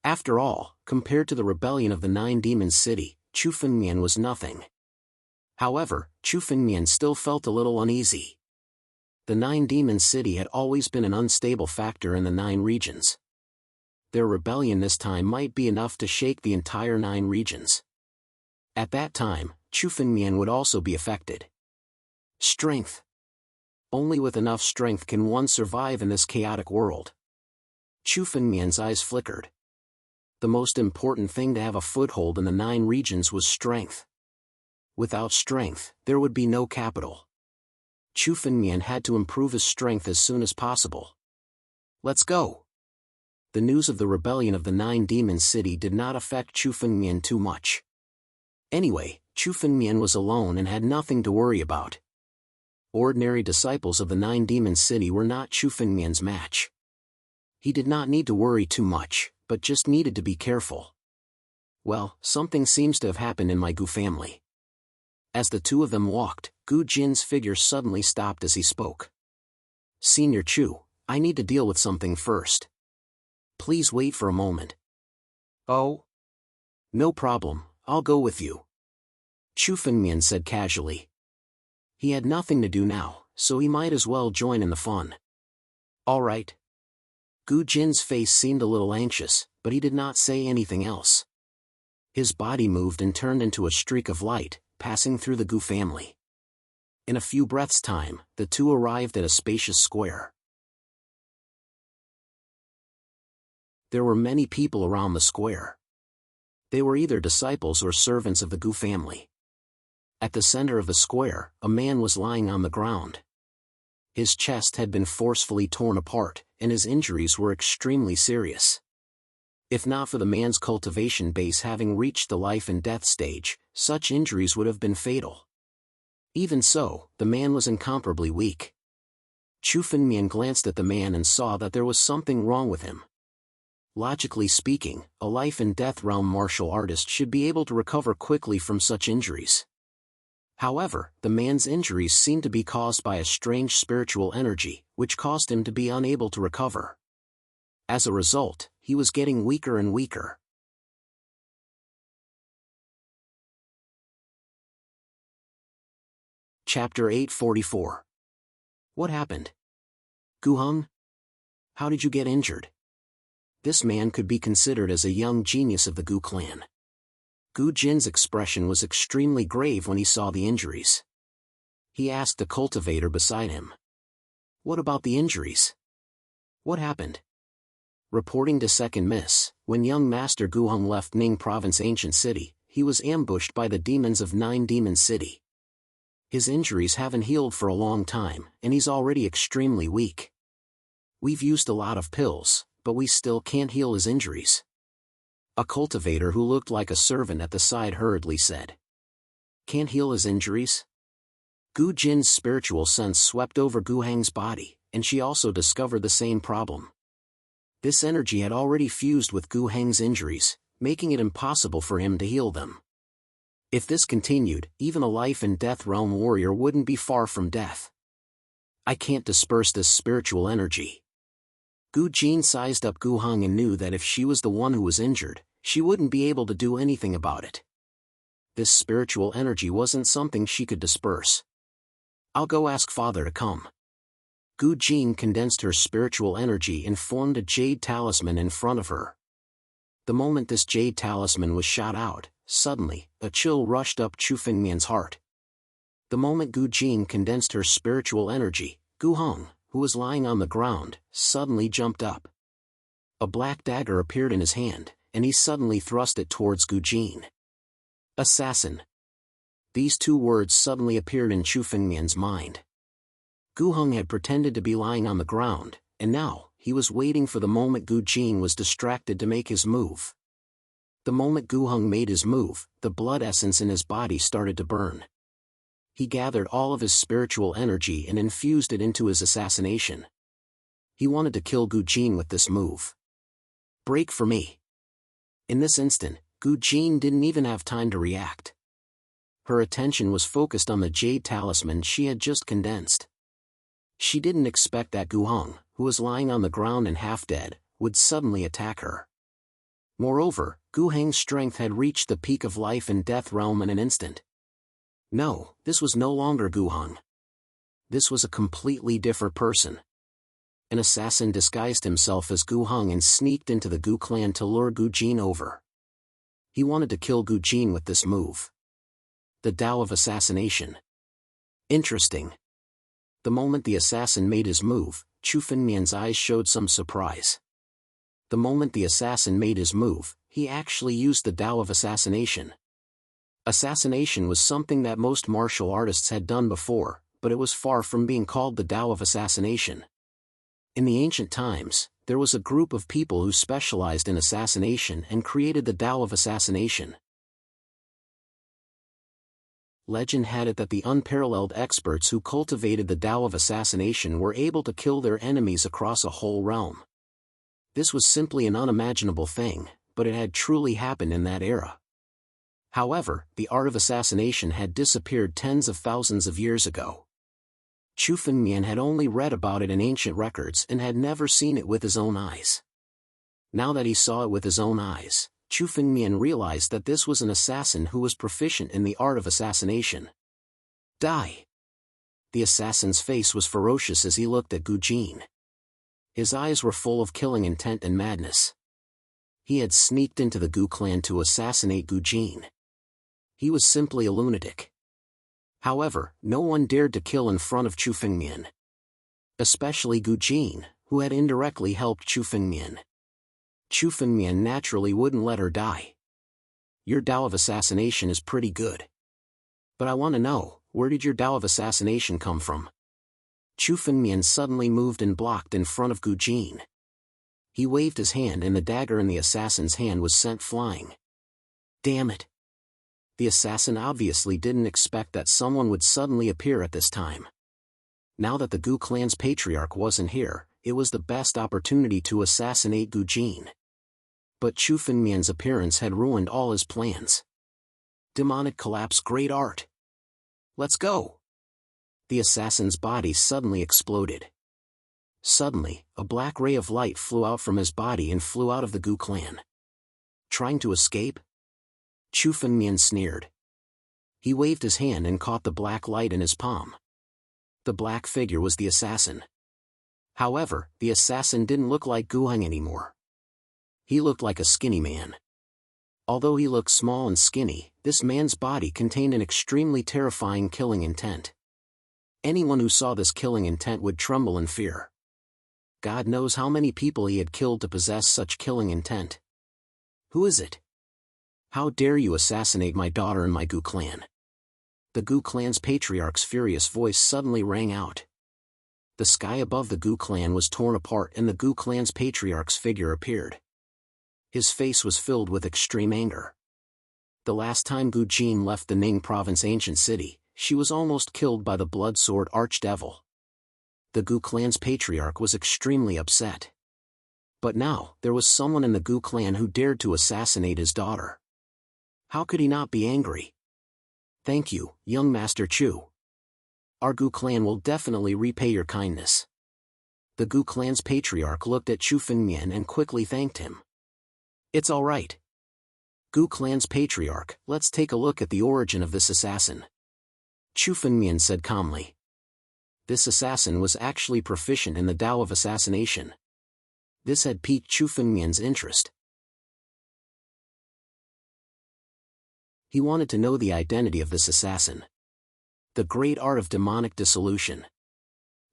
After all, compared to the rebellion of the Nine Demons City, Chu Fengmian was nothing. However, Chu Fengmian still felt a little uneasy. The Nine Demons City had always been an unstable factor in the Nine regions. Their rebellion this time might be enough to shake the entire Nine regions. At that time, Chu Fengmian would also be affected. Strength. Only with enough strength can one survive in this chaotic world. Chu Fengmian's eyes flickered. The most important thing to have a foothold in the Nine regions was strength. Without strength, there would be no capital. Chu Fengmian had to improve his strength as soon as possible. Let's go. The news of the rebellion of the Nine Demons City did not affect Chu Fengmian too much. Anyway, Chu Fengmian was alone and had nothing to worry about. Ordinary disciples of the Nine Demons City were not Chu Fengmian's match. He did not need to worry too much, but just needed to be careful. Well, something seems to have happened in my Gu family. As the two of them walked, Gu Jin's figure suddenly stopped as he spoke. Senior Chu, I need to deal with something first. Please wait for a moment. Oh? No problem, I'll go with you. Chu Fengmian said casually. He had nothing to do now, so he might as well join in the fun. All right. Gu Jin's face seemed a little anxious, but he did not say anything else. His body moved and turned into a streak of light, passing through the Gu family. In a few breaths' time, the two arrived at a spacious square. There were many people around the square. They were either disciples or servants of the Gu family. At the center of the square, a man was lying on the ground. His chest had been forcefully torn apart, and his injuries were extremely serious. If not for the man's cultivation base having reached the life and death stage, such injuries would have been fatal. Even so, the man was incomparably weak. Chu Fengmian glanced at the man and saw that there was something wrong with him. Logically speaking, a life and death realm martial artist should be able to recover quickly from such injuries. However, the man's injuries seemed to be caused by a strange spiritual energy, which caused him to be unable to recover. As a result, he was getting weaker and weaker. Chapter 844. What happened? Guheng? How did you get injured? This man could be considered as a young genius of the Gu clan. Gu Jin's expression was extremely grave when he saw the injuries. He asked the cultivator beside him. What about the injuries? What happened? Reporting to Second Miss, when young Master Guheng left Ning Province Ancient City, he was ambushed by the demons of Nine Demons City. His injuries haven't healed for a long time, and he's already extremely weak. We've used a lot of pills, but we still can't heal his injuries. A cultivator who looked like a servant at the side hurriedly said. Can't heal his injuries? Gu Jin's spiritual sense swept over Gu Heng's body, and she also discovered the same problem. This energy had already fused with Gu Heng's injuries, making it impossible for him to heal them. If this continued, even a life and death realm warrior wouldn't be far from death. I can't disperse this spiritual energy. Gu Jin sized up Gu Heng and knew that if she was the one who was injured, she wouldn't be able to do anything about it. This spiritual energy wasn't something she could disperse. I'll go ask father to come. Gu Jin condensed her spiritual energy and formed a jade talisman in front of her. The moment this jade talisman was shot out, suddenly, a chill rushed up Chu Fengmian's heart. The moment Gu Jin condensed her spiritual energy, Gu Heng, who was lying on the ground, suddenly jumped up. A black dagger appeared in his hand, and he suddenly thrust it towards Gu Jin. Assassin. These two words suddenly appeared in Chu Fengmian's mind. Gu Heng had pretended to be lying on the ground, and now, he was waiting for the moment Gu Jin was distracted to make his move. The moment Gu Heng made his move, the blood essence in his body started to burn. He gathered all of his spiritual energy and infused it into his assassination. He wanted to kill Gu Jin with this move. Break for me. In this instant, Gu Jin didn't even have time to react. Her attention was focused on the jade talisman she had just condensed. She didn't expect that Gu Hong, who was lying on the ground and half dead, would suddenly attack her. Moreover, Gu Heng's strength had reached the peak of life and death realm in an instant. No, this was no longer Gu Hong. This was a completely different person. An assassin disguised himself as Gu Hong and sneaked into the Gu clan to lure Gu Jin over. He wanted to kill Gu Jin with this move. The Tao of Assassination. Interesting. The moment the assassin made his move, Chu Fengmian's eyes showed some surprise. The moment the assassin made his move, he actually used the Tao of Assassination. Assassination was something that most martial artists had done before, but it was far from being called the Tao of Assassination. In the ancient times, there was a group of people who specialized in assassination and created the Tao of Assassination. Legend had it that the unparalleled experts who cultivated the Tao of Assassination were able to kill their enemies across a whole realm. This was simply an unimaginable thing, but it had truly happened in that era. However, the art of assassination had disappeared tens of thousands of years ago. Chu Fengmian had only read about it in ancient records and had never seen it with his own eyes. Now that he saw it with his own eyes, Chu Fengmian realized that this was an assassin who was proficient in the art of assassination. Die! The assassin's face was ferocious as he looked at Gu Jin. His eyes were full of killing intent and madness. He had sneaked into the Gu clan to assassinate Gu Jin. He was simply a lunatic. However, no one dared to kill in front of Chu Fengmian. Especially Gu Jin, who had indirectly helped Chu Fengmian. Chu Fengmian naturally wouldn't let her die. Your Tao of Assassination is pretty good. But I want to know, where did your Tao of Assassination come from? Chu Fengmian suddenly moved and blocked in front of Gu Jin. He waved his hand and the dagger in the assassin's hand was sent flying. Damn it! The assassin obviously didn't expect that someone would suddenly appear at this time. Now that the Gu clan's patriarch wasn't here, it was the best opportunity to assassinate Gu Jin. But Chu Fengmian's appearance had ruined all his plans. Demonic collapse, great art! Let's go! The assassin's body suddenly exploded. Suddenly, a black ray of light flew out from his body and flew out of the Gu clan. Trying to escape? Chu Fengmian sneered. He waved his hand and caught the black light in his palm. The black figure was the assassin. However, the assassin didn't look like Gu Heng anymore. He looked like a skinny man. Although he looked small and skinny, this man's body contained an extremely terrifying killing intent. Anyone who saw this killing intent would tremble in fear. God knows how many people he had killed to possess such killing intent. Who is it? How dare you assassinate my daughter and my Gu clan? The Gu clan's patriarch's furious voice suddenly rang out. The sky above the Gu clan was torn apart and the Gu clan's patriarch's figure appeared. His face was filled with extreme anger. The last time Gu Jin left the Ning province ancient city, she was almost killed by the blood sword archdevil. The Gu clan's patriarch was extremely upset. But now, there was someone in the Gu clan who dared to assassinate his daughter. How could he not be angry? Thank you, young Master Chu. Our Gu clan will definitely repay your kindness. The Gu clan's patriarch looked at Chu Fengmian and quickly thanked him. It's all right. Gu clan's patriarch, let's take a look at the origin of this assassin. Chu Fengmian said calmly. This assassin was actually proficient in the Tao of Assassination. This had piqued Chu Fengmian's interest. He wanted to know the identity of this assassin. The great art of demonic dissolution.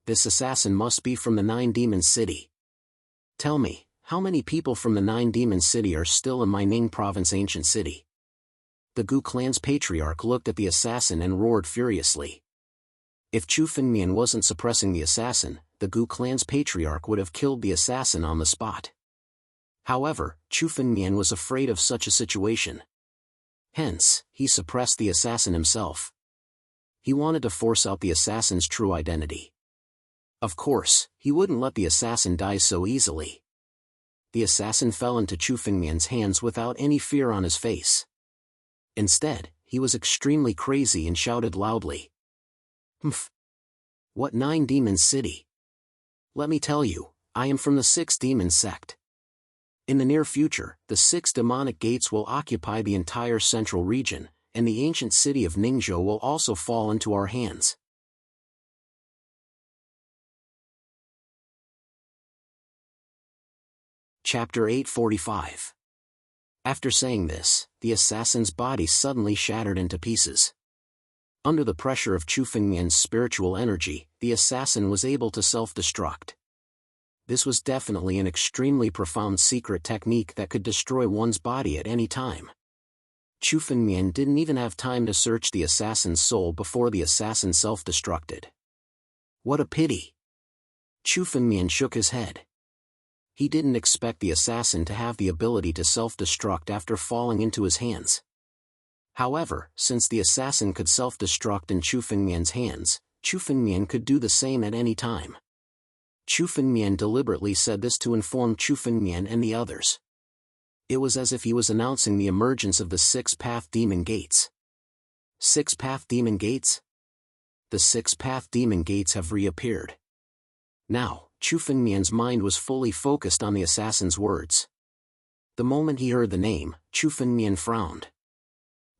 This assassin must be from the Nine Demons City. Tell me, how many people from the Nine Demons City are still in my Ning province ancient city? The Gu clan's patriarch looked at the assassin and roared furiously. If Chu Fengmian wasn't suppressing the assassin, the Gu clan's patriarch would have killed the assassin on the spot. However, Chu Fengmian was afraid of such a situation. Hence, he suppressed the assassin himself. He wanted to force out the assassin's true identity. Of course, he wouldn't let the assassin die so easily. The assassin fell into Chu Fengmian's hands without any fear on his face. Instead, he was extremely crazy and shouted loudly. Humph! What 9 demon city? Let me tell you, I am from the 6 demon sect. In the near future, the 6 demonic gates will occupy the entire central region, and the ancient city of Ningzhou will also fall into our hands. Chapter 845. After saying this, the assassin's body suddenly shattered into pieces. Under the pressure of Chu Fengmian's spiritual energy, the assassin was able to self-destruct. This was definitely an extremely profound secret technique that could destroy one's body at any time. Chu Fengmian didn't even have time to search the assassin's soul before the assassin self-destructed. What a pity! Chu Fengmian shook his head. He didn't expect the assassin to have the ability to self-destruct after falling into his hands. However, since the assassin could self-destruct in Chu Fengmian's hands, Chu Fengmian could do the same at any time. Chu Fengmian deliberately said this to inform Chu Fengmian and the others. It was as if he was announcing the emergence of the 6-path demon gates. 6-path demon gates? The 6-path demon gates have reappeared. Now, Chu Fengmian's mind was fully focused on the assassin's words. The moment he heard the name, Chu Fengmian frowned.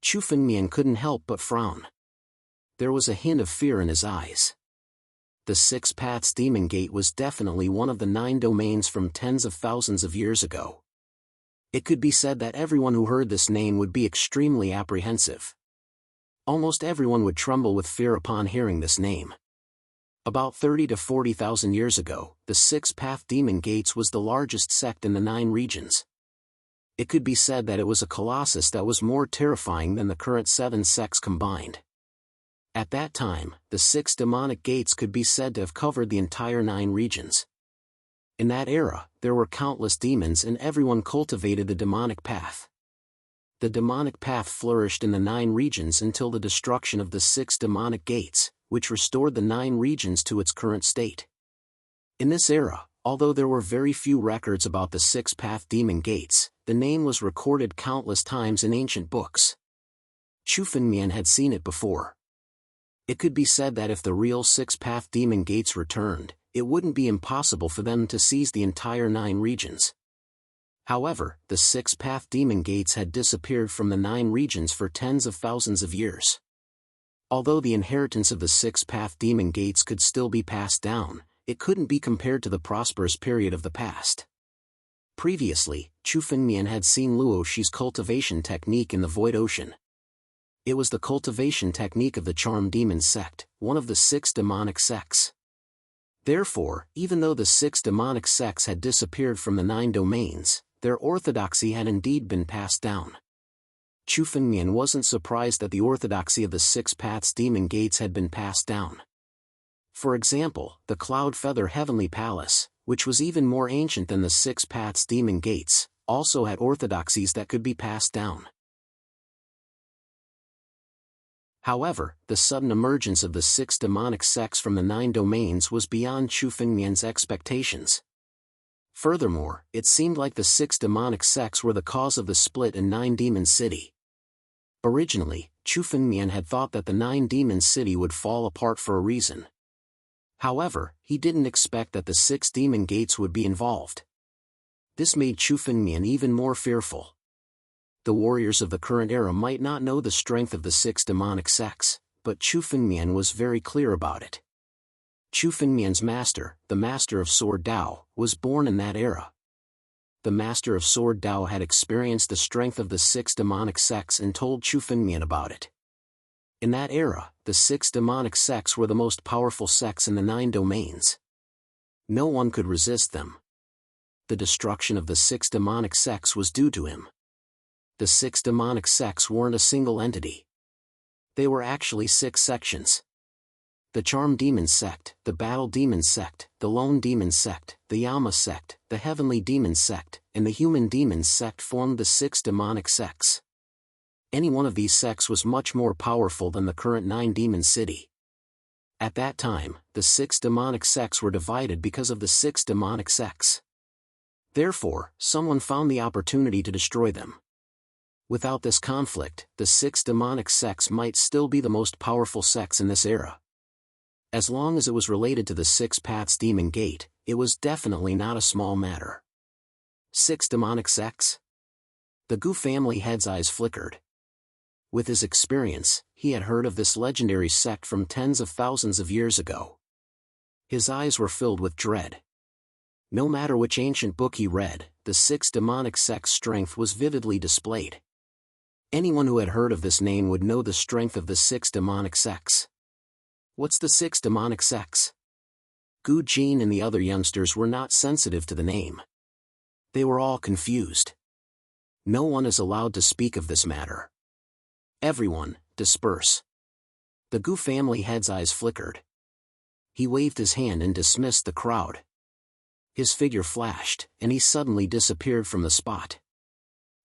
Chu Fengmian couldn't help but frown. There was a hint of fear in his eyes. The 6 paths demon gate was definitely one of the 9 domains from tens of thousands of years ago. It could be said that everyone who heard this name would be extremely apprehensive. Almost everyone would tremble with fear upon hearing this name. About 30 to 40,000 years ago, the 6-path demon gates was the largest sect in the 9 regions. It could be said that it was a colossus that was more terrifying than the current 7 sects combined. At that time, the 6 demonic gates could be said to have covered the entire 9 regions. In that era, there were countless demons and everyone cultivated the demonic path. The demonic path flourished in the 9 regions until the destruction of the 6 demonic gates, which restored the 9 regions to its current state. In this era, although there were very few records about the 6-path demon gates, the name was recorded countless times in ancient books. Chu Fengmian had seen it before. It could be said that if the real 6-path demon gates returned, it wouldn't be impossible for them to seize the entire 9 regions. However, the 6-path demon gates had disappeared from the 9 regions for tens of thousands of years. Although the inheritance of the 6-path demon gates could still be passed down, it couldn't be compared to the prosperous period of the past. Previously, Chu Fengmian had seen Luo Shi's cultivation technique in the Void Ocean. It was the cultivation technique of the Charm Demon sect, one of the 6 demonic sects. Therefore, even though the 6 demonic sects had disappeared from the 9 domains, their orthodoxy had indeed been passed down. Chu Fengmian wasn't surprised that the orthodoxy of the 6 paths demon gates had been passed down. For example, the Cloud Feather Heavenly Palace, which was even more ancient than the 6 paths demon gates, also had orthodoxies that could be passed down. However, the sudden emergence of the 6 demonic sects from the 9 domains was beyond Chu Fengmian's expectations. Furthermore, it seemed like the 6 demonic sects were the cause of the split in 9 Demon City. Originally, Chu Fengmian had thought that the 9 Demon City would fall apart for a reason. However, he didn't expect that the 6 demon gates would be involved. This made Chu Fengmian even more fearful. The warriors of the current era might not know the strength of the 6 demonic sects, but Chu Fengmian was very clear about it. Chu Fengmian's master, the Master of Sword Dao, was born in that era. The Master of Sword Dao had experienced the strength of the 6 demonic sects and told Chu Fengmian about it. In that era, the 6 demonic sects were the most powerful sects in the 9 domains. No one could resist them. The destruction of the 6 demonic sects was due to him. The 6 demonic sects weren't a single entity. They were actually 6 sections. The Charm Demon sect, the Battle Demon sect, the Lone Demon sect, the Yama sect, the Heavenly Demon sect, and the Human Demon sect formed the 6 demonic sects. Any one of these sects was much more powerful than the current 9 Demon City. At that time, the 6 demonic sects were divided because of the 6 demonic sects. Therefore, someone found the opportunity to destroy them. Without this conflict, the 6 demonic sects might still be the most powerful sects in this era. As long as it was related to the 6 Paths Demon Gate, it was definitely not a small matter. 6 demonic sects? The Gu family head's eyes flickered. With his experience, he had heard of this legendary sect from tens of thousands of years ago. His eyes were filled with dread. No matter which ancient book he read, the 6 demonic sects' strength was vividly displayed. Anyone who had heard of this name would know the strength of the 6 demonic sects. What's the 6 demonic sects? Gu Jin and the other youngsters were not sensitive to the name. They were all confused. No one is allowed to speak of this matter. Everyone, disperse. The Gu family head's eyes flickered. He waved his hand and dismissed the crowd. His figure flashed, and he suddenly disappeared from the spot.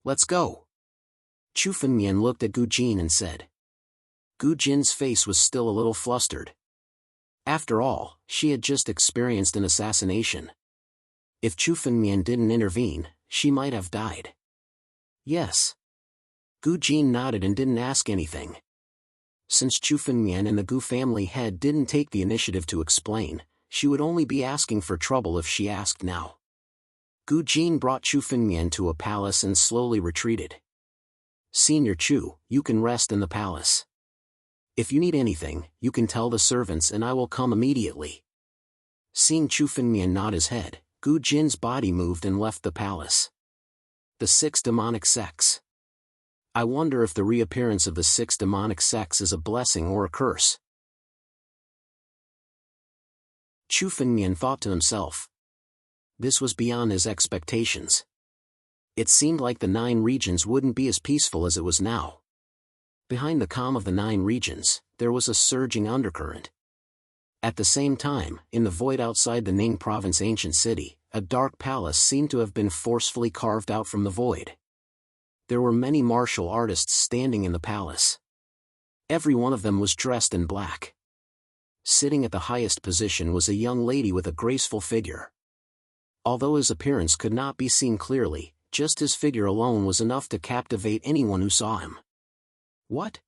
Let's go. Chu Fengmian looked at Gu Jin and said. Gu Jin's face was still a little flustered. After all, she had just experienced an assassination. If Chu Fengmian didn't intervene, she might have died. Yes. Gu Jin nodded and didn't ask anything. Since Chu Fengmian and the Gu family head didn't take the initiative to explain, she would only be asking for trouble if she asked now. Gu Jin brought Chu Fengmian to a palace and slowly retreated. Senior Chu, you can rest in the palace. If you need anything, you can tell the servants and I will come immediately. Seeing Chu Fengmian nod his head, Gu Jin's body moved and left the palace. The 6 demonic sects. I wonder if the reappearance of the 6 demonic sects is a blessing or a curse. Chu Fengmian thought to himself. This was beyond his expectations. It seemed like the 9 regions wouldn't be as peaceful as it was now. Behind the calm of the 9 regions, there was a surging undercurrent. At the same time, in the void outside the Ning province ancient city, a dark palace seemed to have been forcefully carved out from the void. There were many martial artists standing in the palace. Every one of them was dressed in black. Sitting at the highest position was a young lady with a graceful figure. Although his appearance could not be seen clearly, just his figure alone was enough to captivate anyone who saw him. What?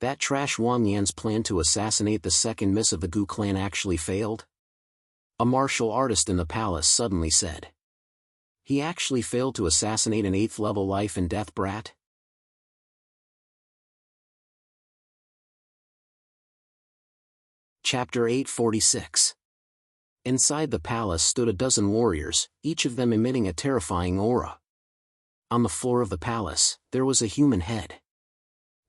That trash Wang Yan's plan to assassinate the second miss of the Gu clan actually failed? A martial artist in the palace suddenly said. He actually failed to assassinate an 8th level life and death brat? Chapter 846. Inside the palace stood a dozen warriors, each of them emitting a terrifying aura. On the floor of the palace, there was a human head.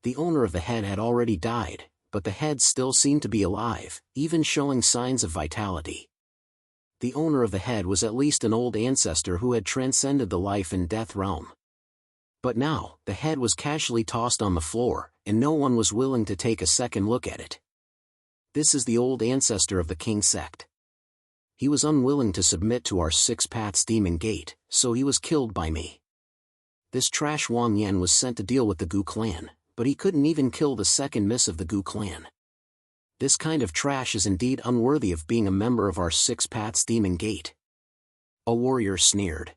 The owner of the head had already died, but the head still seemed to be alive, even showing signs of vitality. The owner of the head was at least an old ancestor who had transcended the life and death realm. But now, the head was casually tossed on the floor, and no one was willing to take a second look at it. This is the old ancestor of the King sect. He was unwilling to submit to our 6 Paths Demon Gate, so he was killed by me. This trash Wang Yan was sent to deal with the Gu clan, but he couldn't even kill the second miss of the Gu clan. This kind of trash is indeed unworthy of being a member of our 6 Paths Demon Gate. A warrior sneered.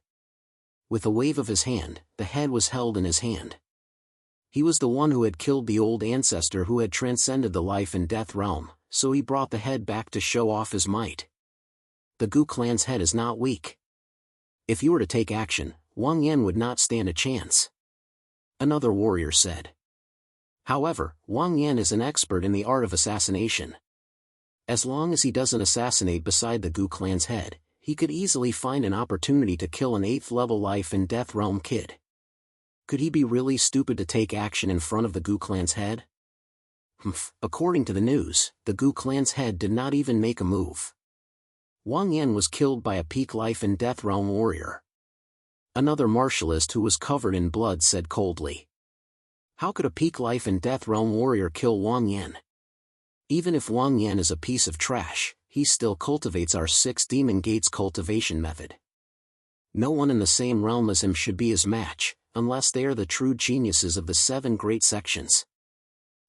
With a wave of his hand, the head was held in his hand. He was the one who had killed the old ancestor who had transcended the life and death realm, so he brought the head back to show off his might. The Gu clan's head is not weak. If you were to take action, Wang Yan would not stand a chance. Another warrior said. However, Wang Yan is an expert in the art of assassination. As long as he doesn't assassinate beside the Gu clan's head, he could easily find an opportunity to kill an 8th level life and death realm kid. Could he be really stupid to take action in front of the Gu clan's head? According to the news, the Gu clan's head did not even make a move. Wang Yan was killed by a peak life and death realm warrior. Another martialist who was covered in blood said coldly. How could a peak life and death realm warrior kill Wang Yan? Even if Wang Yan is a piece of trash, he still cultivates our 6 Demon Gates cultivation method. No one in the same realm as him should be his match, unless they are the true geniuses of the 7 great sections.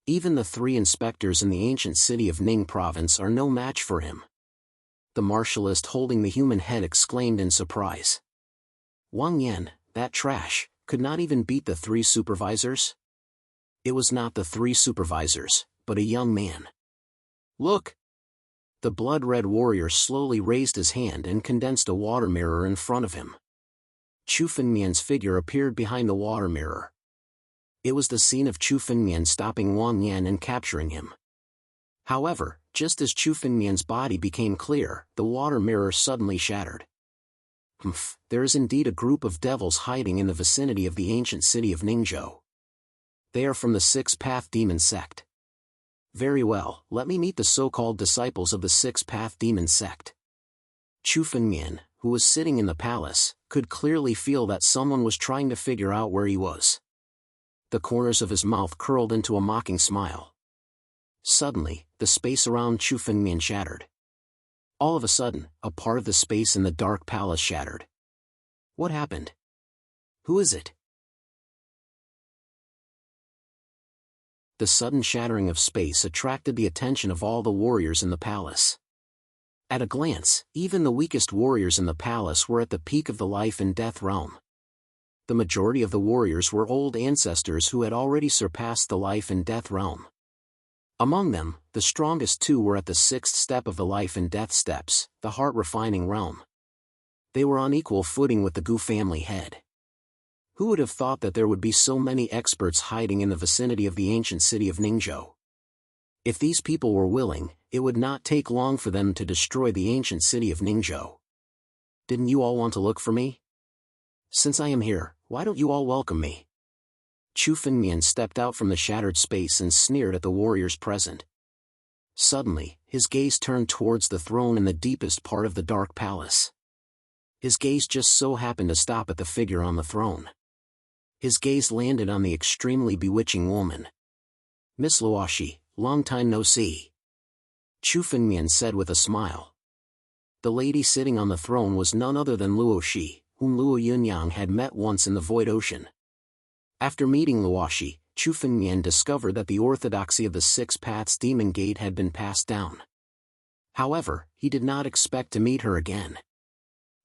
Even the 3 inspectors in the ancient city of Ning province are no match for him. The martialist holding the human head exclaimed in surprise. Wang Yan, that trash, could not even beat the 3 supervisors? It was not the 3 supervisors, but a young man. Look! The blood-red warrior slowly raised his hand and condensed a water mirror in front of him. Chu Fengmian's figure appeared behind the water mirror. It was the scene of Chu Fengmian stopping Wang Yan and capturing him. However, just as Chu Fengmian's body became clear, the water mirror suddenly shattered. Humph, there is indeed a group of devils hiding in the vicinity of the ancient city of Ningzhou. They are from the Six-Path Demon sect. Very well, let me meet the so-called disciples of the Six-Path Demon sect. Chu Fengmian, who was sitting in the palace, could clearly feel that someone was trying to figure out where he was. The corners of his mouth curled into a mocking smile. Suddenly, the space around Chu Fengmian shattered. All of a sudden, a part of the space in the dark palace shattered. What happened? Who is it? The sudden shattering of space attracted the attention of all the warriors in the palace. At a glance, even the weakest warriors in the palace were at the peak of the life and death realm. The majority of the warriors were old ancestors who had already surpassed the life and death realm. Among them, the strongest two were at the sixth step of the life and death steps, the heart-refining realm. They were on equal footing with the Gu family head. Who would have thought that there would be so many experts hiding in the vicinity of the ancient city of Ningzhou? If these people were willing, it would not take long for them to destroy the ancient city of Ningzhou. Didn't you all want to look for me? Since I am here, why don't you all welcome me? Chu Fengmian stepped out from the shattered space and sneered at the warriors present. Suddenly, his gaze turned towards the throne in the deepest part of the dark palace. His gaze just so happened to stop at the figure on the throne. His gaze landed on the extremely bewitching woman. "Miss Luoshi, long time no see," Chu Fengmian said with a smile. The lady sitting on the throne was none other than Luoshi, whom Luo Yunyang had met once in the Void Ocean. After meeting Luoshi, Chu Fengmian discovered that the orthodoxy of the Six Paths Demon Gate had been passed down. However, he did not expect to meet her again.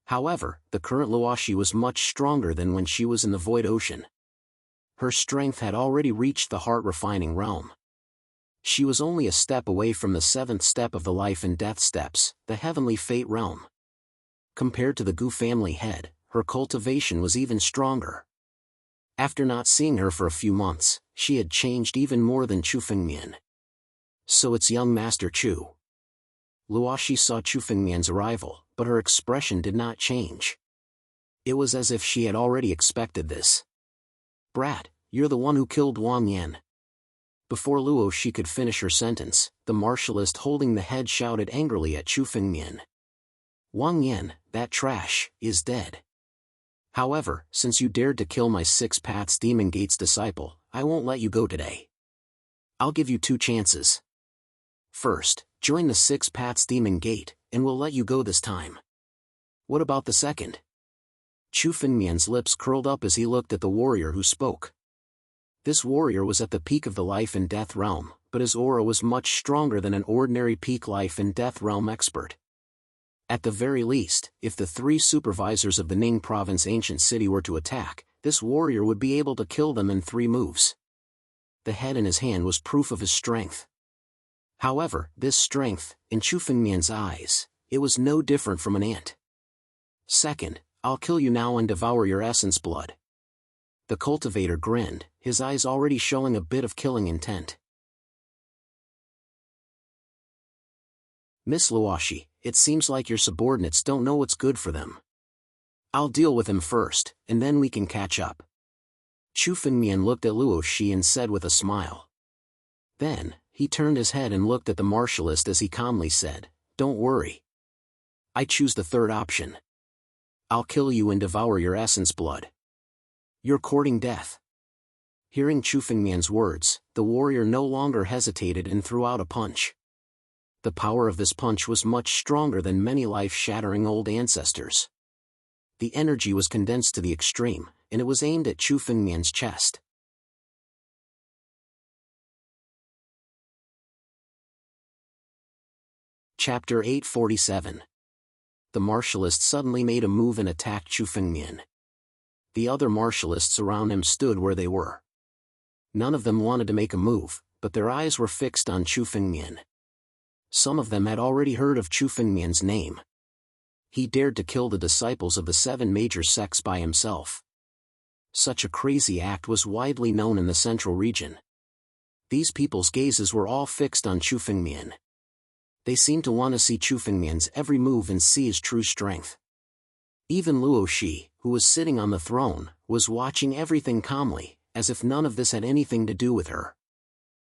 However, the current Luoshi was much stronger than when she was in the Void Ocean. Her strength had already reached the heart-refining realm. She was only a step away from the seventh step of the life and death steps, the heavenly fate realm. Compared to the Gu family head, her cultivation was even stronger. After not seeing her for a few months, she had changed even more than Chu Fengmian. "So it's young Master Chu." Luoshi saw Chu Fengmian's arrival, but her expression did not change. It was as if she had already expected this. "Brat, you're the one who killed Wang Yan." Before Luoshi could finish her sentence, the martialist holding the head shouted angrily at Chu Fengmian. "Wang Yan, that trash, is dead. However, since you dared to kill my Six Paths Demon Gate's disciple, I won't let you go today. I'll give you 2 chances. First, join the Six Paths Demon Gate, and we'll let you go this time. What about the second?" Chu Fengmian's lips curled up as he looked at the warrior who spoke. This warrior was at the peak of the life and death realm, but his aura was much stronger than an ordinary peak life and death realm expert. At the very least, if the 3 supervisors of the Ning province ancient city were to attack, this warrior would be able to kill them in 3 moves. The head in his hand was proof of his strength. However, this strength, in Chu Fengmian's eyes, it was no different from an ant. "Second, I'll kill you now and devour your essence blood." The cultivator grinned, his eyes already showing a bit of killing intent. "Miss Luoshi, it seems like your subordinates don't know what's good for them. I'll deal with him first, and then we can catch up." Chu Fengmian looked at Luoshi and said with a smile. Then, he turned his head and looked at the martialist as he calmly said, "Don't worry. I choose the third option. I'll kill you and devour your essence blood. You're courting death." Hearing Chu Fengmian's words, the warrior no longer hesitated and threw out a punch. The power of this punch was much stronger than many life-shattering old ancestors. The energy was condensed to the extreme, and it was aimed at Chu Fengmian's chest. Chapter 847. The martialist suddenly made a move and attacked Chu Fengmian. The other martialists around him stood where they were. None of them wanted to make a move, but their eyes were fixed on Chu Fengmian. Some of them had already heard of Chu Fengmian's name. He dared to kill the disciples of the 7 major sects by himself. Such a crazy act was widely known in the central region. These people's gazes were all fixed on Chu Fengmian. They seemed to want to see Chu Fengmian's every move and see his true strength. Even Luo Shi, who was sitting on the throne, was watching everything calmly, as if none of this had anything to do with her.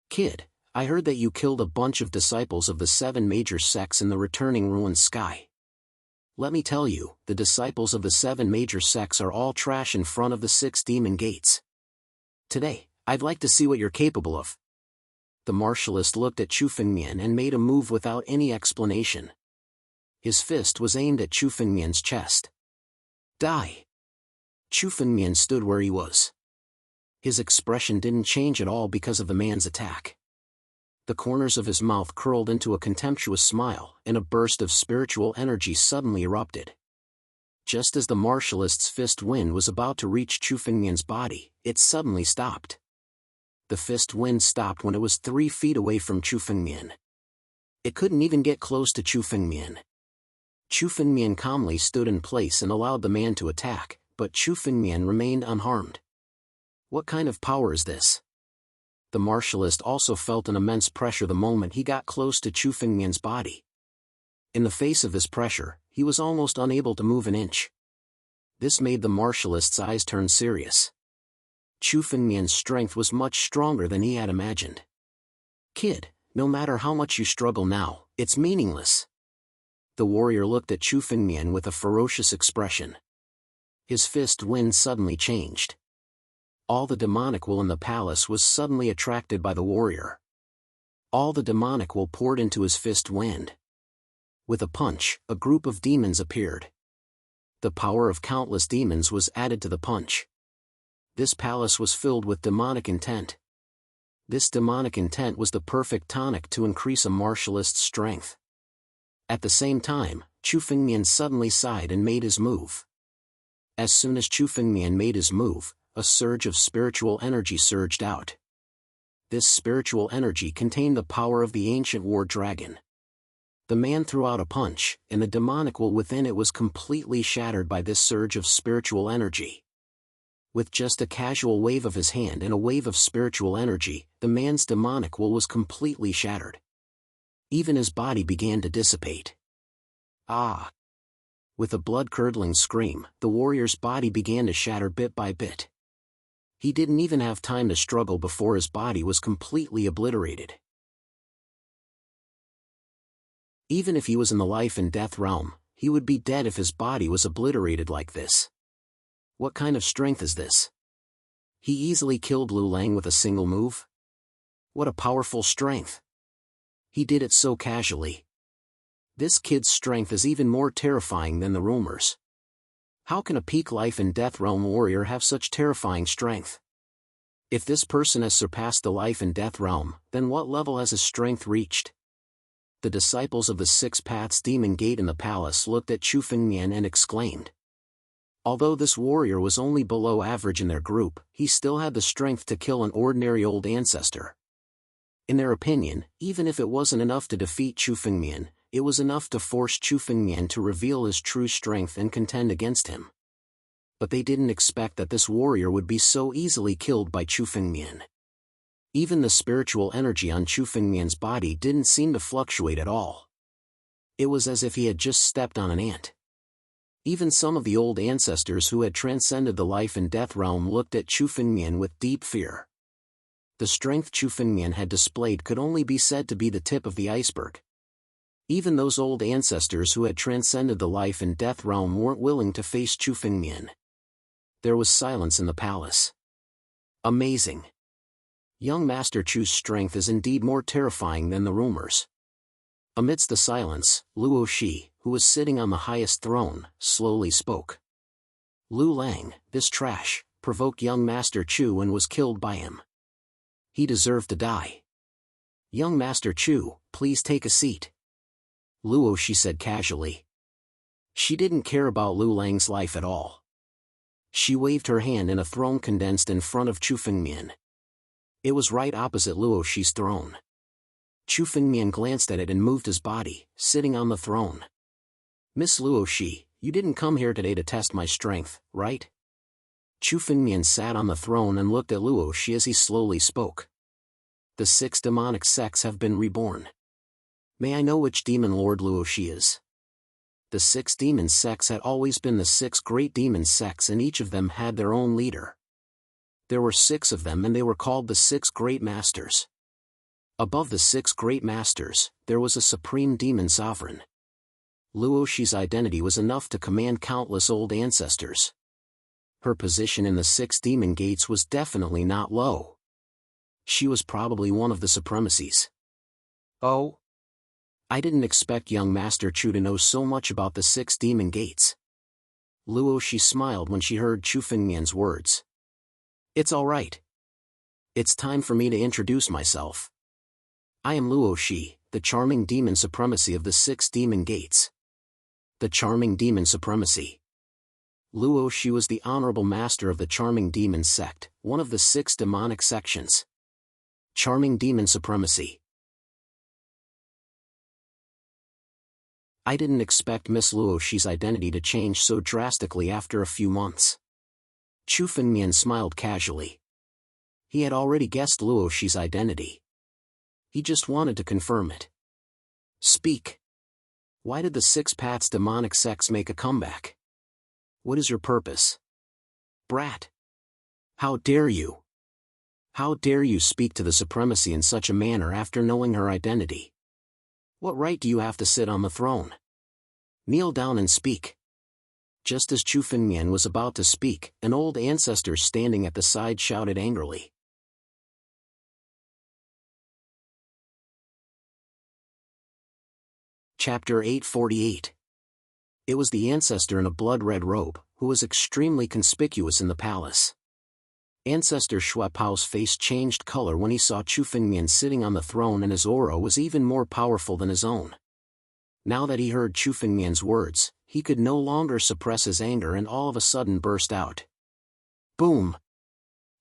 "Kid, I heard that you killed a bunch of disciples of the 7 major sects in the returning ruined sky. Let me tell you, the disciples of the 7 major sects are all trash in front of the 6 demon gates. Today, I'd like to see what you're capable of." The martialist looked at Chu Fengmian and made a move without any explanation. His fist was aimed at Chu Fengmian's chest. "Die!" Chu Fengmian stood where he was. His expression didn't change at all because of the man's attack. The corners of his mouth curled into a contemptuous smile, and a burst of spiritual energy suddenly erupted. Just as the martialist's fist wind was about to reach Chu Fengmian's body, it suddenly stopped. The fist wind stopped when it was 3 feet away from Chu Fengmian. It couldn't even get close to Chu Fengmian. Chu Fengmian calmly stood in place and allowed the man to attack, but Chu Fengmian remained unharmed. What kind of power is this? The martialist also felt an immense pressure the moment he got close to Chu Fengmian's body. In the face of this pressure, he was almost unable to move an inch. This made the martialist's eyes turn serious. Chu Fengmian's strength was much stronger than he had imagined. "Kid, no matter how much you struggle now, it's meaningless." The warrior looked at Chu Fengmian with a ferocious expression. His fist wind suddenly changed. All the demonic will in the palace was suddenly attracted by the warrior. All the demonic will poured into his fist wind. With a punch, a group of demons appeared. The power of countless demons was added to the punch. This palace was filled with demonic intent. This demonic intent was the perfect tonic to increase a martialist's strength. At the same time, Chu Fengmian suddenly sighed and made his move. As soon as Chu Fengmian made his move, a surge of spiritual energy surged out. This spiritual energy contained the power of the ancient war dragon. The man threw out a punch, and the demonic will within it was completely shattered by this surge of spiritual energy. With just a casual wave of his hand and a wave of spiritual energy, the man's demonic will was completely shattered. Even his body began to dissipate. "Ah!" With a blood-curdling scream, the warrior's body began to shatter bit by bit. He didn't even have time to struggle before his body was completely obliterated. Even if he was in the life and death realm, he would be dead if his body was obliterated like this. What kind of strength is this? He easily killed Lu Lang with a single move? What a powerful strength! He did it so casually. This kid's strength is even more terrifying than the rumors. How can a peak life and death realm warrior have such terrifying strength? If this person has surpassed the life and death realm, then what level has his strength reached? The disciples of the 6 Paths Demon Gate in the palace looked at Chu Fengmian and exclaimed. Although this warrior was only below average in their group, he still had the strength to kill an ordinary old ancestor. In their opinion, even if it wasn't enough to defeat Chu Fengmian, it was enough to force Chu Fengmian to reveal his true strength and contend against him. But they didn't expect that this warrior would be so easily killed by Chu Fengmian. Even the spiritual energy on Chu Fengmian's body didn't seem to fluctuate at all. It was as if he had just stepped on an ant. Even some of the old ancestors who had transcended the life and death realm looked at Chu Fengmian with deep fear. The strength Chu Fengmian had displayed could only be said to be the tip of the iceberg. Even those old ancestors who had transcended the life and death realm weren't willing to face Chu Fengmian. There was silence in the palace. Amazing. Young Master Chu's strength is indeed more terrifying than the rumors. Amidst the silence, Luo Shi, who was sitting on the highest throne, slowly spoke. Lu Lang, this trash, provoked young Master Chu and was killed by him. He deserved to die. Young Master Chu, please take a seat. Luo Shi said casually. She didn't care about Lu Lang's life at all. She waved her hand and a throne condensed in front of Chu Fengmian. It was right opposite Luo Shi's throne. Chu Fengmian glanced at it and moved his body, sitting on the throne. Miss Luoxi, you didn't come here today to test my strength, right? Chu Fengmian sat on the throne and looked at Luoxi as he slowly spoke. The 6 demonic sects have been reborn. May I know which demon lord Luoxi is? The 6 demon sects had always been the 6 great demon sects, and each of them had their own leader. There were 6 of them, and they were called the 6 great masters. Above the 6 great masters, there was a supreme demon sovereign. Luoxi's identity was enough to command countless old ancestors. Her position in the 6 demon gates was definitely not low. She was probably one of the supremacies. Oh? I didn't expect young Master Chu to know so much about the 6 demon gates. Luoxi smiled when she heard Chu Fengmian's words. It's all right. It's time for me to introduce myself. I am Luoxi, the charming demon supremacy of the 6 demon gates. The charming demon supremacy. Luoxi was the honorable master of the charming demon sect, one of the 6 demonic sections. Charming demon supremacy. I didn't expect Miss Luoxi's identity to change so drastically after a few months. Chu Fengmian smiled casually. He had already guessed Luoxi's identity. He just wanted to confirm it. Speak. Why did the 6 Pats demonic sects make a comeback? What is your purpose? Brat. How dare you? How dare you speak to the supremacy in such a manner after knowing her identity? What right do you have to sit on the throne? Kneel down and speak. Just as Chu Fengmian was about to speak, an old ancestor standing at the side shouted angrily. Chapter 848. It was the ancestor in a blood-red robe, who was extremely conspicuous in the palace. Ancestor Xue Pao's face changed color when he saw Chu Fengmian sitting on the throne, and his aura was even more powerful than his own. Now that he heard Chu Fengmian's words, he could no longer suppress his anger and all of a sudden burst out. Boom!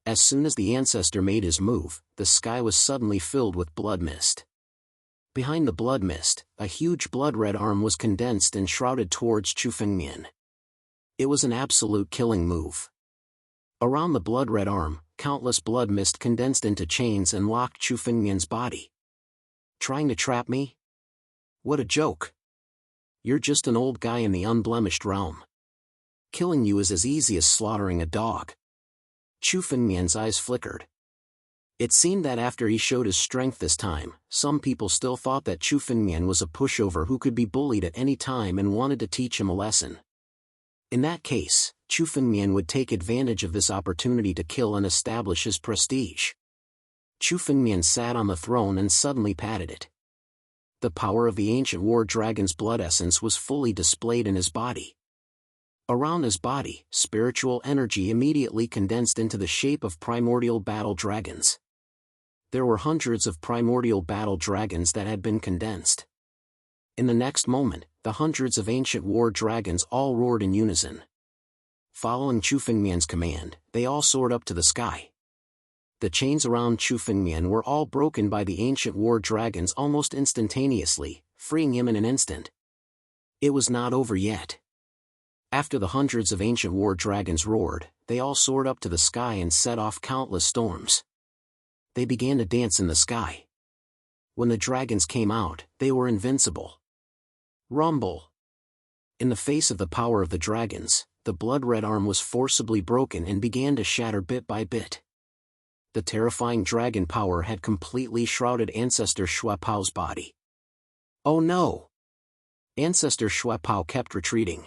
As soon as the ancestor made his move, the sky was suddenly filled with blood mist. Behind the blood mist, a huge blood-red arm was condensed and shrouded towards Chu Fengmian. It was an absolute killing move. Around the blood-red arm, countless blood mist condensed into chains and locked Chu Fengmian's body. Trying to trap me? What a joke. You're just an old guy in the unblemished realm. Killing you is as easy as slaughtering a dog. Chu Fengmian's eyes flickered. It seemed that after he showed his strength this time, some people still thought that Chu Fengmian was a pushover who could be bullied at any time and wanted to teach him a lesson. In that case, Chu Fengmian would take advantage of this opportunity to kill and establish his prestige. Chu Fengmian sat on the throne and suddenly patted it. The power of the ancient war dragon's blood essence was fully displayed in his body. Around his body, spiritual energy immediately condensed into the shape of primordial battle dragons. There were hundreds of primordial battle dragons that had been condensed. In the next moment, the hundreds of ancient war dragons all roared in unison. Following Chu Fengmian's command, they all soared up to the sky. The chains around Chu Fengmian were all broken by the ancient war dragons almost instantaneously, freeing him in an instant. It was not over yet. After the hundreds of ancient war dragons roared, they all soared up to the sky and set off countless storms. They began to dance in the sky. When the dragons came out, they were invincible. Rumble! In the face of the power of the dragons, the blood-red arm was forcibly broken and began to shatter bit by bit. The terrifying dragon power had completely shrouded Ancestor Xue Pao's body. Oh no! Ancestor Xue Pao kept retreating.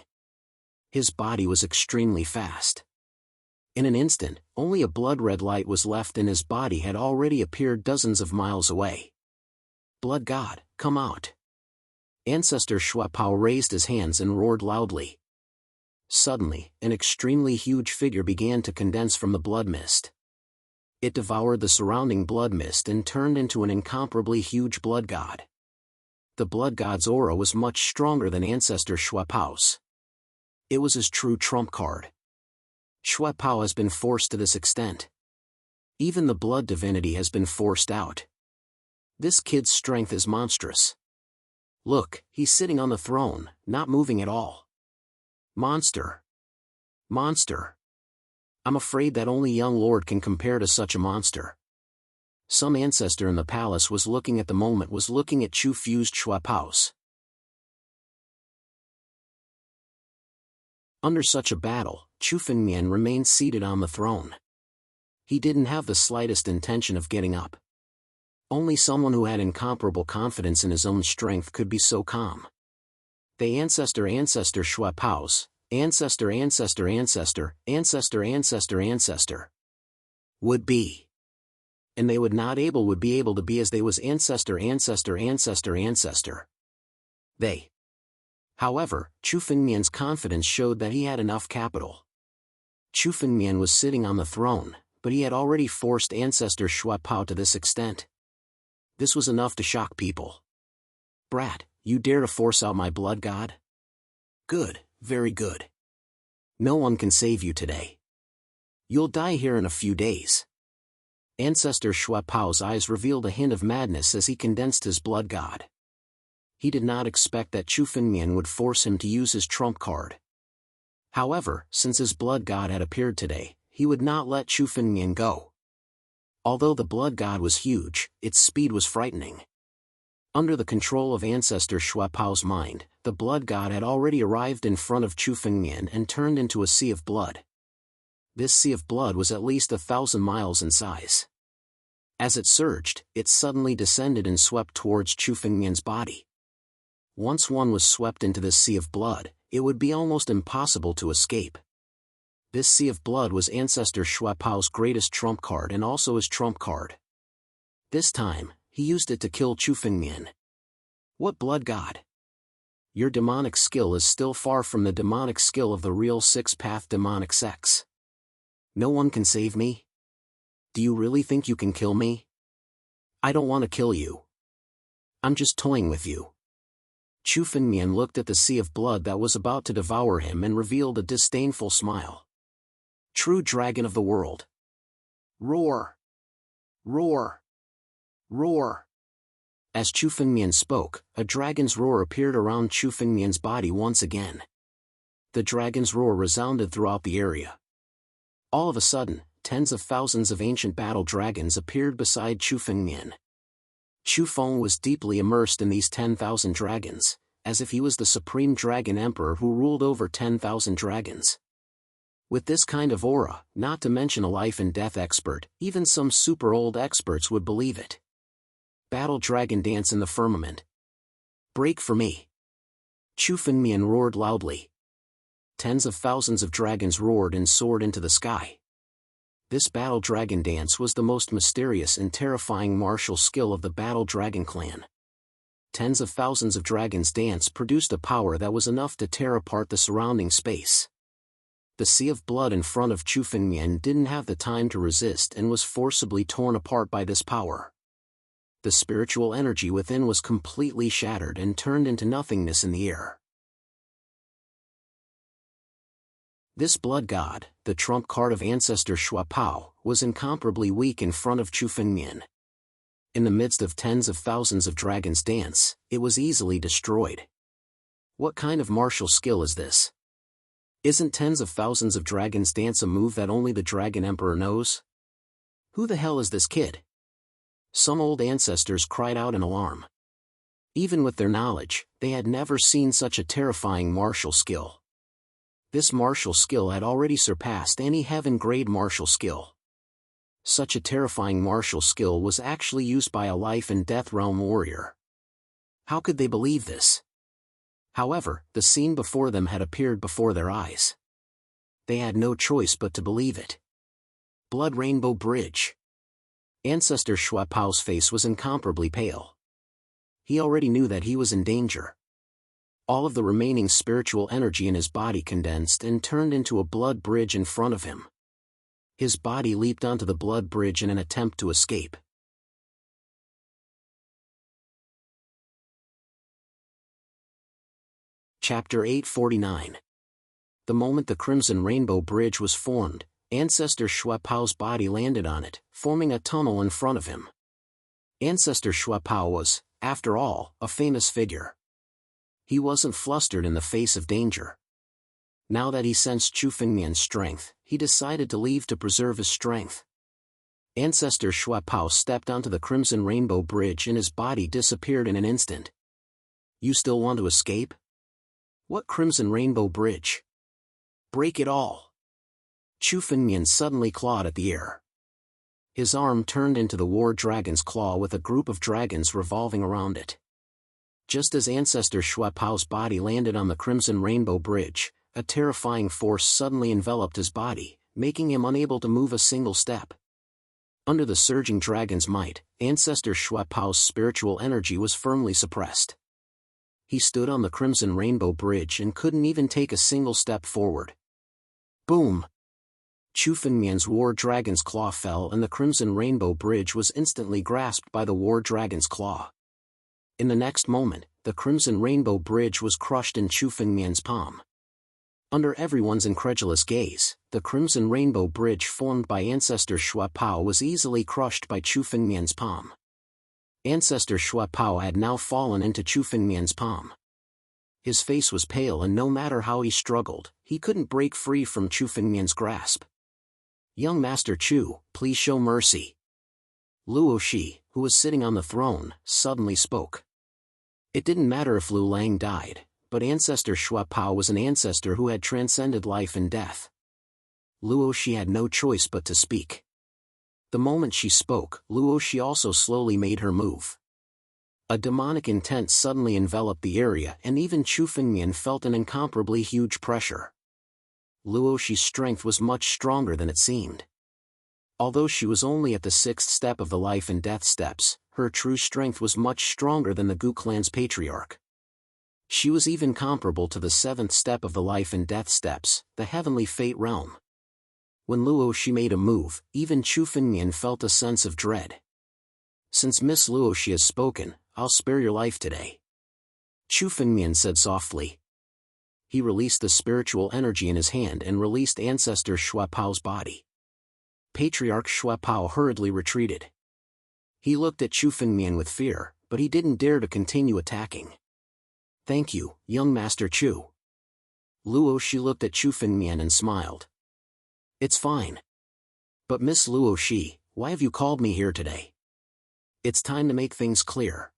His body was extremely fast. In an instant, only a blood-red light was left and his body had already appeared dozens of miles away. Blood God, come out! Ancestor Xue Pao raised his hands and roared loudly. Suddenly, an extremely huge figure began to condense from the blood mist. It devoured the surrounding blood mist and turned into an incomparably huge blood god. The blood god's aura was much stronger than Ancestor Xue Pao's. It was his true trump card. Xue Pao has been forced to this extent. Even the blood divinity has been forced out. This kid's strength is monstrous. Look, he's sitting on the throne, not moving at all. Monster. Monster. I'm afraid that only young lord can compare to such a monster. Some ancestor in the palace was looking at Chu fused Shui Pao's. Under such a battle, Chu Fengmian remained seated on the throne. He didn't have the slightest intention of getting up. Only someone who had incomparable confidence in his own strength could be so calm. The ancestor Shui Pao's, ancestor would be. And they would be able to be as they was ancestor. They. However, Chu Fengmian's confidence showed that he had enough capital. Chu Fengmian was sitting on the throne, but he had already forced ancestor Shui Pao to this extent. This was enough to shock people. Brat, you dare to force out my blood god? Good, very good. No one can save you today. You'll die here in a few days. Ancestor Shui Pao's eyes revealed a hint of madness as he condensed his blood god. He did not expect that Chu Fengmian would force him to use his trump card. However, since his blood god had appeared today, he would not let Chu Fengmian go. Although the blood god was huge, its speed was frightening. Under the control of ancestor Shui Pao's mind, the blood god had already arrived in front of Chu Fengmian and turned into a sea of blood. This sea of blood was at least 1,000 miles in size. As it surged, it suddenly descended and swept towards Chu Fengmian's body. Once one was swept into this sea of blood, it would be almost impossible to escape. This sea of blood was ancestor Shui Pao's greatest trump card and also his trump card. This time, he used it to kill Chu Fengmian. What blood god? Your demonic skill is still far from the demonic skill of the real six-path demonic sex. No one can save me? Do you really think you can kill me? I don't want to kill you. I'm just toying with you. Chu Fengmian looked at the sea of blood that was about to devour him and revealed a disdainful smile. True dragon of the world. Roar! Roar! Roar! As Chu Fengmian spoke, a dragon's roar appeared around Chu Fengmian's body once again. The dragon's roar resounded throughout the area. All of a sudden, tens of thousands of ancient battle dragons appeared beside Chu Fengmian. Chu Feng was deeply immersed in these 10,000 dragons, as if he was the supreme dragon emperor who ruled over 10,000 dragons. With this kind of aura, not to mention a life and death expert, even some super old experts would believe it. Battle dragon dance in the firmament. Break for me. Chu Fengmian roared loudly. Tens of thousands of dragons roared and soared into the sky. This battle dragon dance was the most mysterious and terrifying martial skill of the battle dragon clan. Tens of thousands of dragons dance produced a power that was enough to tear apart the surrounding space. The sea of blood in front of Chu Fengmian didn't have the time to resist and was forcibly torn apart by this power. The spiritual energy within was completely shattered and turned into nothingness in the air. This blood god, the trump card of ancestor Shui Pao, was incomparably weak in front of Chu Fengmian. In the midst of tens of thousands of dragons dance, it was easily destroyed. What kind of martial skill is this? Isn't tens of thousands of dragons dance a move that only the Dragon Emperor knows? Who the hell is this kid? Some old ancestors cried out in alarm. Even with their knowledge, they had never seen such a terrifying martial skill. This martial skill had already surpassed any heaven-grade martial skill. Such a terrifying martial skill was actually used by a life and death realm warrior. How could they believe this? However, the scene before them had appeared before their eyes. They had no choice but to believe it. Blood Rainbow Bridge. Ancestor Shui Pao's face was incomparably pale. He already knew that he was in danger. All of the remaining spiritual energy in his body condensed and turned into a blood bridge in front of him. His body leaped onto the blood bridge in an attempt to escape. Chapter 849. The moment the Crimson Rainbow Bridge was formed, ancestor Shui Pao's body landed on it, forming a tunnel in front of him. Ancestor Shuapao was, after all, a famous figure. He wasn't flustered in the face of danger. Now that he sensed Chu Fengmian's strength, he decided to leave to preserve his strength. Ancestor Shuapao stepped onto the Crimson Rainbow Bridge and his body disappeared in an instant. You still want to escape? What Crimson Rainbow Bridge? Break it all! Chu Fengmian suddenly clawed at the air. His arm turned into the War Dragon's claw with a group of dragons revolving around it. Just as Ancestor Shuapao's body landed on the Crimson Rainbow Bridge, a terrifying force suddenly enveloped his body, making him unable to move a single step. Under the surging dragon's might, Ancestor Shuapao's spiritual energy was firmly suppressed. He stood on the Crimson Rainbow Bridge and couldn't even take a single step forward. Boom! Chu Fengmian's War Dragon's claw fell and the Crimson Rainbow Bridge was instantly grasped by the War Dragon's claw. In the next moment, the Crimson Rainbow Bridge was crushed in Chu Fengmian's palm. Under everyone's incredulous gaze, the Crimson Rainbow Bridge formed by Ancestor Shuapao was easily crushed by Chu Fengmian's palm. Ancestor Shuapao had now fallen into Chu Fengmian's palm. His face was pale and no matter how he struggled, he couldn't break free from Chu Fengmian's grasp. Young Master Chu, please show mercy. Luo Shi, who was sitting on the throne, suddenly spoke. It didn't matter if Lu Lang died, but Ancestor Shuapao was an ancestor who had transcended life and death. Luo Shi had no choice but to speak. The moment she spoke, Luo Shi also slowly made her move. A demonic intent suddenly enveloped the area and even Chu Fengmian felt an incomparably huge pressure. Luo Shi's strength was much stronger than it seemed. Although she was only at the 6th step of the life and death steps, her true strength was much stronger than the Gu clan's patriarch. She was even comparable to the 7th step of the life and death steps, the heavenly fate realm. When Luo Shi made a move, even Chu Fengmian felt a sense of dread. Since Miss Luo Shi has spoken, I'll spare your life today. Chu Fengmian said softly. He released the spiritual energy in his hand and released Ancestor Shuapao's body. Patriarch Shuapao hurriedly retreated. He looked at Chu Fengmian with fear, but he didn't dare to continue attacking. Thank you, young Master Chu. Luo Shi looked at Chu Fengmian and smiled. It's fine. But Miss Luo Shi, why have you called me here today? It's time to make things clear.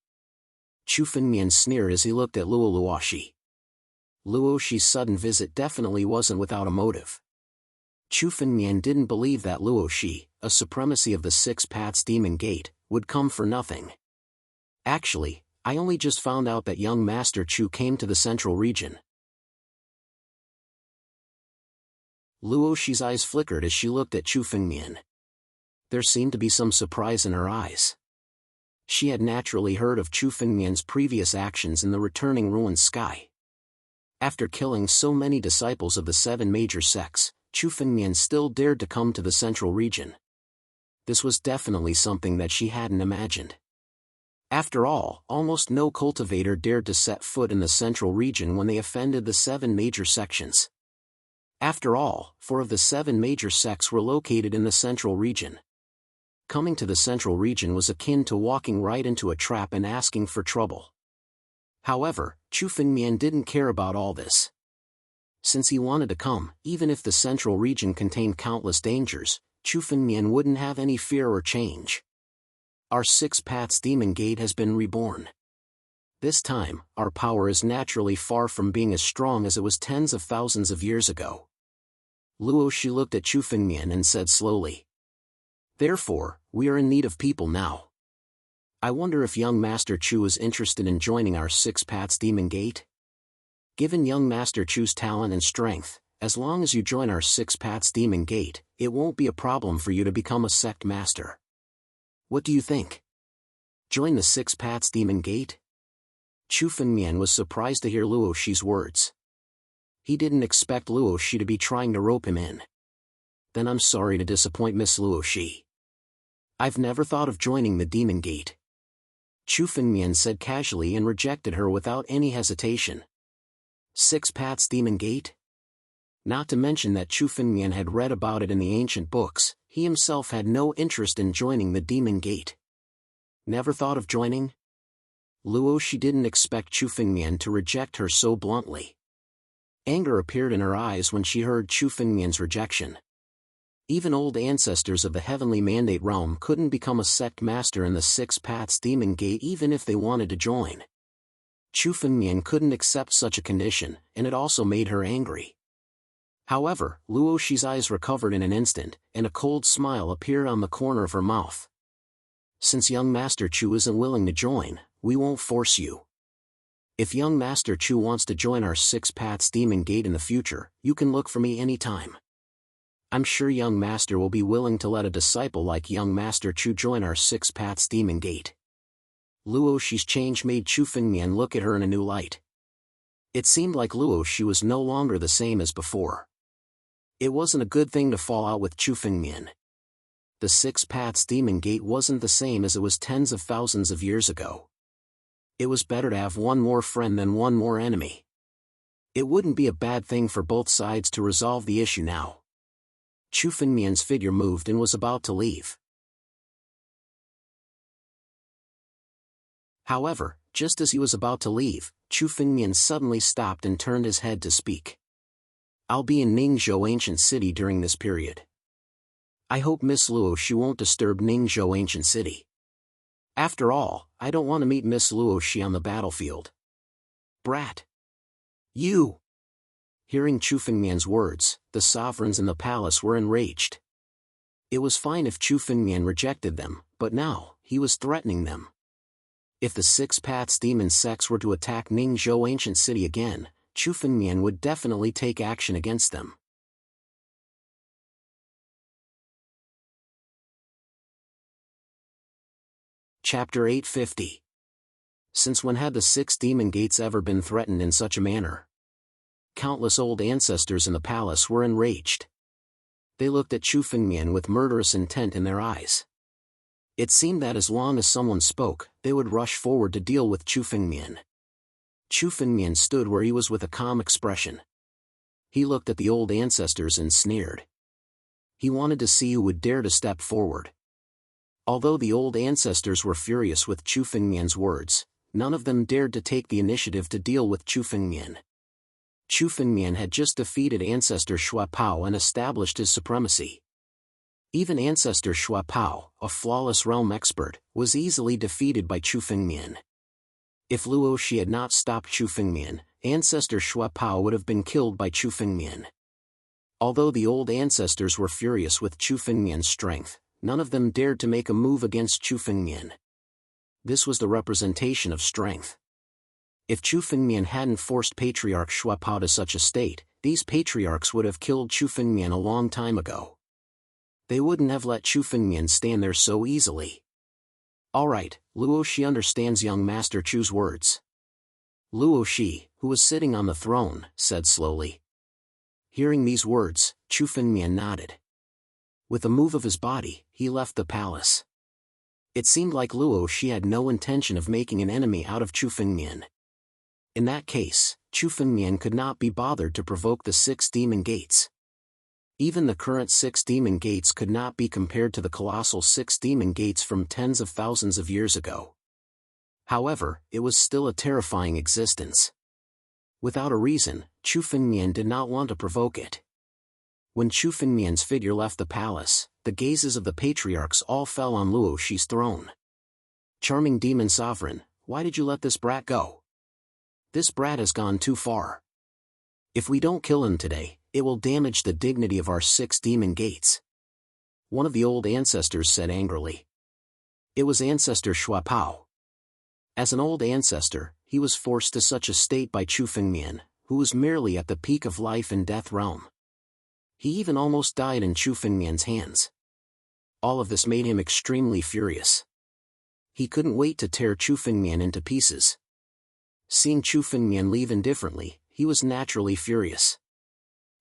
Chu Fengmian sneered as he looked at Luo Shi. Luo Shi's sudden visit definitely wasn't without a motive. Chu Fengmian didn't believe that Luo Shi, a supremacy of the 6 Paths Demon Gate, would come for nothing. Actually, I only just found out that young Master Chu came to the central region. Luo Shi's eyes flickered as she looked at Chu Fengmian. There seemed to be some surprise in her eyes. She had naturally heard of Chu Fengmian's previous actions in the returning ruined sky. After killing so many disciples of the 7 major sects, Chu Fengmian still dared to come to the central region. This was definitely something that she hadn't imagined. After all, almost no cultivator dared to set foot in the central region when they offended the 7 major sections. After all, 4 of the 7 major sects were located in the central region. Coming to the central region was akin to walking right into a trap and asking for trouble. However, Chu Fengmian didn't care about all this. Since he wanted to come, even if the central region contained countless dangers, Chu Fengmian wouldn't have any fear or change. Our 6 Paths Demon Gate has been reborn. This time, our power is naturally far from being as strong as it was tens of thousands of years ago. Luo Shi looked at Chu Fengmian and said slowly. Therefore, we are in need of people now. I wonder if young Master Chu is interested in joining our 6 Paths Demon Gate? Given young Master Chu's talent and strength, as long as you join our 6 Paths Demon Gate, it won't be a problem for you to become a sect master. What do you think? Join the 6 Paths Demon Gate? Chu Fengmian was surprised to hear Luo Shi's words. He didn't expect Luo Shi to be trying to rope him in. Then I'm sorry to disappoint Miss Luo Shi. I've never thought of joining the Demon Gate. Chu Fengmian said casually and rejected her without any hesitation. 6 Paths Demon Gate? Not to mention that Chu Fengmian had read about it in the ancient books, he himself had no interest in joining the Demon Gate. Never thought of joining? Luo she didn't expect Chu Fengmian to reject her so bluntly. Anger appeared in her eyes when she heard Chu Fengmian's rejection. Even old ancestors of the Heavenly Mandate realm couldn't become a sect master in the Six Paths Demon Gate even if they wanted to join. Chu Fengmian couldn't accept such a condition, and it also made her angry. However, Luo Shi's eyes recovered in an instant, and a cold smile appeared on the corner of her mouth. Since young Master Chu isn't willing to join, we won't force you. If young Master Chu wants to join our Six Paths Demon Gate in the future, you can look for me anytime. I'm sure young Master will be willing to let a disciple like young Master Chu join our Six Paths Demon Gate. Luo Shi's change made Chu Fengmian look at her in a new light. It seemed like Luo Shi was no longer the same as before. It wasn't a good thing to fall out with Chu Fengmian. The Six Paths Demon Gate wasn't the same as it was tens of thousands of years ago. It was better to have one more friend than one more enemy. It wouldn't be a bad thing for both sides to resolve the issue now. Chu Fengmian's figure moved and was about to leave. However, just as he was about to leave, Chu Fengmian suddenly stopped and turned his head to speak. I'll be in Ningzhou Ancient City during this period. I hope Miss Luo Shi won't disturb Ningzhou Ancient City. After all, I don't want to meet Miss Luo Shi on the battlefield. Brat! You! Hearing Chu Fengmian's words, the sovereigns in the palace were enraged. It was fine if Chu Fengmian rejected them, but now, he was threatening them. If the Six Paths Demon sects were to attack Ningzhou Ancient City again, Chu Fengmian would definitely take action against them. Chapter 850. Since when had the Six Demon Gates ever been threatened in such a manner? Countless old ancestors in the palace were enraged. They looked at Chu Fengmian with murderous intent in their eyes. It seemed that as long as someone spoke, they would rush forward to deal with Chu Fengmian. Chu Fengmian stood where he was with a calm expression. He looked at the old ancestors and sneered. He wanted to see who would dare to step forward. Although the old ancestors were furious with Chu Fengmian's words, none of them dared to take the initiative to deal with Chu Fengmian. Chu Fengmian had just defeated Ancestor Shui Pao and established his supremacy. Even Ancestor Shui Pao, a flawless realm expert, was easily defeated by Chu Fengmian. If Luo Shi had not stopped Chu Fengmian, Ancestor Shui Pao would have been killed by Chu Fengmian. Although the old ancestors were furious with Chu Fengmian's strength, none of them dared to make a move against Chu Fengmian. This was the representation of strength. If Chu Fengmian hadn't forced Patriarch Shui Pao to such a state, these patriarchs would have killed Chu Fengmian a long time ago. They wouldn't have let Chu Fengmian stand there so easily. Alright, Luo Shi understands young Master Chu's words. Luo Shi, who was sitting on the throne, said slowly. Hearing these words, Chu Fengmian nodded. With a move of his body, he left the palace. It seemed like Luo Shi had no intention of making an enemy out of Chu Fengmian. In that case, Chu Fengmian could not be bothered to provoke the Six Demon Gates. Even the current Six Demon Gates could not be compared to the colossal Six Demon Gates from tens of thousands of years ago. However, it was still a terrifying existence. Without a reason, Chu Fengmian did not want to provoke it. When Chu Fengmian's figure left the palace, the gazes of the patriarchs all fell on Luo Shi's throne. Charming demon sovereign, why did you let this brat go? This brat has gone too far. If we don't kill him today, it will damage the dignity of our Six Demon Gates. One of the old ancestors said angrily. It was Ancestor Shui Pao. As an old ancestor, he was forced to such a state by Chu Fengmian, who was merely at the peak of life and death realm. He even almost died in Chu Fengmian's hands. All of this made him extremely furious. He couldn't wait to tear Chu Fengmian into pieces. Seeing Chu Fengmian leave indifferently, he was naturally furious.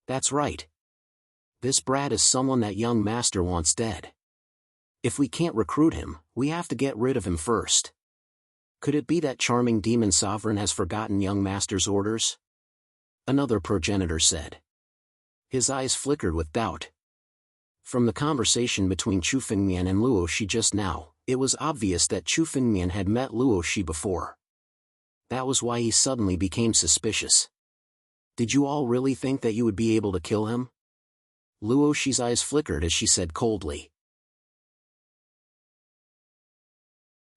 That's right. This brat is someone that young master wants dead. If we can't recruit him, we have to get rid of him first. Could it be that charming demon sovereign has forgotten young master's orders? Another progenitor said. His eyes flickered with doubt. From the conversation between Chu Fengmian and Luo Shi just now, It was obvious that Chu Finmian had met Luo Shi before. That was why he suddenly became suspicious. Did you all really think that you would be able to kill him? Luo Shi's eyes flickered as she said coldly.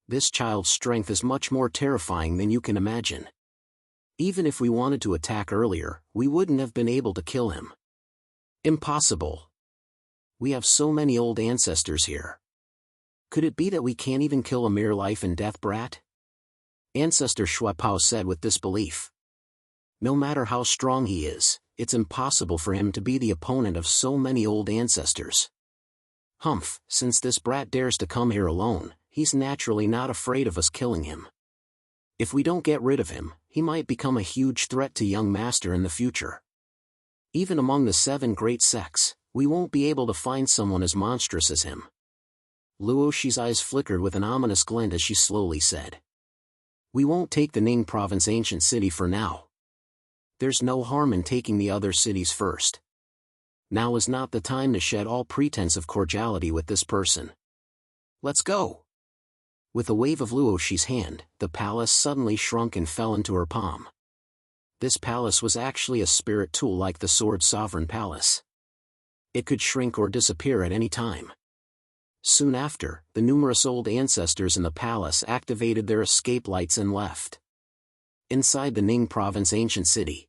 This child's strength is much more terrifying than you can imagine. Even if we wanted to attack earlier, we wouldn't have been able to kill him. Impossible. We have so many old ancestors here. Could it be that we can't even kill a mere life and death brat? Ancestor Shuapao said with disbelief. No matter how strong he is, it's impossible for him to be the opponent of so many old ancestors. Humph, since this brat dares to come here alone, he's naturally not afraid of us killing him. If we don't get rid of him, he might become a huge threat to young master in the future. Even among the 7 great sects, we won't be able to find someone as monstrous as him. Luo Shi's eyes flickered with an ominous glint as she slowly said. We won't take the Ning province ancient city for now. There's no harm in taking the other cities first. Now is not the time to shed all pretense of cordiality with this person. Let's go. With a wave of Luo Shi's hand, the palace suddenly shrunk and fell into her palm. This palace was actually a spirit tool like the Sword Sovereign Palace. It could shrink or disappear at any time. Soon after, the numerous old ancestors in the palace activated their escape lights and left. Inside the Ning province ancient city.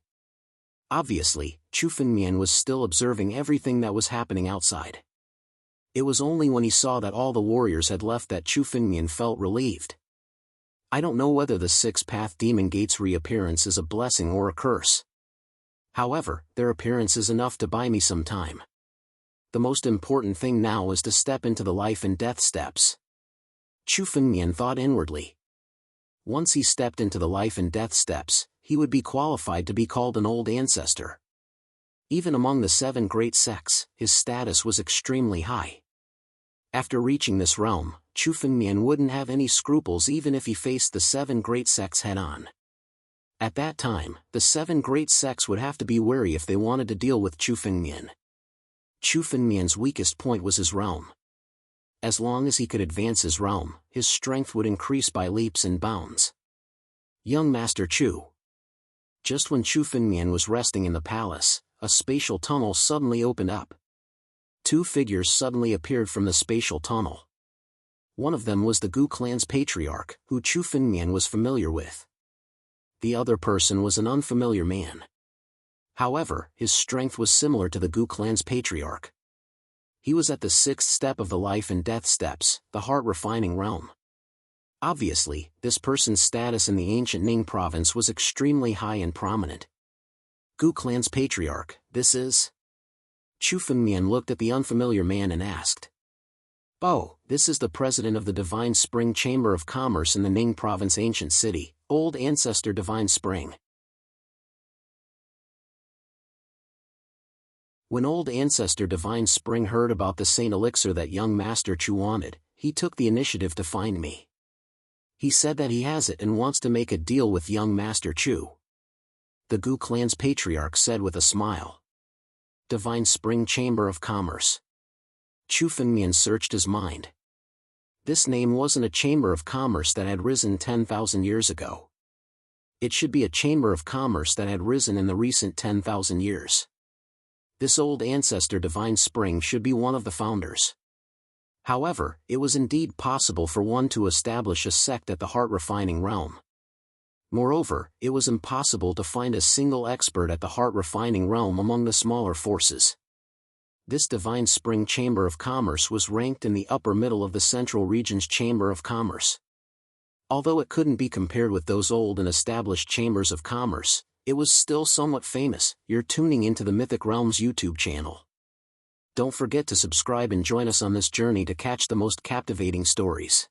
Obviously, Chu Finmian was still observing everything that was happening outside. It was only when he saw that all the warriors had left that Chu Finmian felt relieved. I don't know whether the 6-path demon gate's reappearance is a blessing or a curse. However, their appearance is enough to buy me some time. The most important thing now is to step into the life and death steps. Chu Finmian thought inwardly. Once he stepped into the life and death steps, he would be qualified to be called an old ancestor. Even among the 7 great sects, his status was extremely high. After reaching this realm, Chu Finmian wouldn't have any scruples even if he faced the 7 great sects head-on. At that time, the 7 great sects would have to be wary if they wanted to deal with Chu Finmian. Chu Finmian's weakest point was his realm. As long as he could advance his realm, his strength would increase by leaps and bounds. Young Master Chu. Just when Chu Finmian was resting in the palace, a spatial tunnel suddenly opened up. 2 figures suddenly appeared from the spatial tunnel. One of them was the Gu clan's patriarch, who Chu Finmian was familiar with. The other person was an unfamiliar man. However, his strength was similar to the Gu clan's patriarch. He was at the 6th step of the life and death steps, the heart-refining realm. Obviously, this person's status in the ancient Ning province was extremely high and prominent. Gu clan's patriarch, this is? Chu Finmian looked at the unfamiliar man and asked. Oh, this is the president of the Divine Spring Chamber of Commerce in the Ning province ancient city, Old Ancestor Divine Spring. When Old Ancestor Divine Spring heard about the Saint Elixir that young Master Chu wanted, he took the initiative to find me. He said that he has it and wants to make a deal with young Master Chu. The Gu clan's patriarch said with a smile. Divine Spring Chamber of Commerce. Chu Finmian searched his mind. This name wasn't a chamber of commerce that had risen 10,000 years ago. It should be a chamber of commerce that had risen in the recent 10,000 years. This Old Ancestor Divine Spring should be one of the founders. However, it was indeed possible for one to establish a sect at the heart-refining realm. Moreover, it was impossible to find a single expert at the heart-refining realm among the smaller forces. This Divine Spring Chamber of Commerce was ranked in the upper middle of the Central Region's Chamber of Commerce. Although it couldn't be compared with those old and established chambers of commerce, it was still somewhat famous. You're tuning into the Mythic Realms YouTube channel. Don't forget to subscribe and join us on this journey to catch the most captivating stories.